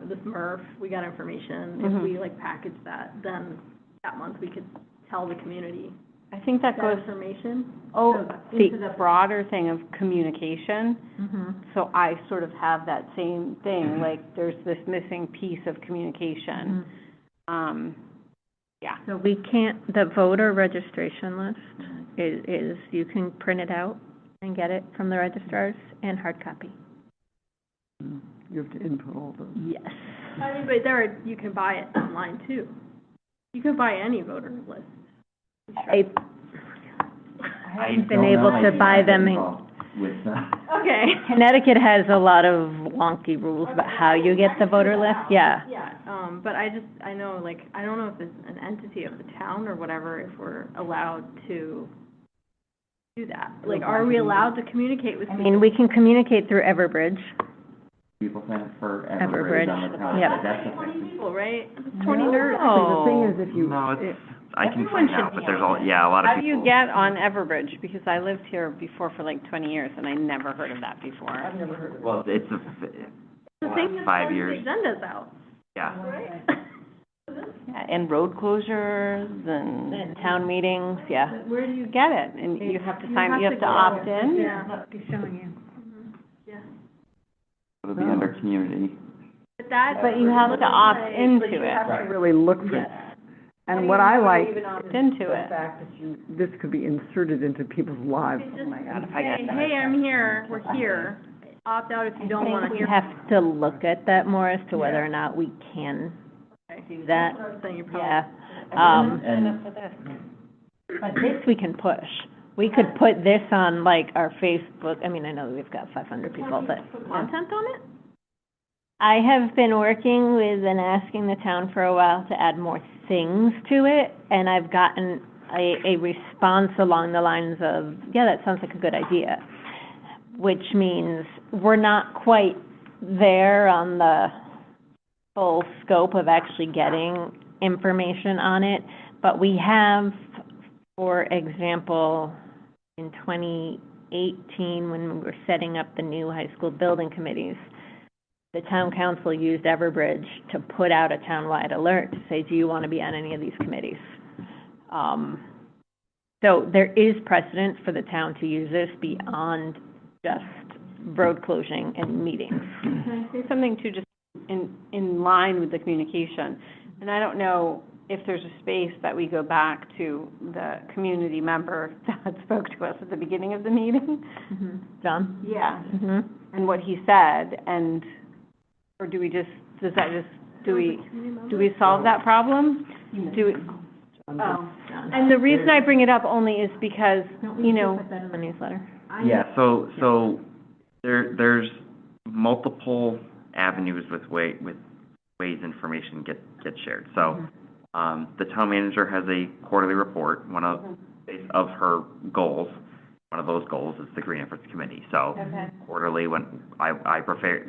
this MRF, we got information. If we, like, package that, then that month we could tell the community I think that goes, information. into the broader thing of communication. Mm-hmm. So I sort of have that same thing, like, there's this missing piece of communication. Yeah. So we can't, the voter registration list is, you can print it out and get it from the registrars in hard copy. You have to input all those. Yes. I mean, but you can buy it online too. You can buy any voter list. I haven't been able to buy them in, Okay. Connecticut has a lot of wonky rules about how you get the voter list, yeah. Yeah, but I know, like, I don't know if it's an entity of the town or whatever, if we're allowed to do that. Like, are we allowed to communicate with I people? mean, we can communicate through Everbridge. people sign up for Everbridge. Everbridge on the town. Yep. That's the thing. People, right? The thing is, if you. No, it's, I can Everyone find out, should but be there's on a, yeah, a lot of How do people. you get on Everbridge? Because I lived here before for like 20 years and I never heard of that before. I've never heard of it. Well, it's The thing is, 5 sends years, the agendas out, yeah. right? Yeah, and road closures and town meetings, yeah. Where do you Get it, and you have to sign, you have to go. opt in. Yeah, be showing you. It'll be under community. But that. But you have to opt into You it. have to really look for it. And what I like is Opt into the it. fact that this could be inserted into people's lives. You Oh just my God, if I say, got that. hey, I'm here, we're here, opt out if you don't wanna I think hear. we have to look at that more as to whether or not we can do that. That's what I'm saying, you're probably. Yeah. And But this we can push. We could put this on like our Facebook, I mean, I know we've got 500 people, but. Content on it? I have been working with and asking the town for a while to add more things to it, and I've gotten a response along the lines of, yeah, that sounds like a good idea, which means we're not quite there on the full scope of actually getting information on it, but we have, for example, in 2018, when we were setting up the new high school building committees, the town council used Everbridge to put out a townwide alert to say, do you want to be on any of these committees? So there is precedent for the town to use this beyond just road closing and meetings. Can I say something too, just in line with the communication? And I don't know if there's a space that we go back to the community member that spoke to us at the beginning of the meeting. John? Yeah. Mm-hmm. And what he said, and, or do we just, does that just, do we solve that problem? Do we, oh. And the reason I bring it up only is because, you know. Put that in the newsletter. yeah, so there's multiple avenues with ways information gets shared. So, the town manager has a quarterly report, one of her goals. One of those goals is the Green Efforts Committee. So quarterly, when I prepare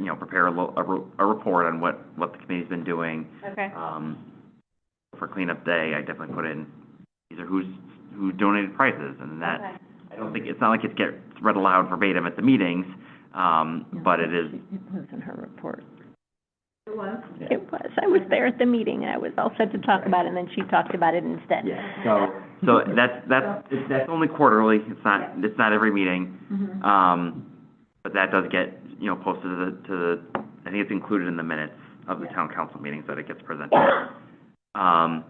a report on what the committee's been doing. Okay. For cleanup day, I definitely put in, these are who donated prizes, and that, I don't think, it's not like it gets read aloud verbatim at the meetings, but it is. It was in her report. It was? It was. I was there at the meeting, and I was all set to talk about it, and then she talked about it instead. Yeah, so that's only quarterly, it's not every meeting. But that does get, posted to the, I think it's included in the minutes of the town council meetings that it gets presented. In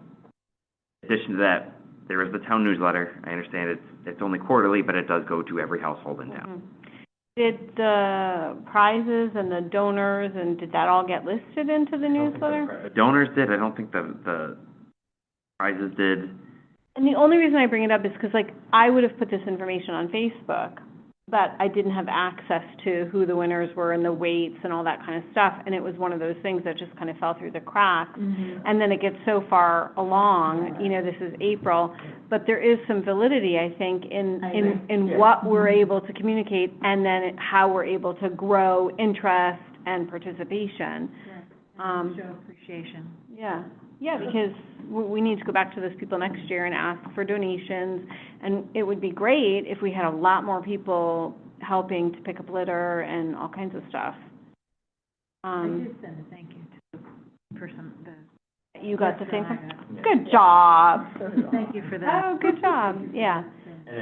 addition to that, there is the town newsletter. I understand it's only quarterly, but it does go to every household in town. Did the prizes and the donors, and did that all get listed into the newsletter? The donors did, I don't think the prizes did. And the only reason I bring it up is because, like, I would have put this information on Facebook, but I didn't have access to who the winners were and the weights and all that kind of stuff, and it was one of those things that just kind of fell through the cracks. And then it gets so far along, this is April, but there is some validity, I think, in what we're able to communicate and then how we're able to grow interest and participation. Show appreciation. Yeah, because we need to go back to those people next year and ask for donations, and it would be great if we had a lot more people helping to pick up litter and all kinds of stuff. I did send a thank you to the person, You got the thing? Good job. thank you for that. Oh, good job, yeah.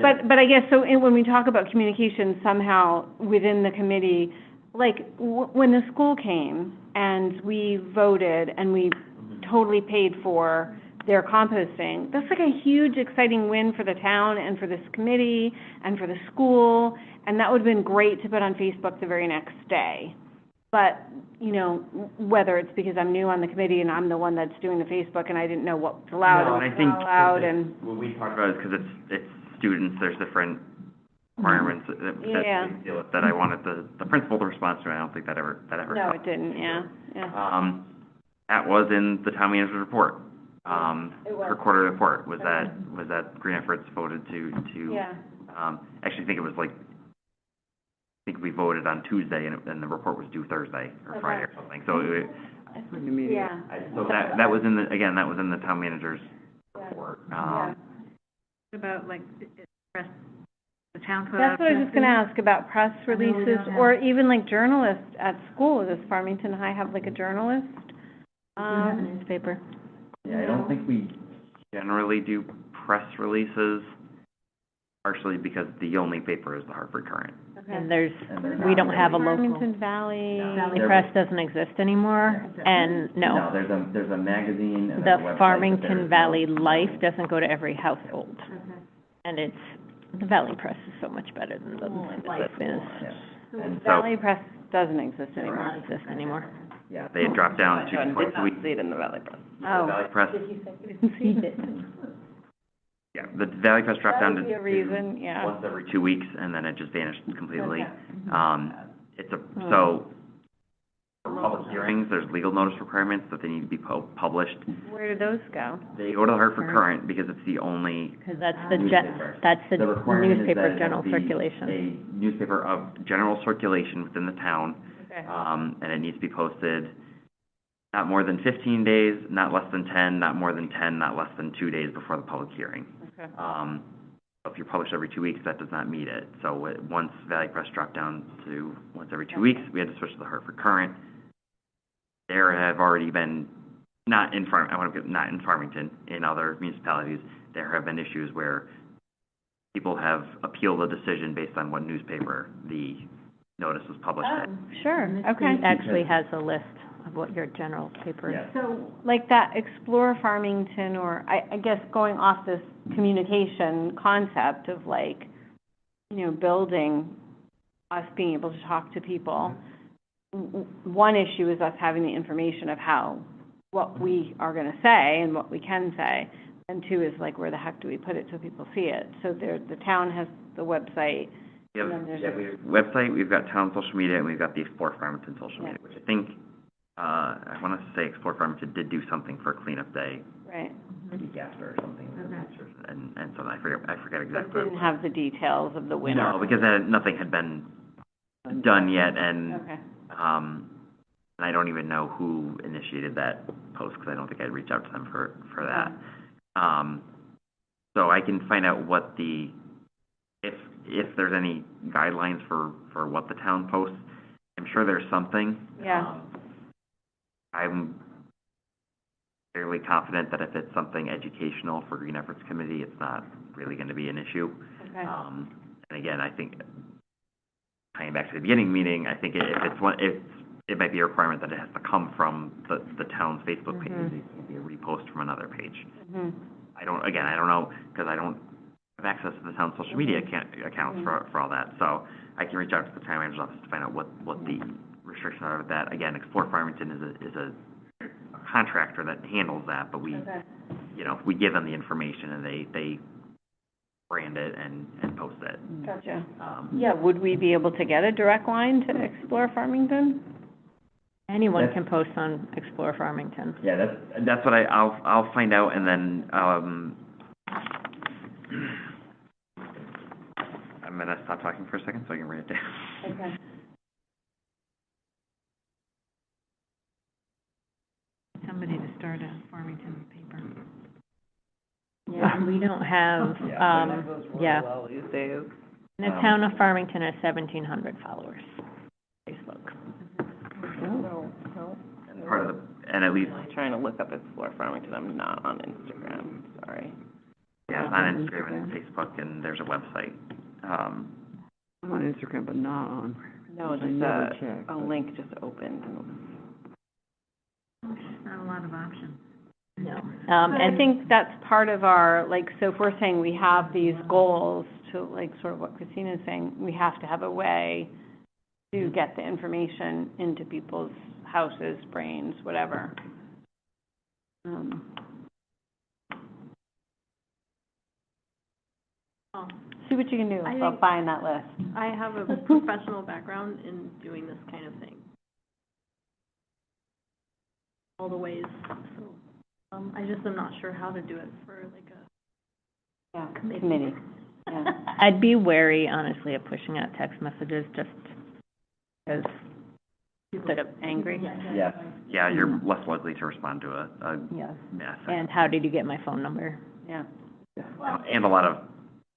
But I guess, so when we talk about communication somehow within the committee, like, when the school came and we voted and we totally paid for their composting, that's like a huge, exciting win for the town and for this committee and for the school, and that would have been great to put on Facebook the very next day. But, whether it's because I'm new on the committee and I'm the one that's doing the Facebook and I didn't know what was allowed and what was not allowed, and... What we talked about is because it's students, there's different requirements that we deal with, that I wanted the principal to respond to, and I don't think that ever No, it didn't, yeah. That was in the town manager's report. Her quarterly report was that Green Efforts voted to actually, I think think we voted on Tuesday, and the report was due Thursday or Friday or something, so it, In the meeting. Yeah. so that was in the, again, that was in the town manager's report. What about, like, press, the town put out That's what I was just gonna ask about press know we releases, don't have- or even like journalists at school. Does Farmington High have like a journalist? Newspaper. Yeah, I don't think we generally do press releases, partially because the only paper is the Hartford Courant. And there's, And they're we not don't have a really- local. Farmington Valley. Valley Press doesn't exist anymore, and no. there's a magazine and The there's a website, but Farmington there's Valley no- Life doesn't go to every household. And it's, the Valley Press is so much better than the Life is. Yeah. And so, Valley Press doesn't exist anymore. Doesn't exist anymore. yeah, they had dropped down to twice a week. See it in the Valley Press. The Oh. Valley Press, He did. yeah, the Valley Press dropped down That to would be a reason, yeah. once every 2 weeks, and then it just vanished completely. Okay. It's a, so, for public hearings, there's legal notice requirements that they need to be published. Where do those go? They go to the Hartford Courant because it's the only Because that's the newspaper. that's the requirement is newspaper that of it general has to be circulation. a newspaper of general circulation within the town, Okay. and it needs to be posted not more than 15 days, not less than 10, not more than 10, not less than 2 days before the public hearing. Okay. If you're published every 2 weeks, that does not meet it. So once Valley Press dropped down to once every 2 weeks, we had to switch to the Hartford Courant. There have already been, not in Farmington, in other municipalities, there have been issues where people have appealed a decision based on what newspaper the notice was published Oh, in. sure, okay. It actually has a list of what your general paper is. Yeah. So, like that Explore Farmington, or I guess going off this communication concept of like, you know, building us being able to talk to people. One issue is us having the information of what we are gonna say and what we can say. And two is like, where the heck do we put it so people see it? So the town has the website. We have, And then there's we have website, we've got town social media, and we've got the Explore Farmington social media, which I think, I want to say Explore Farmington did do something for Cleanup Day, Right. Gasper or something, and so I forget But exactly. didn't have the details of the winner. No, because nothing had been done yet, and, Okay. and I don't even know who initiated that post, because I don't think I'd reach out to them for that. So I can find out what if there's any guidelines for what the town posts. I'm sure there's something. Yeah. I'm fairly confident that if it's something educational for Green Efforts Committee, it's not really gonna be an issue. Okay. And again, I think, tying back to the beginning meeting, I think it might be a requirement that it has to come from the town's Facebook page. Mhm. It can't be a repost from another page. Mhm. I don't know, because I don't have access to the town's social media accounts for all that. So I can reach out to the town manager's office to find out what the restrictions are of that. Again, Explore Farmington is a contractor that handles that, but we, Okay. you know, we give them the information and they brand it and post it. Gotcha. Yeah, would we be able to get a direct line to Explore Farmington? Anyone can post on Explore Farmington. Yeah, that's what I'll find out, and then, I'm gonna stop talking for a second so I can write it down. Okay. somebody to start a Farmington paper. Yeah, we don't have, yeah. These days. The town of Farmington has 1,700 followers, Facebook. And part of and at least, I'm trying to look up Explore Farmington, I'm not on Instagram, sorry. yeah, it's on Instagram and Facebook, and there's a website. I'm on Instagram, but not on. No, I just never check, a but- link just opened. Not a lot of options. No. And I think that's part of our, like, so if we're saying we have these goals to, like, sort of what Christina's saying, we have to have a way to get the information into people's houses, brains, whatever. See what you can do, I I'll think- find that list. I have a professional background in doing this kind of thing. All the ways, so, I just am not sure how to do it for like a Yeah, committee. committee, yeah. I'd be wary, honestly, of pushing out text messages, just because instead of angry. Yes. Yeah, you're less likely to respond to a Yes. mess. And how did you get my phone number? Yeah. And a lot of, I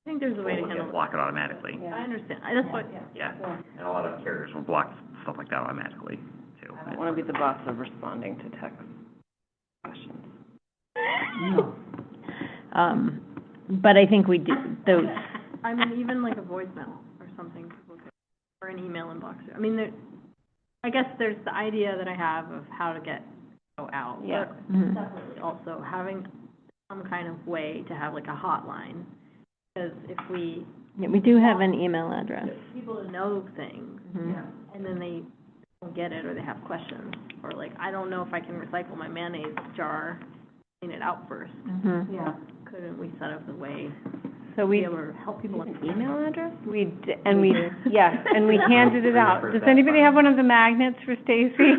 think there's a way to people handle it. block it automatically. I understand, that's what, Yeah, and a lot of carriers will block stuff like that automatically, too. I don't want to be the boss of responding to text questions. But I think we do, those, I mean, even like a voicemail or something, or an email inbox. I mean, I guess there's the idea that I have of how to get out. Yeah. But mhm. definitely also having some kind of way to have like a hotline. Because if we Yeah, we do have an email address. get people to know things, Mhm. and then they don't get it, or they have questions, or like, I don't know if I can recycle my mayonnaise jar, clean it out first. Mhm. Yeah. Couldn't we set up the way So to be we, able to help people with Email address? and we, yes, and we handed it out. Does anybody have one of the magnets for Stacy?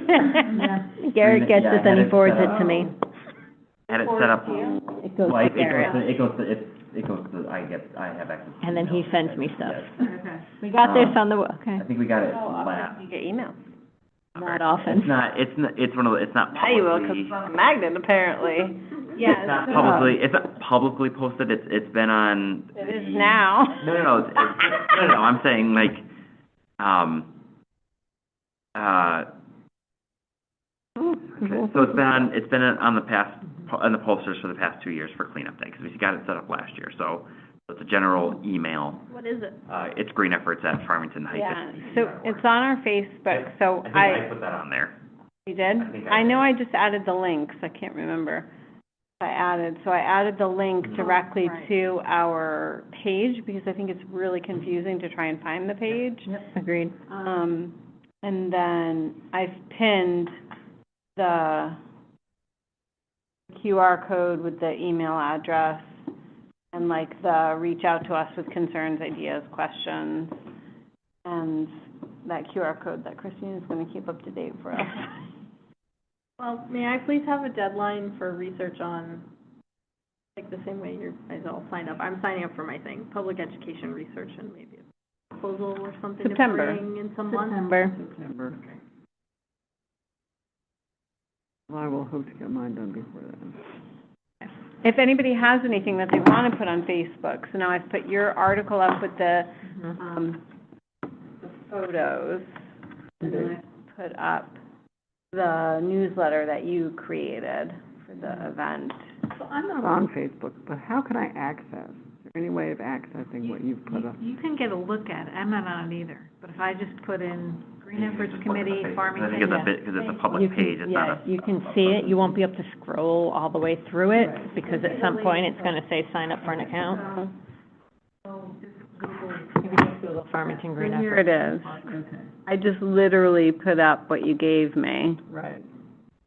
Garrett gets it, then he forwards it to me. Had it set up, It goes well, to Garrett, it goes to, I have access. to and then he email. sends me stuff. Yes. We got this on the, okay, I think we got it last. You get email. not often. It's one of the, it's not Now you will, because publicly, it's on a magnet, apparently. it's not publicly posted, it's been on. It is now. No, I'm saying like, okay, so it's been on the posters for the past 2 years for cleanup day, because we got it set up last year, so it's a general email. what is it? It's Green Efforts at Farmington Heights. Yeah, so it's on our Facebook, so I think I put that on there. You did? I think I I know did. I just added the links, I can't remember. I added the link directly to our page, because I think it's really confusing to try and find the page. Agreed. And then I've pinned the QR code with the email address and like the reach out to us with concerns, ideas, questions, and that QR code that Christine is gonna keep up to date for us. Well, may I please have a deadline for research on, like, the same way you guys all signed up? I'm signing up for my thing, public education research, and maybe a proposal or something to September. bring in some months. September. Well, I will hope to get mine done before then. If anybody has anything that they want to put on Facebook, so now I've put your article up with the, the photos, and then I put up the newsletter that you created for the event. So I'm not on Facebook, but how can I access? Is there any way of accessing what you've put up? You can get a look at it, I'm not on it either, but if I just put in Green Efforts Just look at the Committee, page. Farmington. I think it's a bit, because it's a You public can- page, it's not a. Yeah, you can see it, you won't be able to scroll all the way through it, because at some point it's gonna say sign up for an account. Google Farmington Green Here Effort. it is. I just literally put up what you gave me, Right.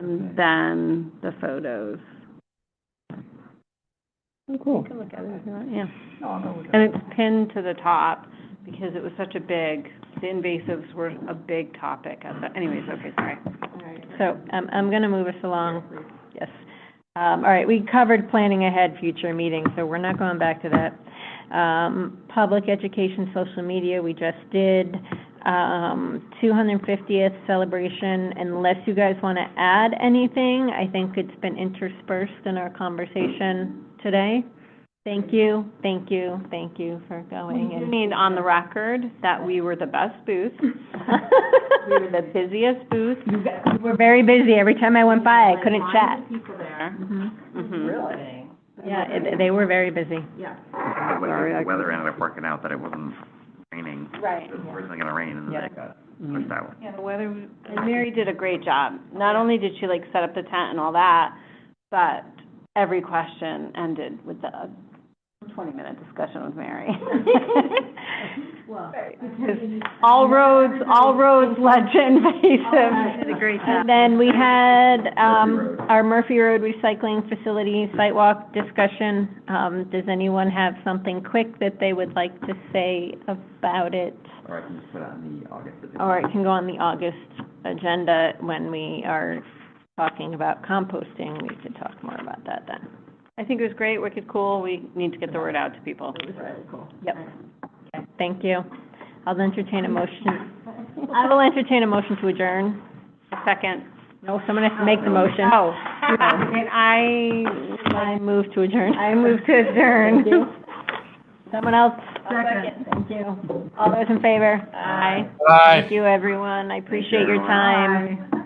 and then the photos. Cool. You can look at it if you want, yeah. No, I'll go with And it's pinned to the top, because it was such a big, the invasives were a big topic at the, anyways, okay, sorry. So, I'm gonna move us along, yes. All right, we covered planning ahead future meetings, so we're not going back to that. Public education, social media, we just did. 250th celebration, unless you guys wanna add anything, I think it's been interspersed in our conversation today. Thank you for going We and. need on the record that we were the best booth. We were the busiest booth. You were very busy, every time I went by, I couldn't chat. People there. Mhm. Really? Yeah, they were very busy. Sorry, I The weather ended up working out that it wasn't raining. Right. It was originally gonna rain, and then it got pushed out. Yeah, the weather, and Mary did a great job. Not only did she like set up the tent and all that, but every question ended with a 20-minute discussion with Mary. Well, All roads led to invasive. did a great job. And then we had, our Murphy Road Recycling Facility Sidewalk discussion. Does anyone have something quick that they would like to say about it? Or I can just put it on the August agenda. Or it can go on the August agenda when we are talking about composting. We could talk more about that then. I think it was great, wicked cool. We need to get the word out to people. Yep. Okay, thank you. I'll entertain a motion. I will entertain a motion to adjourn. A second. No, someone has to make the motion. Oh, and I move to adjourn. I move to adjourn. Thank you. Someone else? Second. Thank you. All those in favor? Aye. Aye. Thank you, everyone. I appreciate your time. Bye.